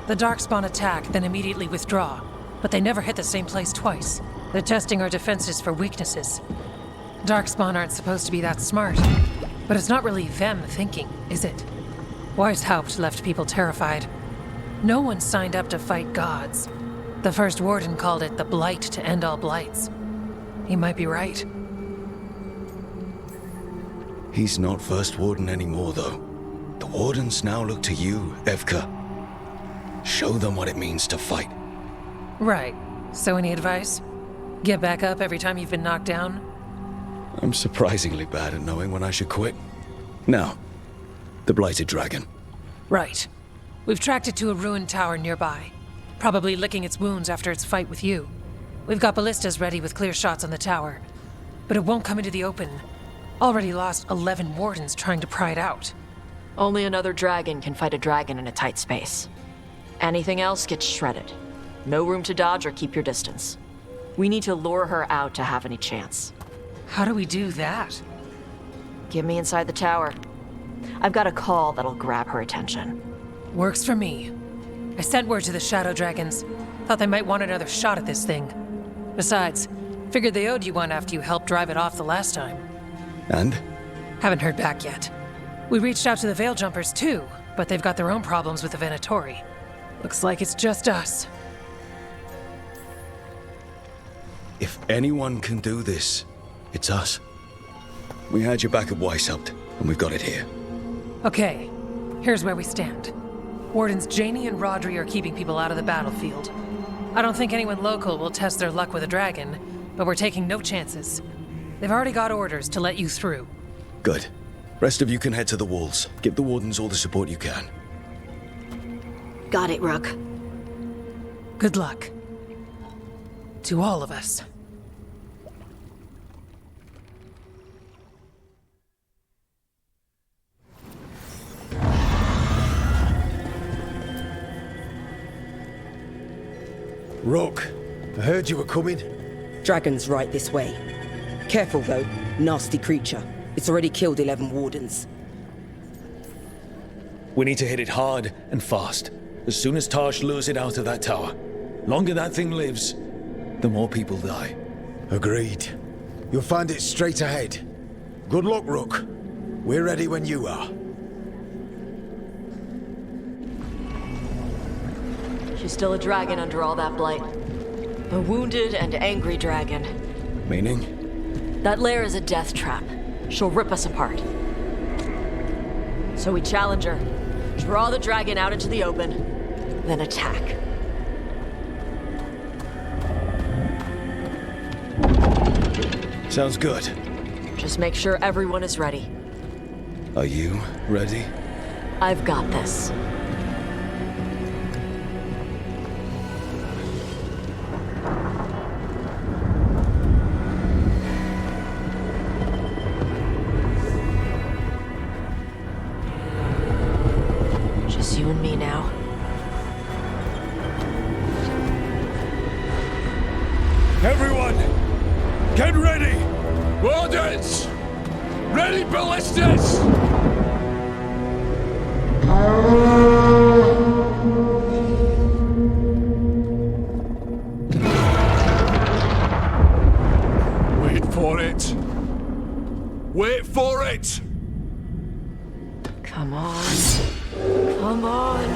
The Darkspawn attack, then immediately withdraw. But they never hit the same place twice. They're testing our defenses for weaknesses. Darkspawn aren't supposed to be that smart. But it's not really them thinking, is it? Weisshaupt left people terrified. No one signed up to fight gods. The first Warden called it the blight to end all blights. He might be right. He's not First Warden anymore, though. The Wardens now look to you, Evka. Show them what it means to fight. Right. So any advice? Get back up every time you've been knocked down? I'm surprisingly bad at knowing when I should quit. Now, the Blighted Dragon. Right. We've tracked it to a ruined tower nearby. Probably licking its wounds after its fight with you. We've got ballistas ready with clear shots on the tower. But it won't come into the open. Already lost 11 Wardens trying to pry it out. Only another dragon can fight a dragon in a tight space. Anything else gets shredded. No room to dodge or keep your distance. We need to lure her out to have any chance. How do we do that? Get me inside the tower. I've got a call that'll grab her attention. Works for me. I sent word to the Shadow Dragons. Thought they might want another shot at this thing. Besides, figured they owed you one after you helped drive it off the last time. And? Haven't heard back yet. We reached out to the Veil Jumpers too, but they've got their own problems with the Venatori. Looks like it's just us. If anyone can do this, it's us. We had your back at Weisshaupt, and we've got it here. Okay, here's where we stand. Wardens Janey and Rodri are keeping people out of the battlefield. I don't think anyone local will test their luck with a dragon, but we're taking no chances. They've already got orders to let you through. Good. Rest of you can head to the walls. Give the Wardens all the support you can. Got it, Rook. Good luck. To all of us. Rook, I heard you were coming. Dragon's right this way. Careful though, nasty creature. It's already killed 11 wardens. We need to hit it hard and fast. As soon as Tarsh lures it out of that tower. Longer that thing lives, the more people die. Agreed. You'll find it straight ahead. Good luck, Rook. We're ready when you are. She's still a dragon under all that blight. A wounded and angry dragon. Meaning? That lair is a death trap. She'll rip us apart. So we challenge her, draw the dragon out into the open, then attack. Sounds good. Just make sure everyone is ready. Are you ready? I've got this. Just you and me now. Everyone, get ready! Wardens! Ready ballistas! Wait for it! Wait for it! Come on. Come on.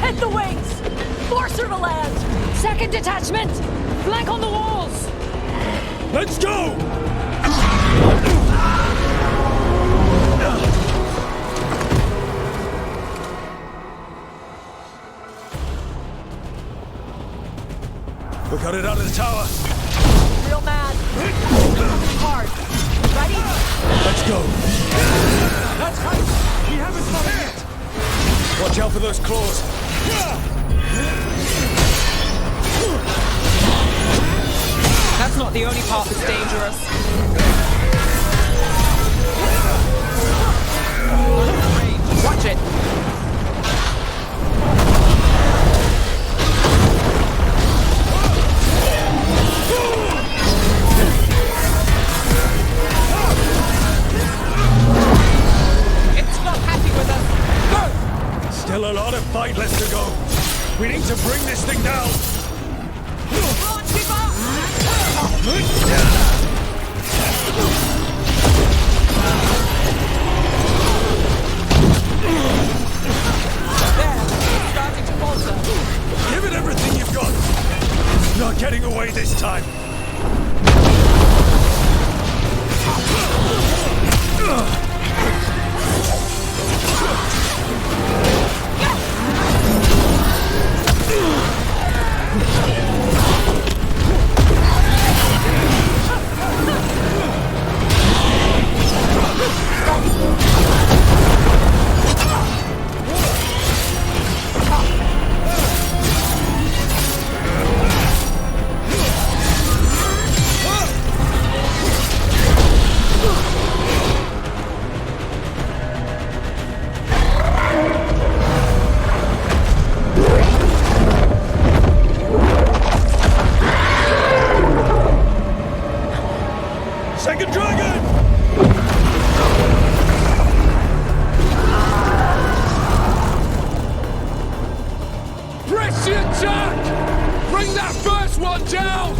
Hit the wings! Force her to land! Second detachment! Flank on the walls! Let's go! We got it out of the tower. Real mad. Hard. Ready? Let's go. That's right! We haven't done it yet! Watch out for those claws. That's not the only path that's dangerous. Watch it. It's not happy with us. Still a lot of fight left to go. We need to bring this thing down. Starting to falter. Give it everything you've got. Not getting away this time. Second dragon! Press the attack! Bring that first one down!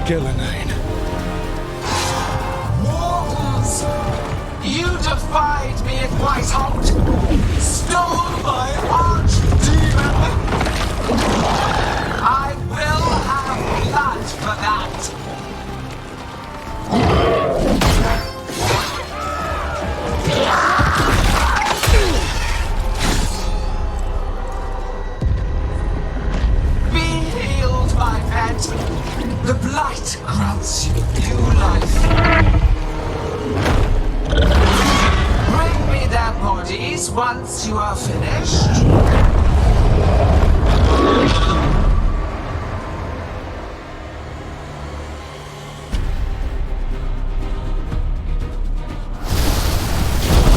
Gillenane. Mortals, you defy Weisshaupt! Stole my archdemon! I will have blood for that! Be healed, my pet! The blight grants you new life. Bring me their bodies once you are finished.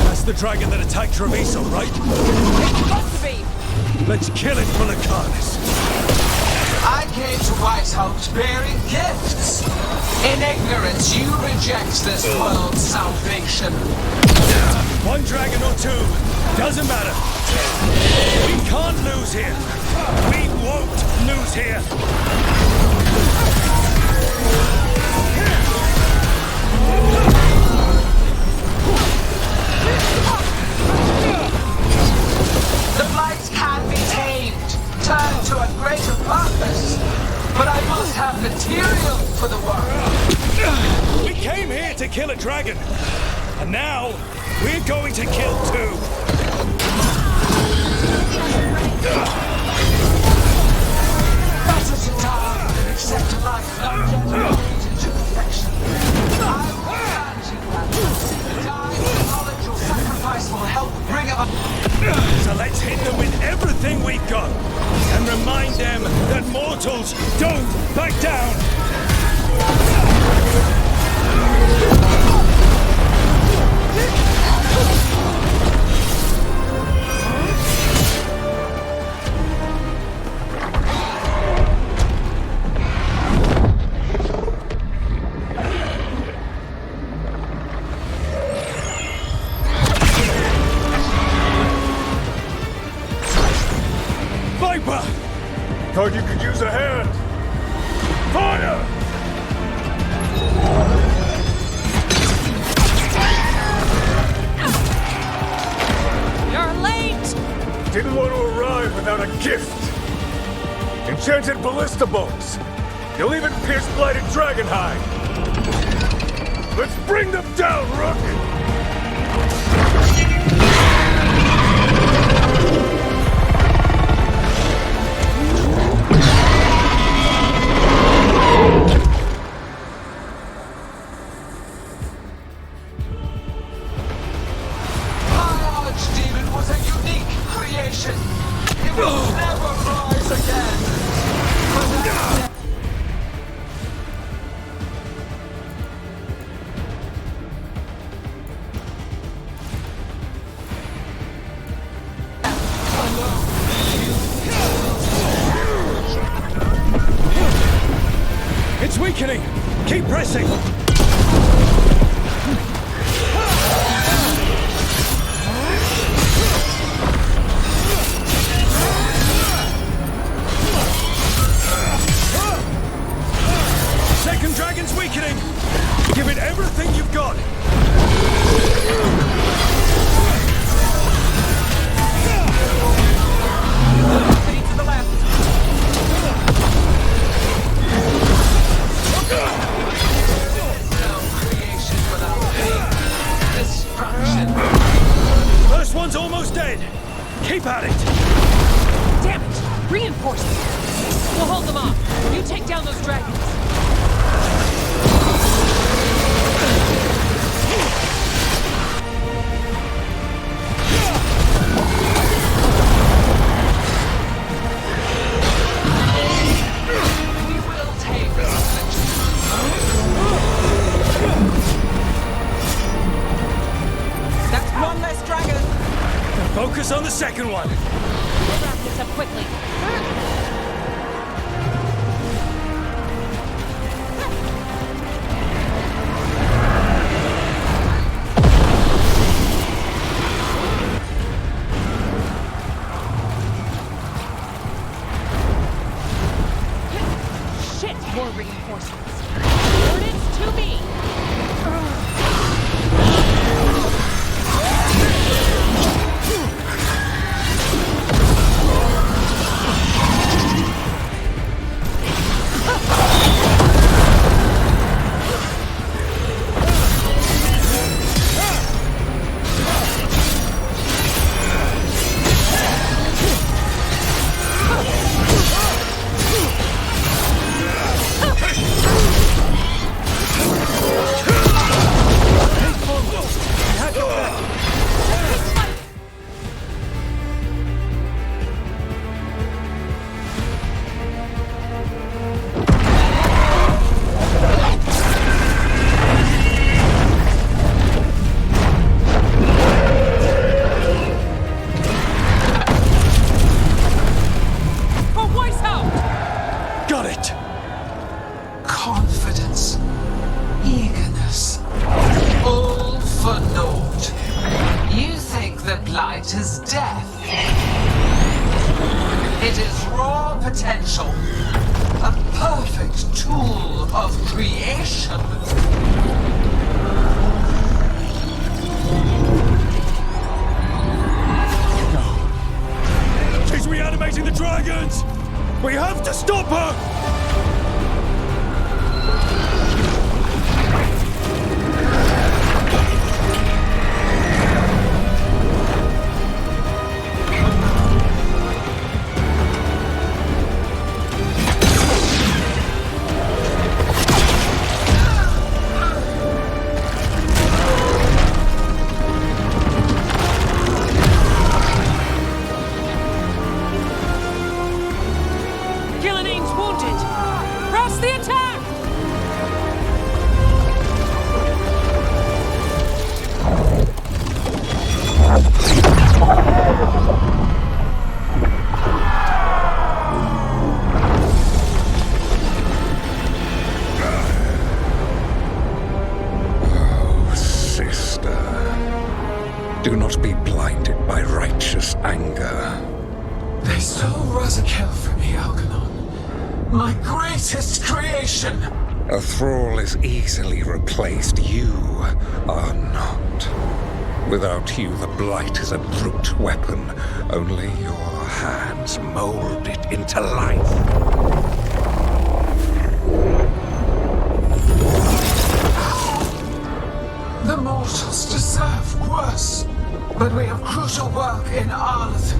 That's the dragon that attacked Treviso, right? It must be! Let's kill it for the carcass. I came to Weisshaupt bearing gifts. In ignorance, you reject this world's salvation. One dragon or two, doesn't matter. We can't lose here. We won't lose here. The blight can be tamed, turned to a greater purpose. But I must have material for the work. We came here to kill a dragon. And now, we're going to kill two. Better to die than accept a life not yet elevated to perfection. I will grant you that. Die with knowledge your sacrifice will help bring about. So let's hit them with everything we've got. And remind them that mortals don't back down. Viper! Thought you could use a hand. Fire! You're late! Didn't want to arrive without a gift. Enchanted ballista bolts. You'll even pierce blighted dragon hide. Let's bring them down, Rook! It's weakening! Keep pressing! Second dragon's weakening! Give it everything you've got! To the left. First one's almost dead! Keep at it! Damn it! Reinforcements! We'll hold them off. You take down those dragons. We will take this. That's one less dragon. Focus on the second one! We'll wrap this up quickly. Shit! More reinforcements. Ordnance to me! light is death. It is raw potential. A perfect tool of creation. She's reanimating the dragons! We have to stop her! Do not be blinded by righteous anger. They stole Rosakel from me, Algernon. My greatest creation! A thrall is easily replaced. You are not. Without you, the blight is a brute weapon. Only your hands mold it into life. The mortals deserve worse, but we have crucial work in Arleth.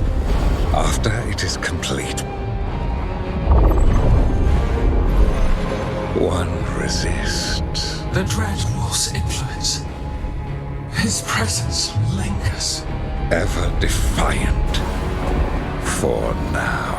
After it is complete, one resists. The Dread Wolf's influence. His presence lingers. Ever defiant. For now.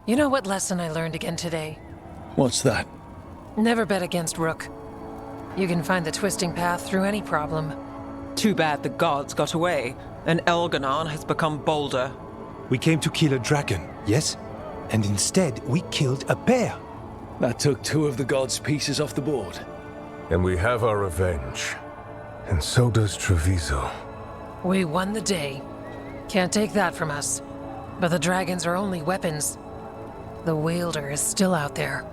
You know what lesson I learned again today? What's that? Never bet against Rook. You can find the twisting path through any problem. Too bad the gods got away, and Elganon has become bolder. We came to kill a dragon, yes? And instead, we killed a bear. That took 2 of the gods' pieces off the board. And we have our revenge. And so does Treviso. We won the day. Can't take that from us. But the dragons are only weapons. The wielder is still out there.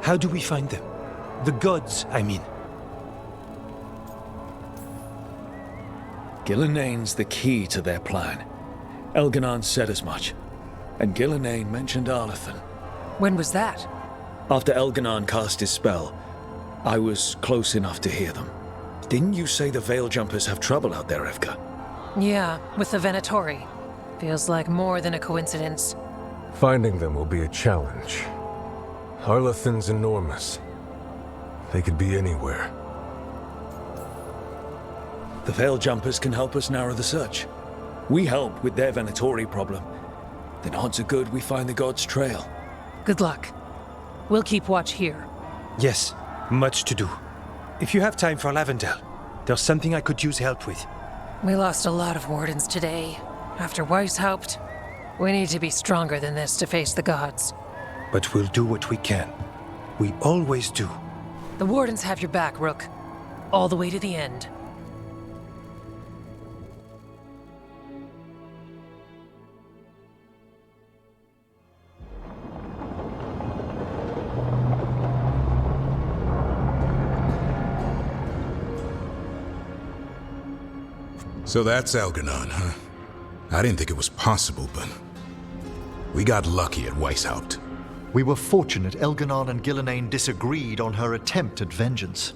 How do we find them? The gods, I mean. Gillenayne's the key to their plan. Elganon said as much. And Gillenayne mentioned Arlethan. When was that? After Elganon cast his spell, I was close enough to hear them. Didn't you say the Veil Jumpers have trouble out there, Evka? Yeah, with the Venatori. Feels like more than a coincidence. Finding them will be a challenge. Arlethan's enormous. They could be anywhere. The Veil Jumpers can help us narrow the search. We help with their Venatori problem. Then odds are good we find the god's trail. Good luck. We'll keep watch here. Yes, much to do. If you have time for Lavendel, there's something I could use help with. We lost a lot of wardens today. After Weisshaupt, we need to be stronger than this to face the gods. But we'll do what we can. We always do. The wardens have your back, Rook. All the way to the end. So that's Elganon, huh? I didn't think it was possible, but we got lucky at Weisshaupt. We were fortunate Elganon and Gillenayne disagreed on her attempt at vengeance.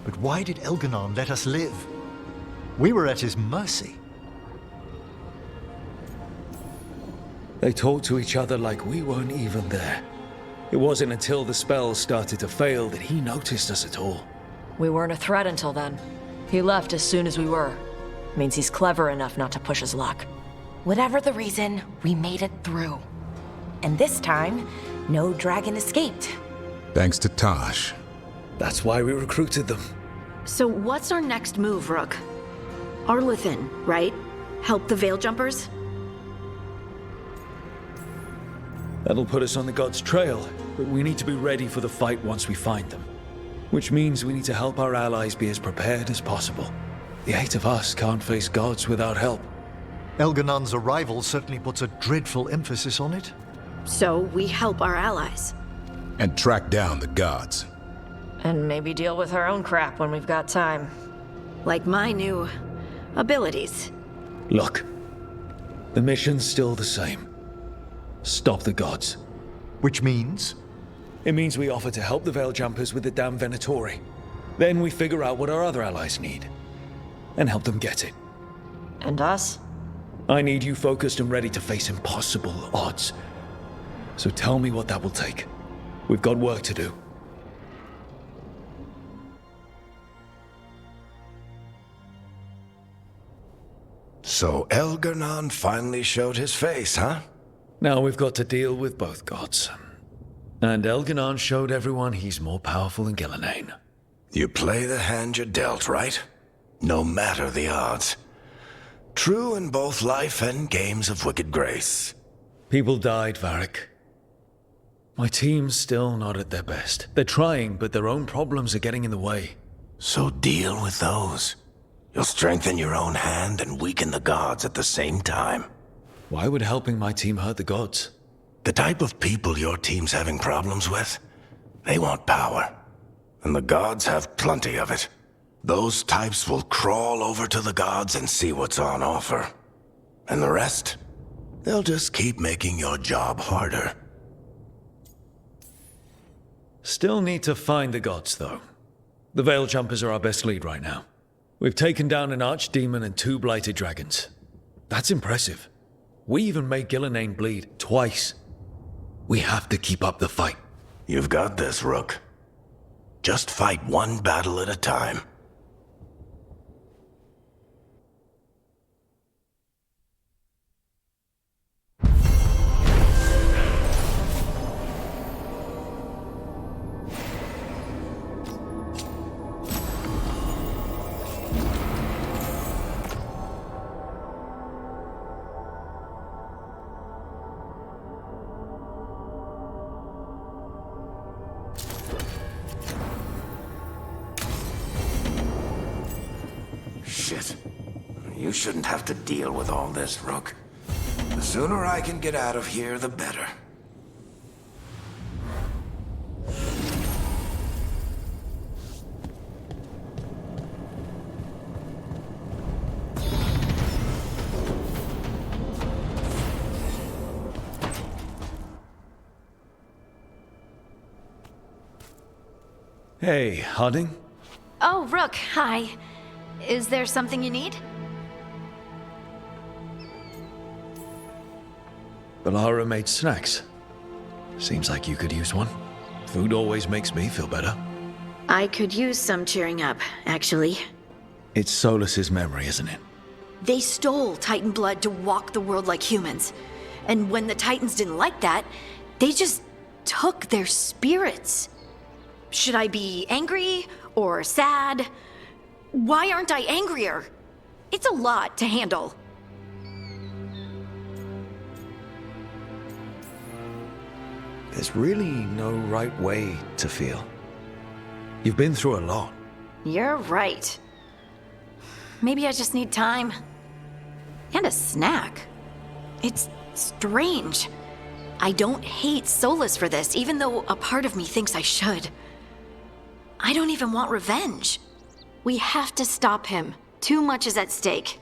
But why did Elganon let us live? We were at his mercy. They talked to each other like we weren't even there. It wasn't until the spells started to fail that he noticed us at all. We weren't a threat until then. He left as soon as we were. Means he's clever enough not to push his luck. Whatever the reason, we made it through. And this time, no dragon escaped. Thanks to Tosh. That's why we recruited them. So what's our next move, Rook? Arlethan, right? Help the Veil Jumpers? That'll put us on the gods' trail, but we need to be ready for the fight once we find them. Which means we need to help our allies be as prepared as possible. The 8 of us can't face gods without help. Elganon's arrival certainly puts a dreadful emphasis on it. So we help our allies. And track down the gods. And maybe deal with our own crap when we've got time. Like my new abilities. Look, the mission's still the same. Stop the gods. Which means? It means we offer to help the Veil Jumpers with the damn Venatori. Then we figure out what our other allies need. And help them get it. And us? I need you focused and ready to face impossible odds. So tell me what that will take. We've got work to do. So Elganon finally showed his face, huh? Now we've got to deal with both gods. And Elganon showed everyone he's more powerful than Gillenane. You play the hand you're dealt, right? No matter the odds. True in both life and games of wicked grace. People died, Varric. My team's still not at their best. They're trying, but their own problems are getting in the way. So deal with those. You'll strengthen your own hand and weaken the gods at the same time. Why would helping my team hurt the gods? The type of people your team's having problems with, they want power. And the gods have plenty of it. Those types will crawl over to the gods and see what's on offer. And the rest, they'll just keep making your job harder. Still need to find the gods, though. The Veil Jumpers are our best lead right now. We've taken down an archdemon and 2 blighted dragons. That's impressive. We even made Gillenane bleed twice. We have to keep up the fight. You've got this, Rook. Just fight one battle at a time. Shit. You shouldn't have to deal with all this, Rook. The sooner I can get out of here, the better. Hey, Harding? Oh, Rook, hi. Is there something you need? Balara made snacks. Seems like you could use one. Food always makes me feel better. I could use some cheering up, actually. It's Solus's memory, isn't it? They stole Titan blood to walk the world like humans. And when the Titans didn't like that, they just took their spirits. Should I be angry or sad? Why aren't I angrier? It's a lot to handle. There's really no right way to feel. You've been through a lot. You're right. Maybe I just need time. And a snack. It's strange. I don't hate Solus for this, even though a part of me thinks I should. I don't even want revenge. We have to stop him. Too much is at stake.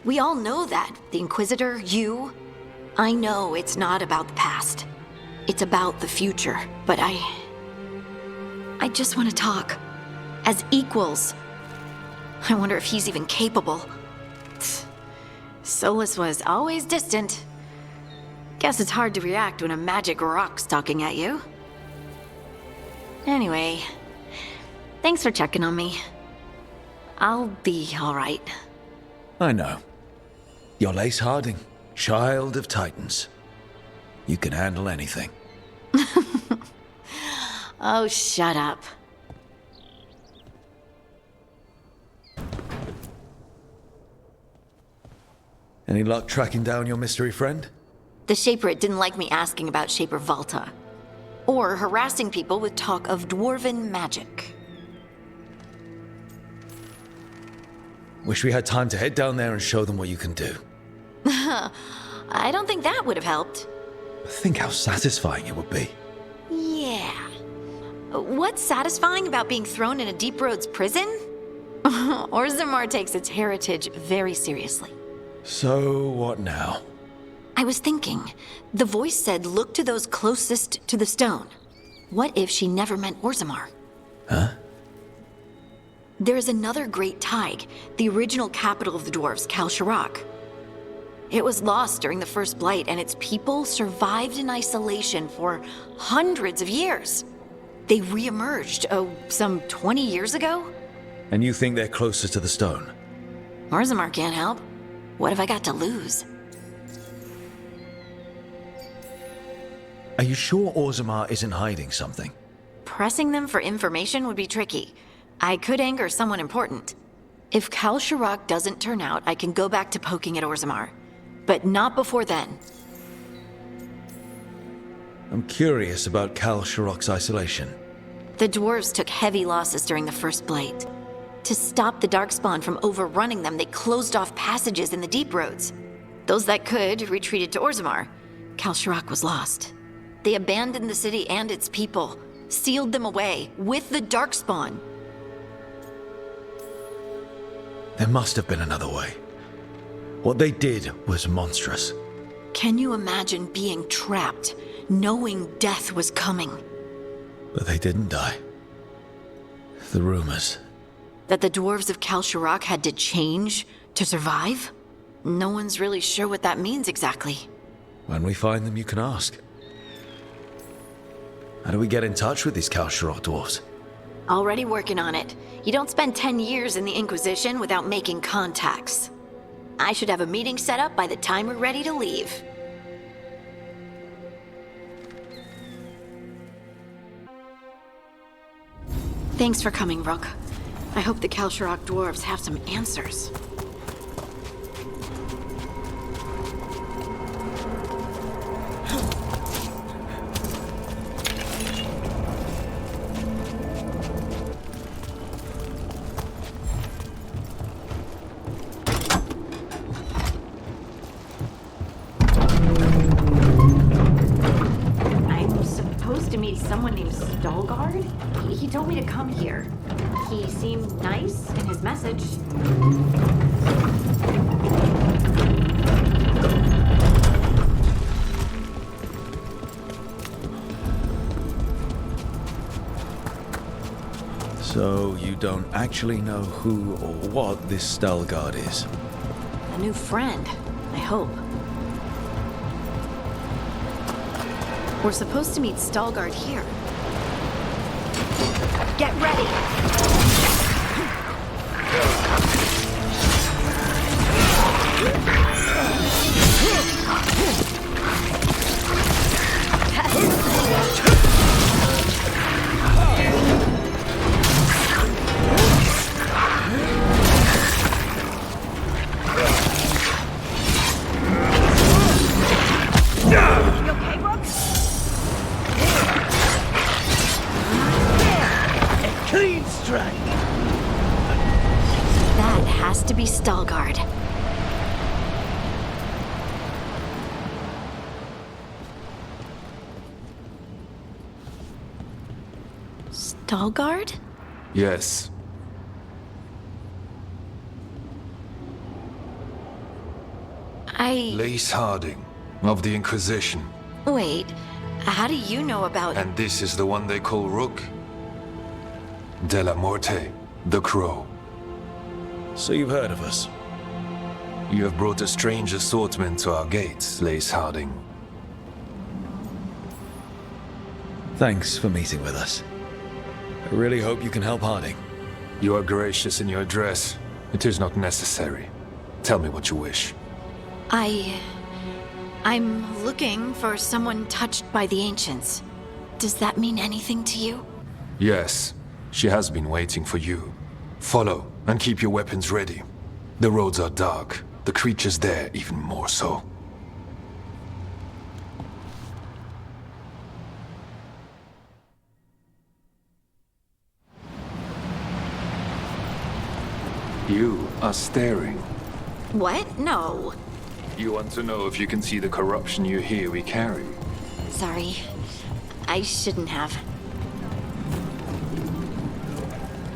We all know that. The Inquisitor, you. I know it's not about the past. It's about the future. But I just want to talk. As equals. I wonder if he's even capable. Solus was always distant. Guess it's hard to react when a magic rock's talking at you. Anyway, thanks for checking on me. I'll be all right. I know. You're Lace Harding, child of Titans. You can handle anything. Oh, shut up. Any luck tracking down your mystery friend? The Shaper didn't like me asking about Shaper Valta, or harassing people with talk of dwarven magic. Wish we had time to head down there and show them what you can do. I don't think that would have helped. Think how satisfying it would be. Yeah. What's satisfying about being thrown in a Deep Roads prison? Orzammar takes its heritage very seriously. So, what now? I was thinking, the voice said look to those closest to the stone. What if she never meant Orzammar? Huh? There is another great Tig, the original capital of the dwarves, Kalsharak. It was lost during the first blight, and its people survived in isolation for hundreds of years. They re-emerged, some 20 years ago? And you think they're closer to the stone? Orzammar can't help. What have I got to lose? Are you sure Orzammar isn't hiding something? Pressing them for information would be tricky. I could anger someone important. If Kalsharak doesn't turn out, I can go back to poking at Orzammar. But not before then. I'm curious about Kalsharak's isolation. The dwarves took heavy losses during the first blight. To stop the Darkspawn from overrunning them, they closed off passages in the Deep Roads. Those that could retreated to Orzammar. Kalsharak was lost. They abandoned the city and its people, sealed them away with the Darkspawn. There must have been another way. What they did was monstrous. Can you imagine being trapped, knowing death was coming? But they didn't die. The rumors. That the dwarves of Kalsharak had to change to survive? No one's really sure what that means exactly. When we find them, you can ask. How do we get in touch with these Kalsharak dwarves? Already working on it. You don't spend 10 years in the Inquisition without making contacts. I should have a meeting set up by the time we're ready to leave. Thanks for coming, Rook. I hope the Kalsharak dwarves have some answers. I'm supposed to meet someone named Stalgard? He told me to come here. He seemed nice in his message. So you don't actually know who or what this Stalgard is? A new friend, I hope. We're supposed to meet Stalgard here. Get ready! Clean strike! That has to be Stalgard. Stalgard? Yes. Lace Harding, of the Inquisition. Wait, how do you know about... And this is the one they call Rook? De la Morte, the Crow. So you've heard of us? You have brought a strange assortment to our gates, Lace Harding. Thanks for meeting with us. I really hope you can help Harding. You are gracious in your address. It is not necessary. Tell me what you wish. I'm looking for someone touched by the Ancients. Does that mean anything to you? Yes, she has been waiting for you. Follow, and keep your weapons ready. The roads are dark, the creatures there even more so. You are staring. What? No. You want to know if you can see the corruption you hear we carry? Sorry. I shouldn't have.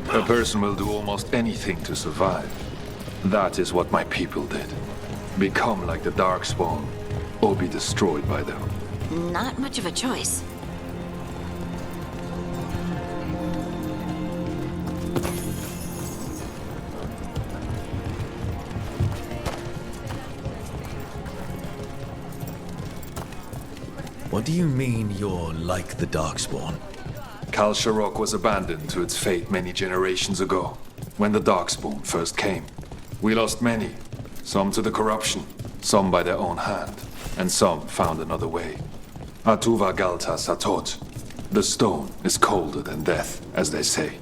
A person will do almost anything to survive. That is what my people did. Become like the Darkspawn, or be destroyed by them. Not much of a choice. What do you mean you're like the Darkspawn? Kal Sharok was abandoned to its fate many generations ago, when the Darkspawn first came. We lost many, some to the corruption, some by their own hand, and some found another way. Atuva Galta Satot. The stone is colder than death, as they say.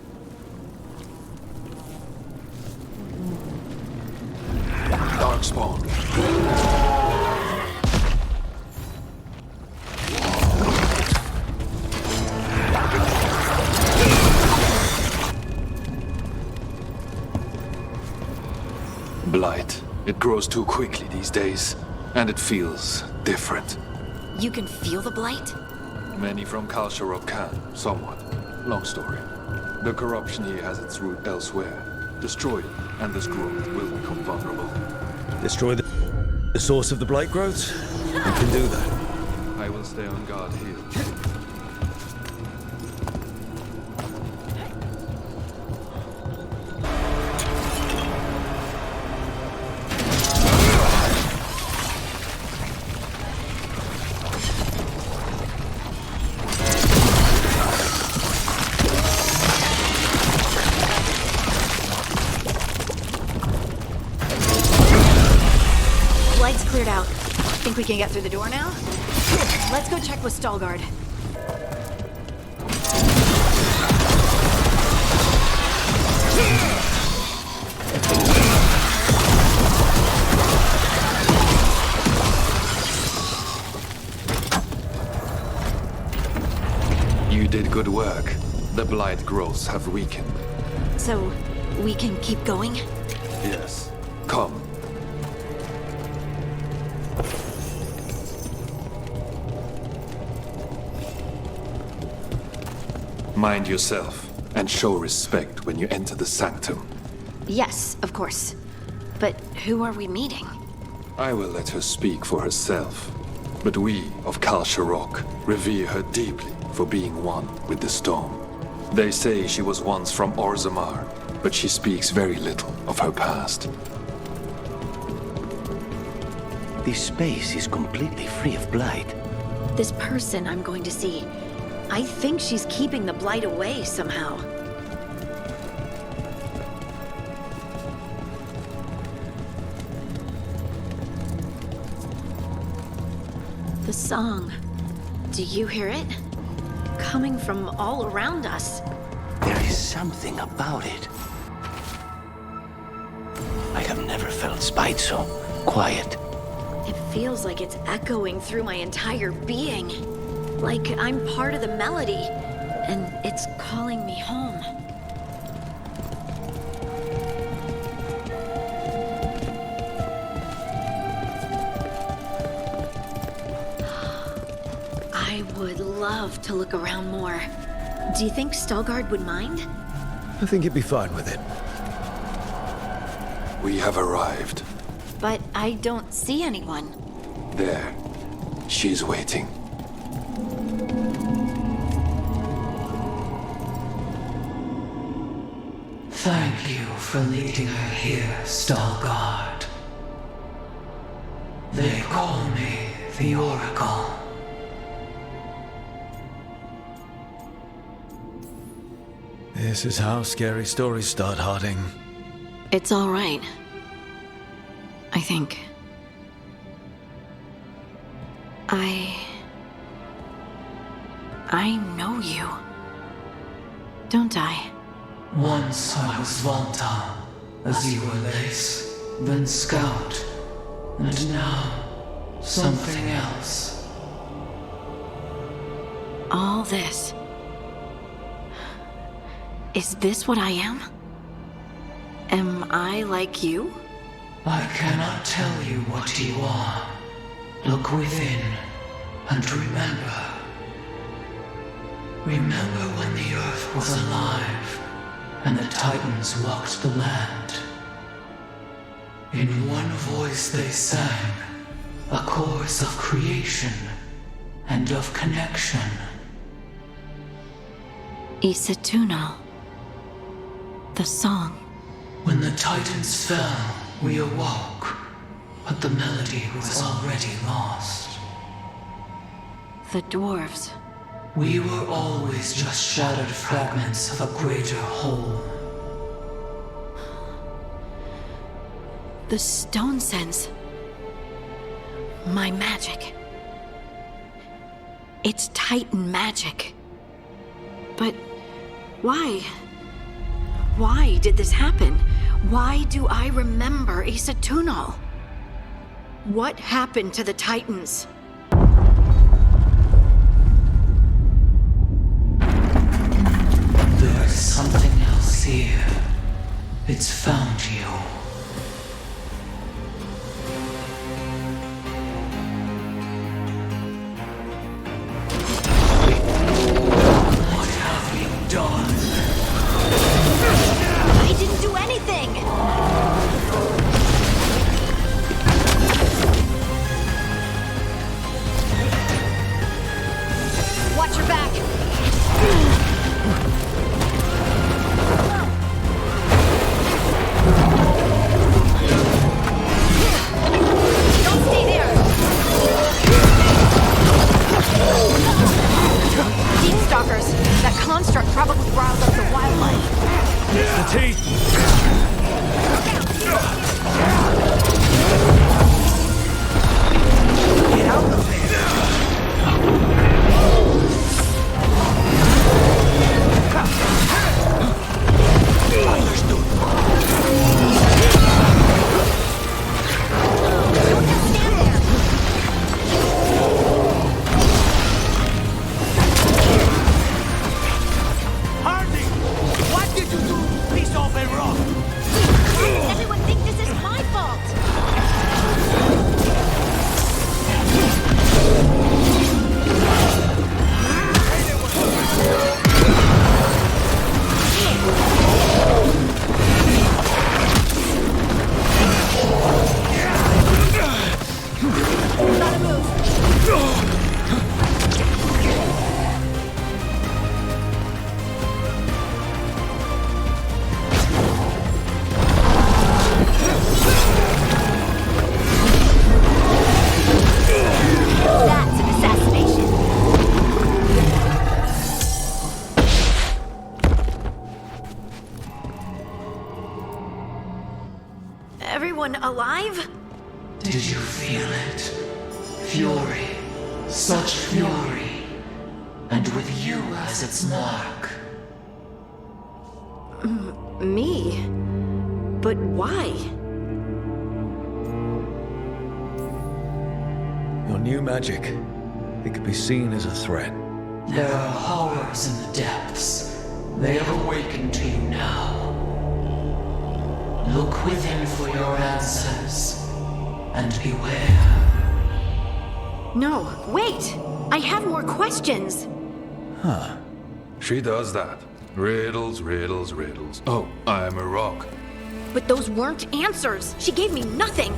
Darkspawn. Blight. It grows too quickly these days, and it feels different. You can feel the blight? Many from Kal Sharok can, somewhat. Long story. The corruption here has its root elsewhere. Destroy it, and this growth will become vulnerable. Destroy the source of the blight growths? You can do that. I will stay on guard here. Cleared out. Think we can get through the door now? Let's go check with Stalgard. You did good work. The blight growths have weakened. So, we can keep going? Yes. Come. Mind yourself, and show respect when you enter the sanctum. Yes, of course. But who are we meeting? I will let her speak for herself. But we of Kal Sharok revere her deeply for being one with the storm. They say she was once from Orzammar, but she speaks very little of her past. This space is completely free of blight. This person I'm going to see. I think she's keeping the blight away somehow. The song. Do you hear it? Coming from all around us. There is something about it. I have never felt spite so quiet. It feels like it's echoing through my entire being. Like I'm part of the melody, and it's calling me home. I would love to look around more. Do you think Stalgard would mind? I think he'd be fine with it. We have arrived. But I don't see anyone. There. She's waiting. Thank you for leading her here, Stalgard. They call me the Oracle. This is how scary stories start, Harding. It's all right. I think. I I know you. Don't I? Once I was Vontar, as you were Lace, then Scout, and now something else. All this. Is this what I am? Am I like you? I cannot tell you what you are. Look within, and remember. Remember when the Earth was alive, and the Titans walked the land. In one voice they sang, a chorus of creation and of connection. Isatuno. The song. When the Titans fell, we awoke, but the melody was already lost. The dwarves. We were always just shattered fragments of a greater whole. The stone sense. My magic. It's Titan magic. But why? Why did this happen? Why do I remember Isatuno? What happened to the Titans? There is something else here. It's found you. What have you done? I didn't do anything! Watch your back! Don't stay there! Deep stalkers! That construct probably riled up the wildlife. The teeth! Get out of there! Everyone think this is my fault! Gotta move! That's an assassination. Everyone alive? Did you feel it? Fury. Such fury. And with you as its mark. Me? But why? Your new magic. It could be seen as a threat. There are horrors in the depths. They have awakened to you now. Look within for your answers. And beware. No, wait! I have more questions! Huh. She does that. Riddles, riddles, riddles. Oh, I'm a rock. But those weren't answers! She gave me nothing!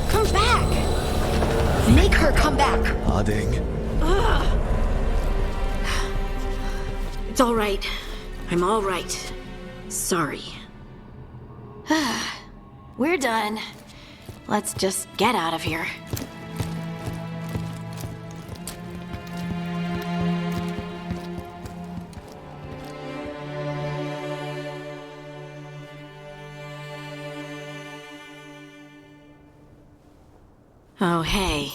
Come back! Make her come back! Harding. Ugh. It's all right. I'm all right. Sorry. We're done. Let's just get out of here. Oh, hey.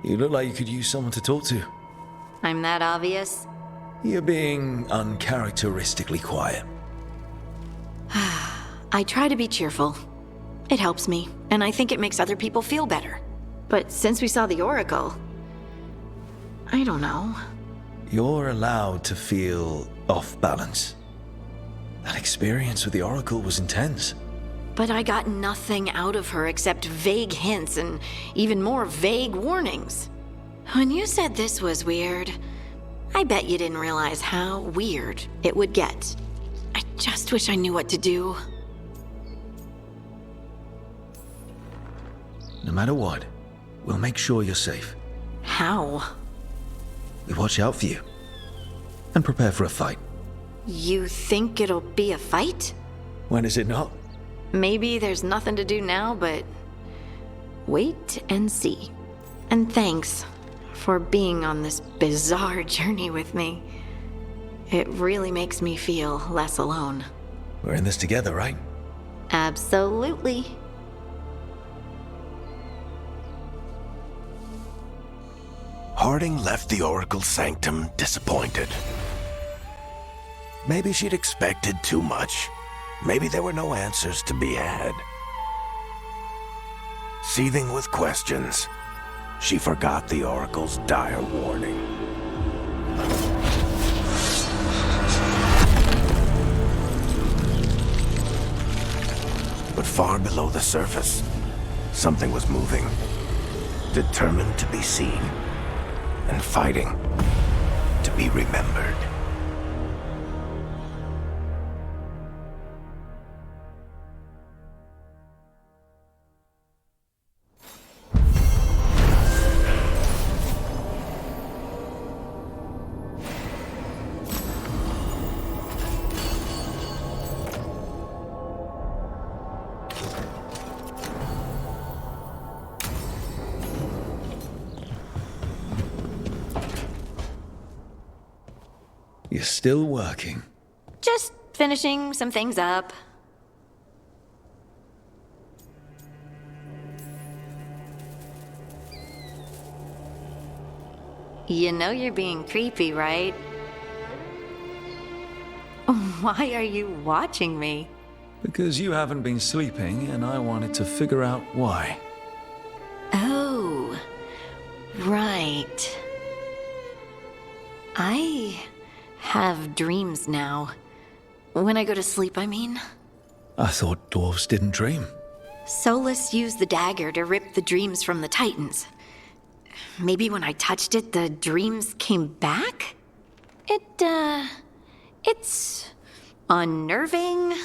You look like you could use someone to talk to. I'm that obvious? You're being uncharacteristically quiet. I try to be cheerful. It helps me, and I think it makes other people feel better. But since we saw the Oracle, I don't know. You're allowed to feel off balance. That experience with the Oracle was intense. But I got nothing out of her except vague hints and even more vague warnings. When you said this was weird, I bet you didn't realize how weird it would get. I just wish I knew what to do. No matter what, we'll make sure you're safe. How? We watch out for you. And prepare for a fight. You think it'll be a fight? When is it not? Maybe there's nothing to do now, but wait and see. And thanks for being on this bizarre journey with me. It really makes me feel less alone. We're in this together, right? Absolutely. Harding left the Oracle's sanctum disappointed. Maybe she'd expected too much. Maybe there were no answers to be had. Seething with questions, she forgot the Oracle's dire warning. But far below the surface, something was moving, determined to be seen, and fighting to be remembered. You're still working. Just finishing some things up. You know you're being creepy, right? Why are you watching me? Because you haven't been sleeping, and I wanted to figure out why. Oh, right. I have dreams now. When I go to sleep, I mean. I thought dwarves didn't dream. Solus used the dagger to rip the dreams from the Titans. Maybe when I touched it, the dreams came back? It's unnerving.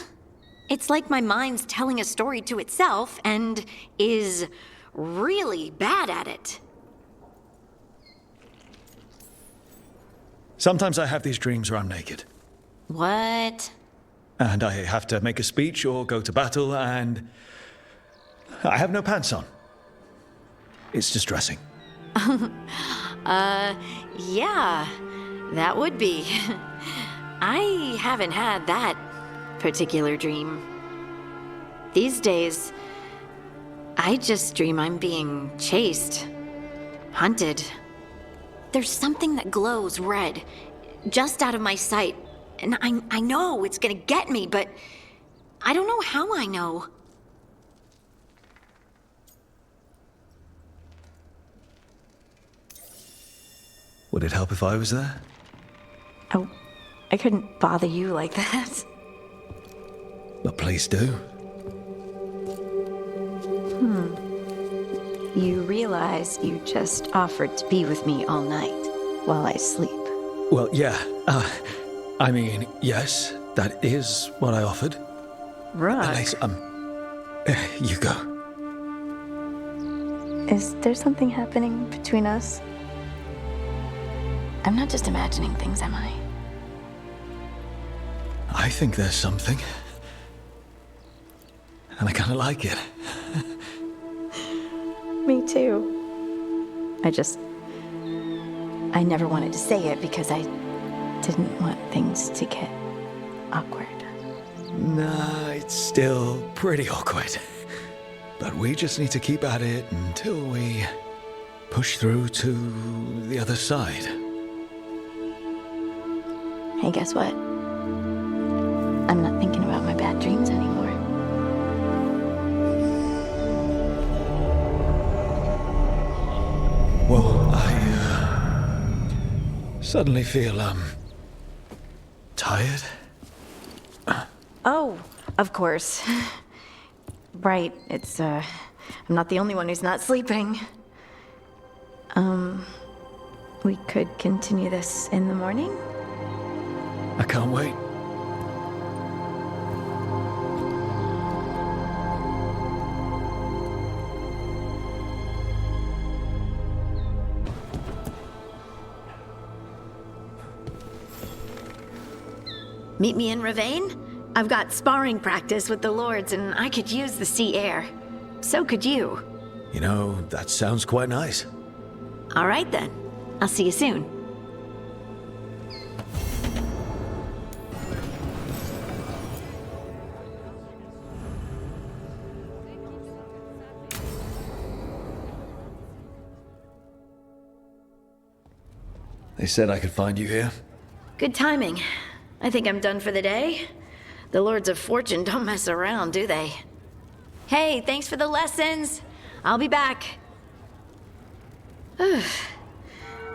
It's like my mind's telling a story to itself and is really bad at it. Sometimes I have these dreams where I'm naked. What? And I have to make a speech or go to battle, and I have no pants on. It's distressing. Yeah, that would be. I haven't had that particular dream. These days, I just dream I'm being chased, hunted. There's something that glows red, just out of my sight, and I know it's gonna get me, but I don't know how I know. Would it help if I was there? Oh, I couldn't bother you like that. But please do. You realize you just offered to be with me all night while I sleep. Well, yeah. I mean, yes, that is what I offered. Right. You go. Is there something happening between us? I'm not just imagining things, am I? I think there's something. And I kind of like it. Me too. I never wanted to say it because I didn't want things to get awkward. Nah, it's still pretty awkward. But we just need to keep at it until we push through to the other side. Hey, guess what? I'm not thinking about my bad dreams anymore. Well, I suddenly feel, tired. Oh, of course. Right, it's, I'm not the only one who's not sleeping. We could continue this in the morning? I can't wait. Meet me in Ravane? I've got sparring practice with the lords and I could use the sea air. So could you. You know, that sounds quite nice. All right then. I'll see you soon. They said I could find you here. Good timing. I think I'm done for the day. The Lords of Fortune don't mess around, do they? Hey, thanks for the lessons. I'll be back.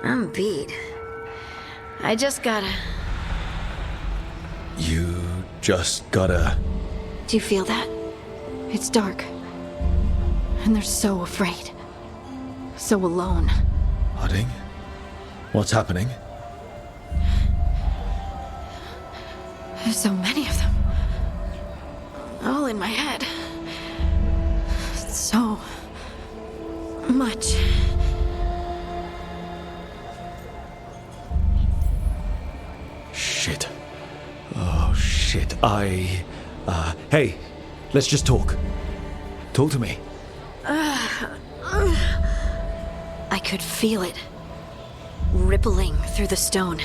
I'm beat. I just gotta... You just gotta... Do you feel that? It's dark. And they're so afraid. So alone. Harding? What's happening? There's so many of them. All in my head. So much. Shit. Oh, shit. Hey, let's just talk. Talk to me. I could feel it. Rippling through the stone.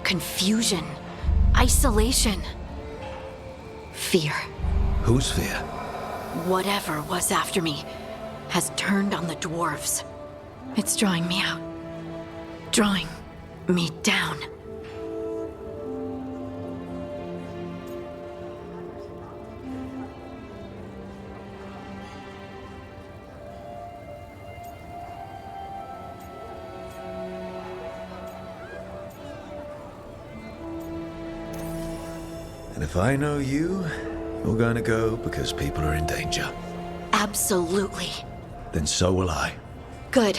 Confusion. Isolation. Fear. Whose fear? Whatever was after me has turned on the dwarves. It's drawing me out. Drawing me down. And if I know you, you're gonna go because people are in danger. Absolutely. Then so will I. Good.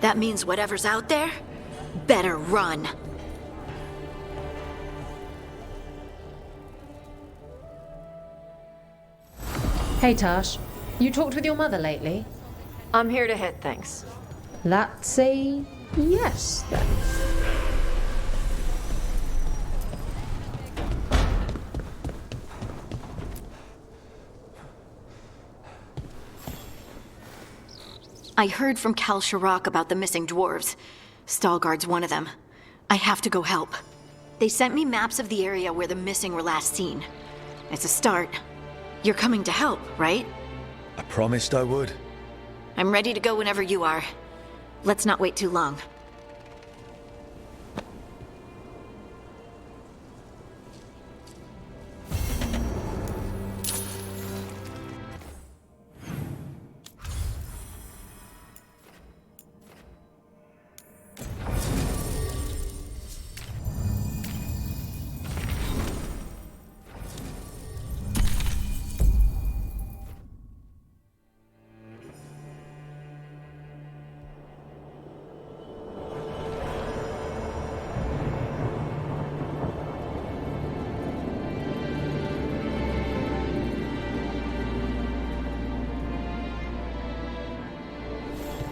That means whatever's out there better run. Hey Tash, you talked with your mother lately? I'm here to hit things. That's a yes then. I heard from Cal Sharrock about the missing dwarves. Stalguard's one of them. I have to go help. They sent me maps of the area where the missing were last seen. It's a start. You're coming to help, right? I promised I would. I'm ready to go whenever you are. Let's not wait too long.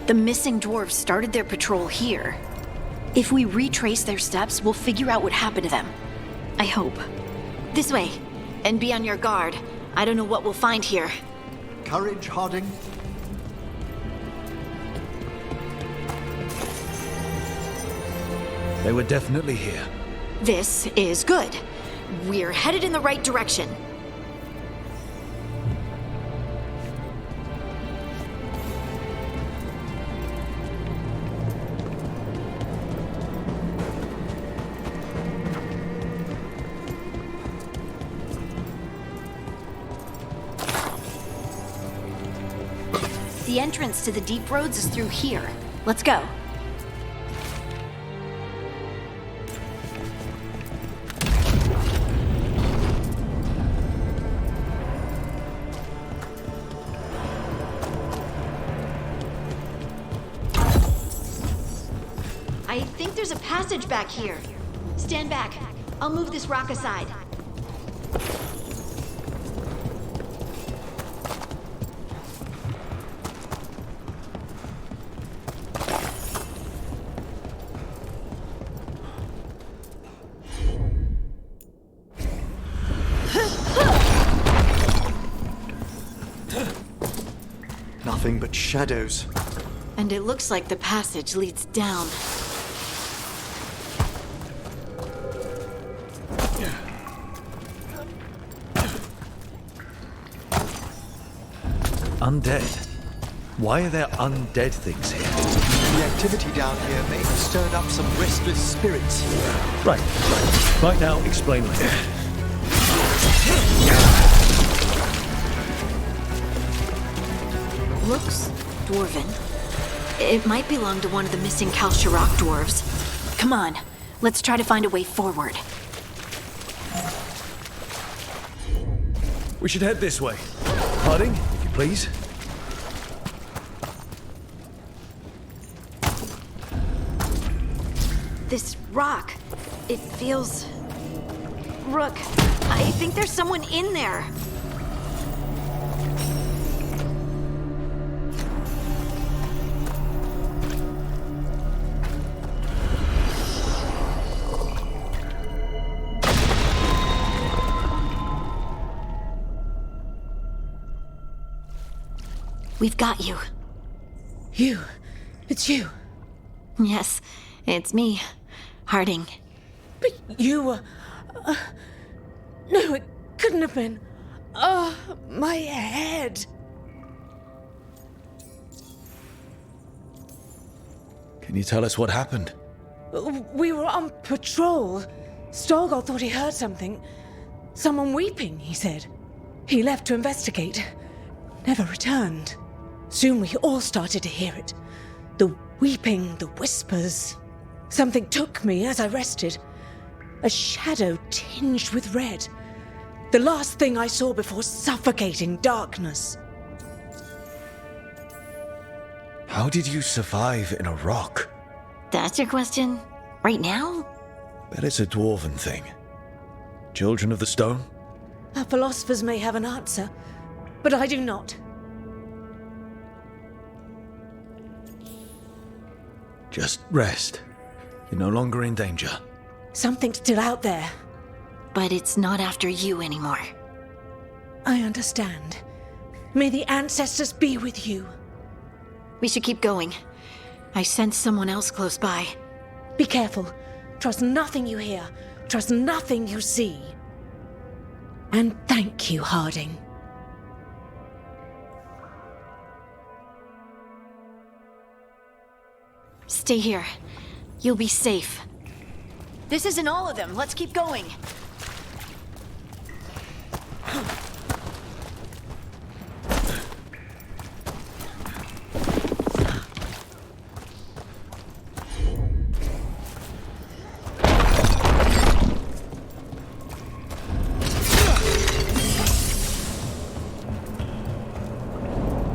The missing dwarves started their patrol here. If we retrace their steps, we'll figure out what happened to them. I hope. This way. And be on your guard. I don't know what we'll find here. Courage, Harding. They were definitely here. This is good. We're headed in the right direction. The entrance to the deep roads is through here. Let's go. I think there's a passage back here. Stand back. I'll move this rock aside. Nothing but shadows. And it looks like the passage leads down. Undead? Why are there undead things here? The activity down here may have stirred up some restless spirits. Right. Right now, explain later. Looks dwarven. It might belong to one of the missing Kalsharok dwarves. Come on, let's try to find a way forward. We should head this way. Harding, if you please. This rock, it feels... Rook, I think there's someone in there. We've got you. You? It's you? Yes, it's me, Harding. But you were... no, it couldn't have been. Oh, my head. Can you tell us what happened? We were on patrol. Storgol thought he heard something. Someone weeping, he said. He left to investigate. Never returned. Soon we all started to hear it. The weeping, the whispers. Something took me as I rested. A shadow tinged with red. The last thing I saw before suffocating darkness. How did you survive in a rock? That's your question? Right now? Bet it's a dwarven thing. Children of the Stone? Our philosophers may have an answer, but I do not. Just rest. You're no longer in danger. Something's still out there. But it's not after you anymore. I understand. May the ancestors be with you. We should keep going. I sense someone else close by. Be careful. Trust nothing you hear. Trust nothing you see. And thank you, Harding. Stay here. You'll be safe. This isn't all of them. Let's keep going.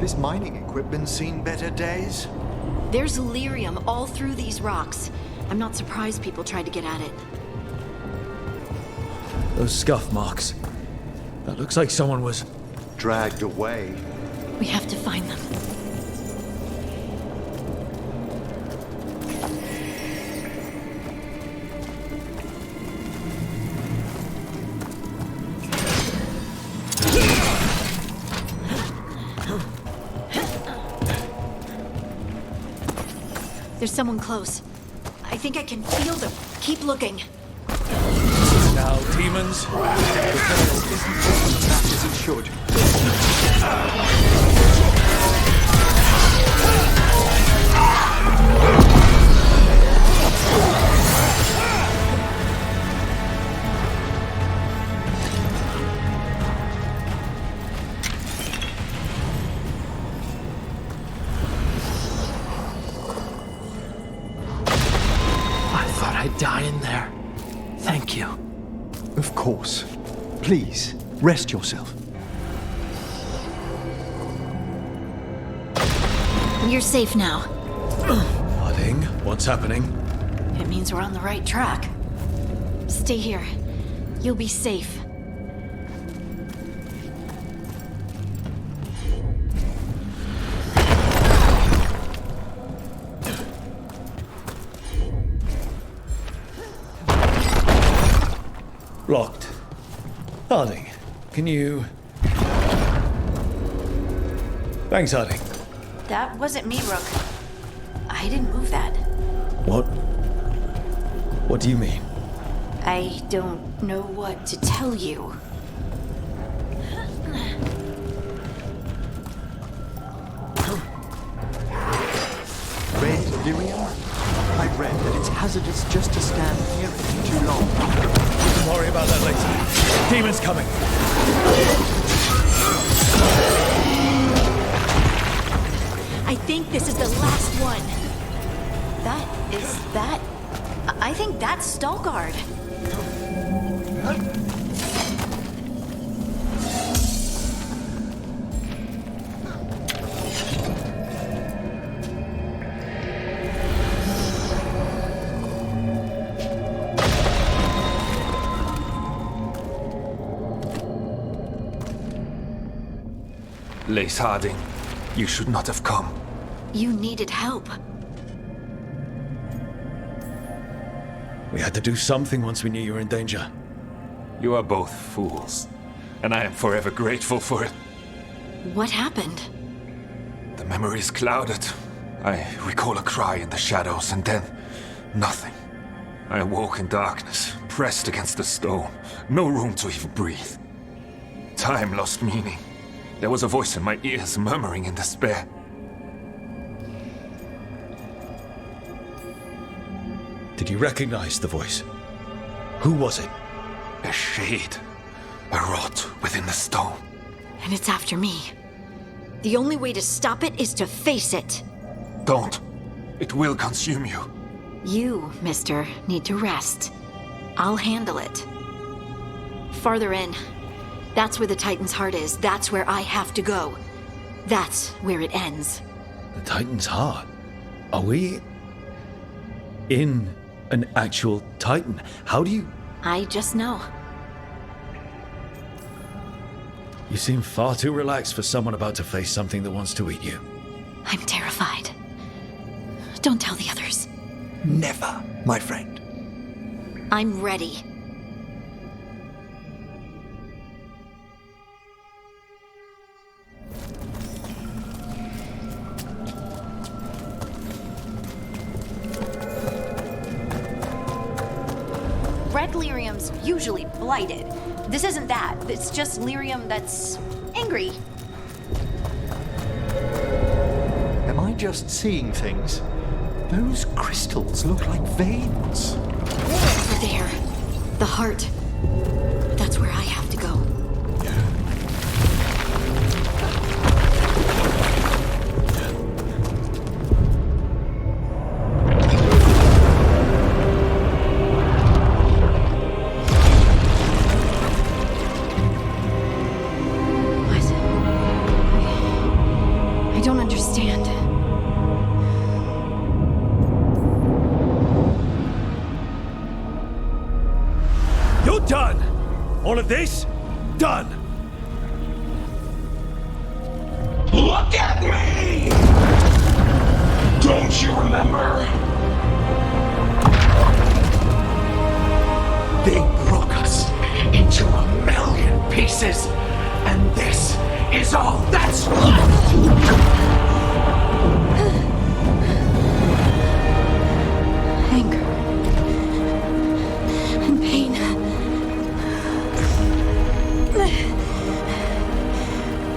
This mining equipment's seen better days. There's lyrium all through these rocks. I'm not surprised people tried to get at it. Those scuff marks. That looks like someone was... dragged away. We have to find them. There's someone close. I think I can feel them. Keep looking. Now, demons. As it should. I die in there? Thank you. Of course. Please, rest yourself. You're safe now. Harding, what's happening? It means we're on the right track. Stay here. You'll be safe. Locked. Harding, can you... Thanks, Harding. That wasn't me, Rook. I didn't move that. What? What do you mean? I don't know what to tell you. Red lyrium? I read that it's hazardous just to stand near it too long. We can worry about that later. Demon's coming. I think this is the last one. I think that's Stalguard. Lace Harding, you should not have come. You needed help. We had to do something once we knew you were in danger. You are both fools, and I am forever grateful for it. What happened? The memory is clouded. I recall a cry in the shadows, and then nothing. I awoke in darkness, pressed against the stone, no room to even breathe. Time lost meaning. There was a voice in my ears murmuring in despair. Did you recognize the voice? Who was it? A shade. A rot within the stone. And it's after me. The only way to stop it is to face it. Don't. It will consume you. You, mister, need to rest. I'll handle it. Farther in. That's where the Titan's heart is. That's where I have to go. That's where it ends. The Titan's heart? Are we... in an actual Titan? How do you... I just know. You seem far too relaxed for someone about to face something that wants to eat you. I'm terrified. Don't tell the others. Never, my friend. I'm ready. Red lyrium's usually blighted. This isn't that. It's just lyrium that's angry. Am I just seeing things? Those crystals look like veins. Over there. The heart. That's where I have to go. I don't understand. You're done! All of this? Done! Look at me! Don't you remember? They broke us into 1,000,000 pieces, and this is all that's left! Anger. And pain.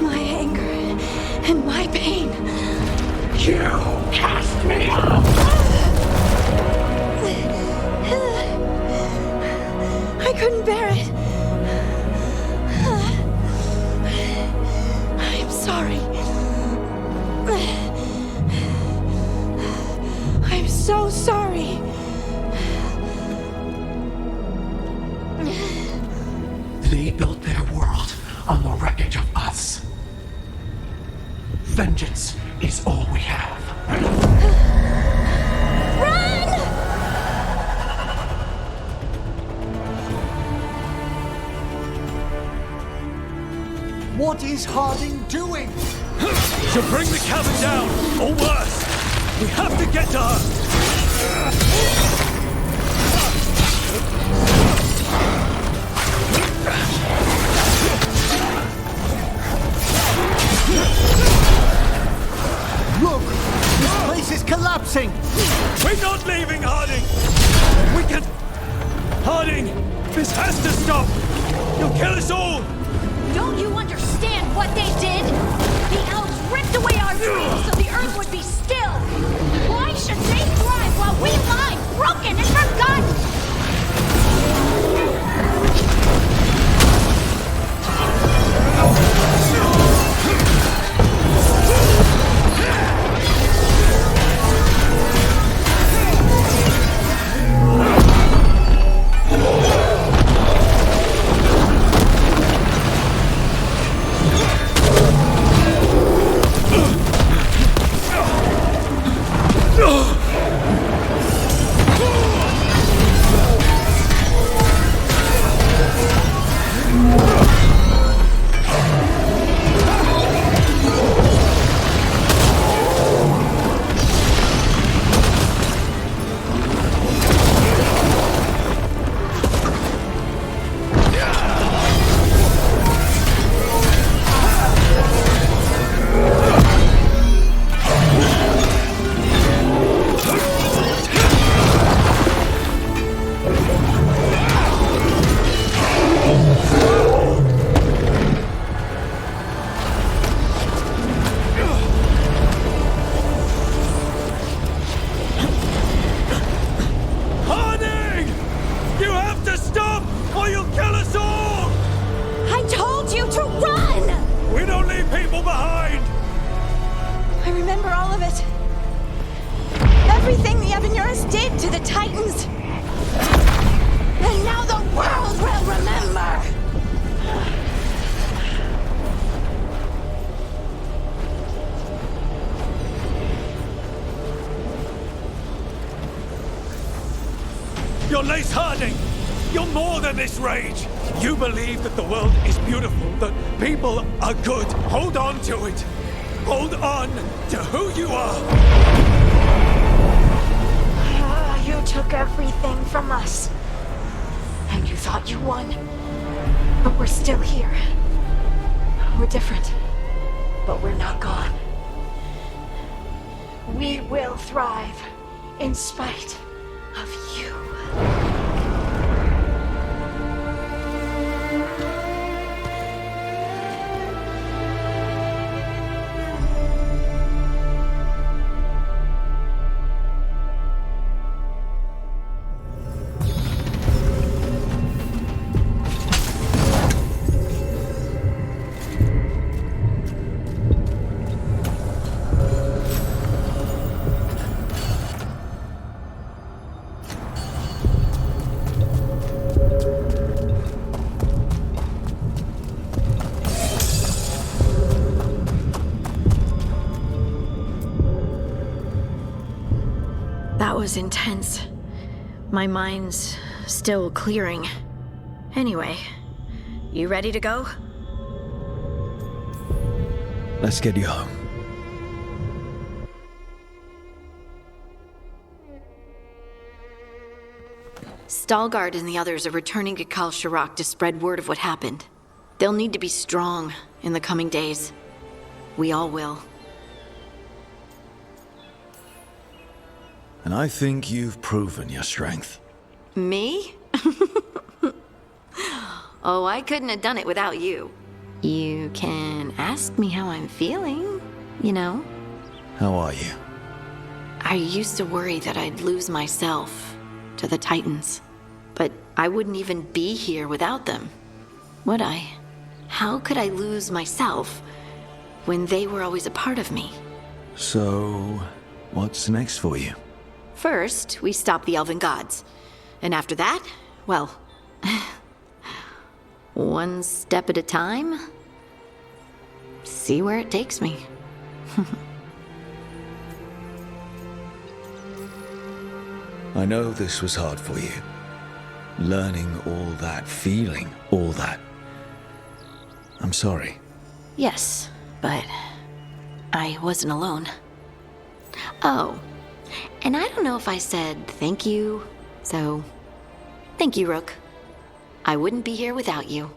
My anger and my pain. You cast me out! I couldn't bear it. I'm sorry. I'm so sorry. on the wreckage of us. Vengeance is all we have. What is Harding doing? To bring the cavern down, or worse. We have to get to her. Look! This place is collapsing! We're not leaving, Harding! We can... Harding! This has to stop! You'll kill us all! Don't you understand what they did? The elves ripped away our dreams so the earth would be still. Why should they thrive while we lie broken and forgotten? You're Lace Harding! You're more than this rage! You believe that the world is beautiful, that people are good. Hold on to it! Hold on to who you are! You took everything from us. And you thought you won. But we're still here. We're different. But we're not gone. We will thrive in spite of you. That was intense. My mind's still clearing. Anyway, you ready to go? Let's get you home. Stalgard and the others are returning to Kal Shirak to spread word of what happened. They'll need to be strong in the coming days. We all will. And I think you've proven your strength. Me? Oh, I couldn't have done it without you. You can ask me how I'm feeling, you know? How are you? I used to worry that I'd lose myself to the Titans. But I wouldn't even be here without them, would I? How could I lose myself when they were always a part of me? So, what's next for you? First, we stop the elven gods. And after that, well, one step at a time. see where it takes me. I know this was hard for you. Learning all that, feeling all that. I'm sorry. Yes, but I wasn't alone. Oh, and I don't know if I said thank you, so thank you, Rook. I wouldn't be here without you.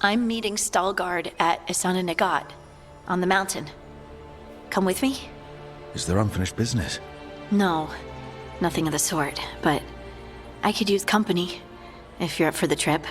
I'm meeting Stalgard at Isana Nagat, on the mountain. Come with me? Is there unfinished business? No, nothing of the sort, but I could use company, if you're up for the trip.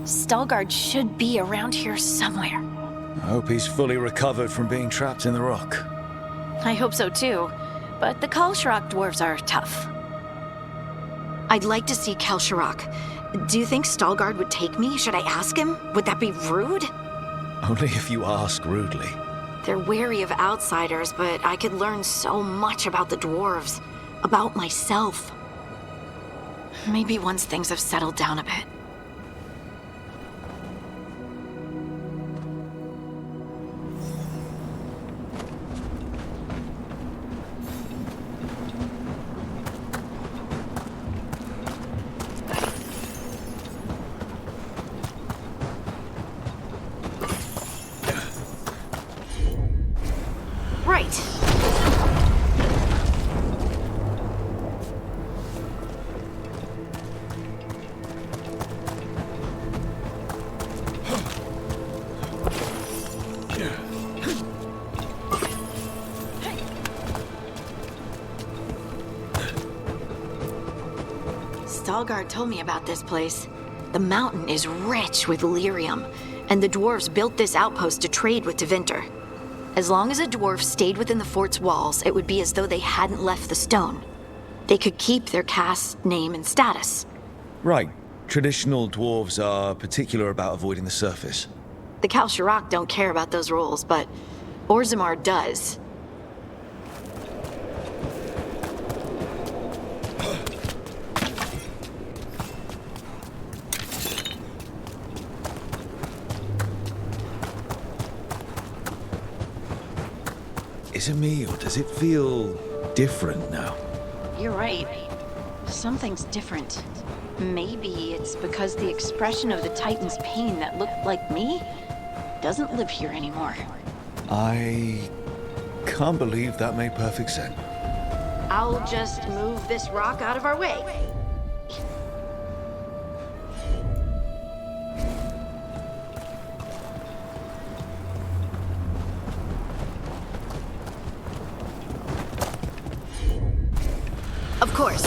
Stalgard should be around here somewhere. I hope he's fully recovered from being trapped in the rock. I hope so too, but the Kalsharok dwarves are tough. I'd like to see Kalsharok. Do you think Stalgard would take me? Should I ask him? Would that be rude? Only if you ask rudely. They're wary of outsiders, but I could learn so much about the dwarves. About myself. Maybe once things have settled down a bit. Stalgard told me about this place. The mountain is rich with lyrium, and the dwarves built this outpost to trade with Tevinter. As long as a dwarf stayed within the fort's walls, it would be as though they hadn't left the stone. They could keep their caste name and status. Right. Traditional dwarves are particular about avoiding the surface. The Kalsharok don't care about those rules, but Orzammar does. Is it me, or does it feel different now? You're right. Something's different. Maybe it's because the expression of the Titan's pain that looked like me doesn't live here anymore. I can't believe that made perfect sense. I'll just move this rock out of our way. Of course.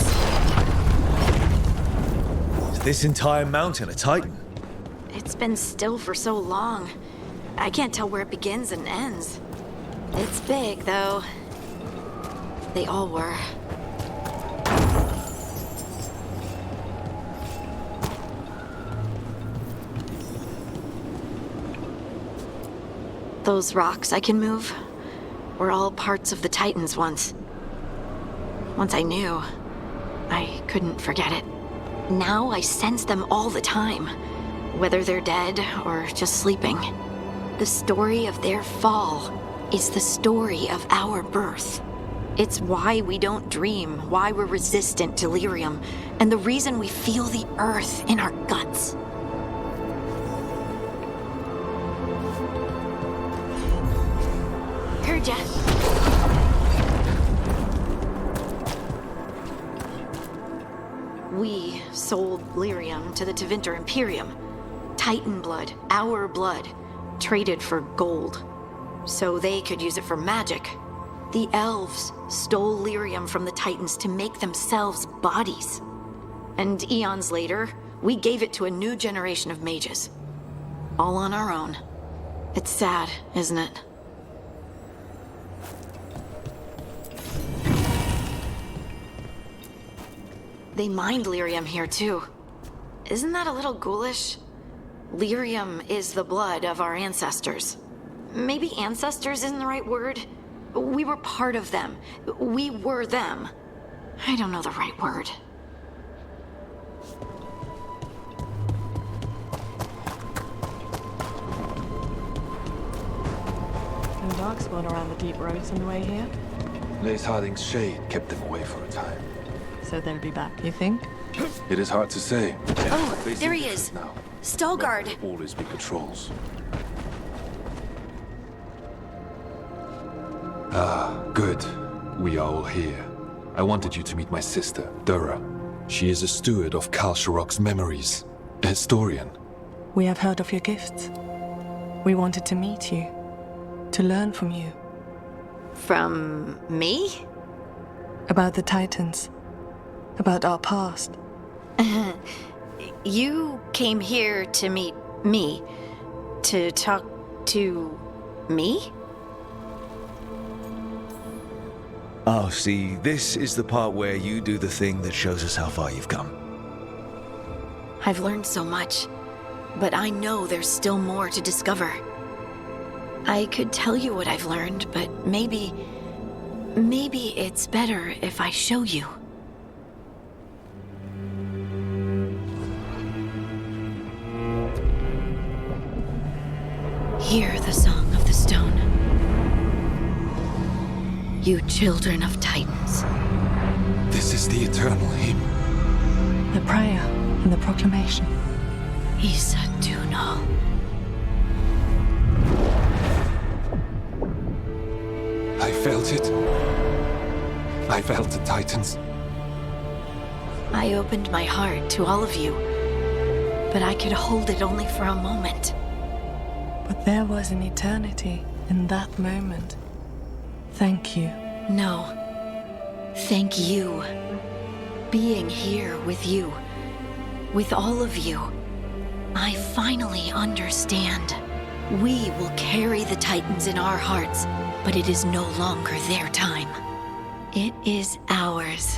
Is this entire mountain a Titan? It's been still for so long. I can't tell where it begins and ends. It's big, though. They all were. Those rocks I can move were all parts of the Titans once. Once I knew, I couldn't forget it. Now I sense them all the time, whether they're dead or just sleeping. The story of their fall is the story of our birth. It's why we don't dream, why we're resistant to delirium, and the reason we feel the earth in our guts. Heard ya. We sold lyrium to the Tevinter Imperium. Titan blood, our blood, traded for gold. So they could use it for magic. The elves stole lyrium from the Titans to make themselves bodies. And eons later, we gave it to a new generation of mages. All on our own. It's sad, isn't it? They mined lyrium here too. Isn't that a little ghoulish? Lyrium is the blood of our ancestors. Maybe ancestors isn't the right word. We were part of them. We were them. I don't know the right word. No darkspawn around the deep roads on the way here? Lace Harding's shade kept them away for a time. So they'll be back, you think? It is hard to say. Oh, They there seem he is. different now. Stalguard. But there'll always be patrols. Ah, good. We are all here. I wanted you to meet my sister, Dura. She is a steward of Kal Sharok's memories. A historian. We have heard of your gifts. We wanted to meet you. To learn from you. From me? About the Titans. About our past. You came here to meet me. To talk to me? Oh, see, this is the part where you do the thing that shows us how far you've come. I've learned so much, but I know there's still more to discover. I could tell you what I've learned, but maybe it's better if I show you. Hear the song of the stone. You children of Titans. This is the eternal hymn. The prayer and the proclamation. Isa Dunal. I felt it. I felt the Titans. I opened my heart to all of you, but I could hold it only for a moment. But there was an eternity in that moment. Thank you. No. Thank you. Being here with you, with all of you, I finally understand. We will carry the Titans in our hearts, but it is no longer their time. It is ours.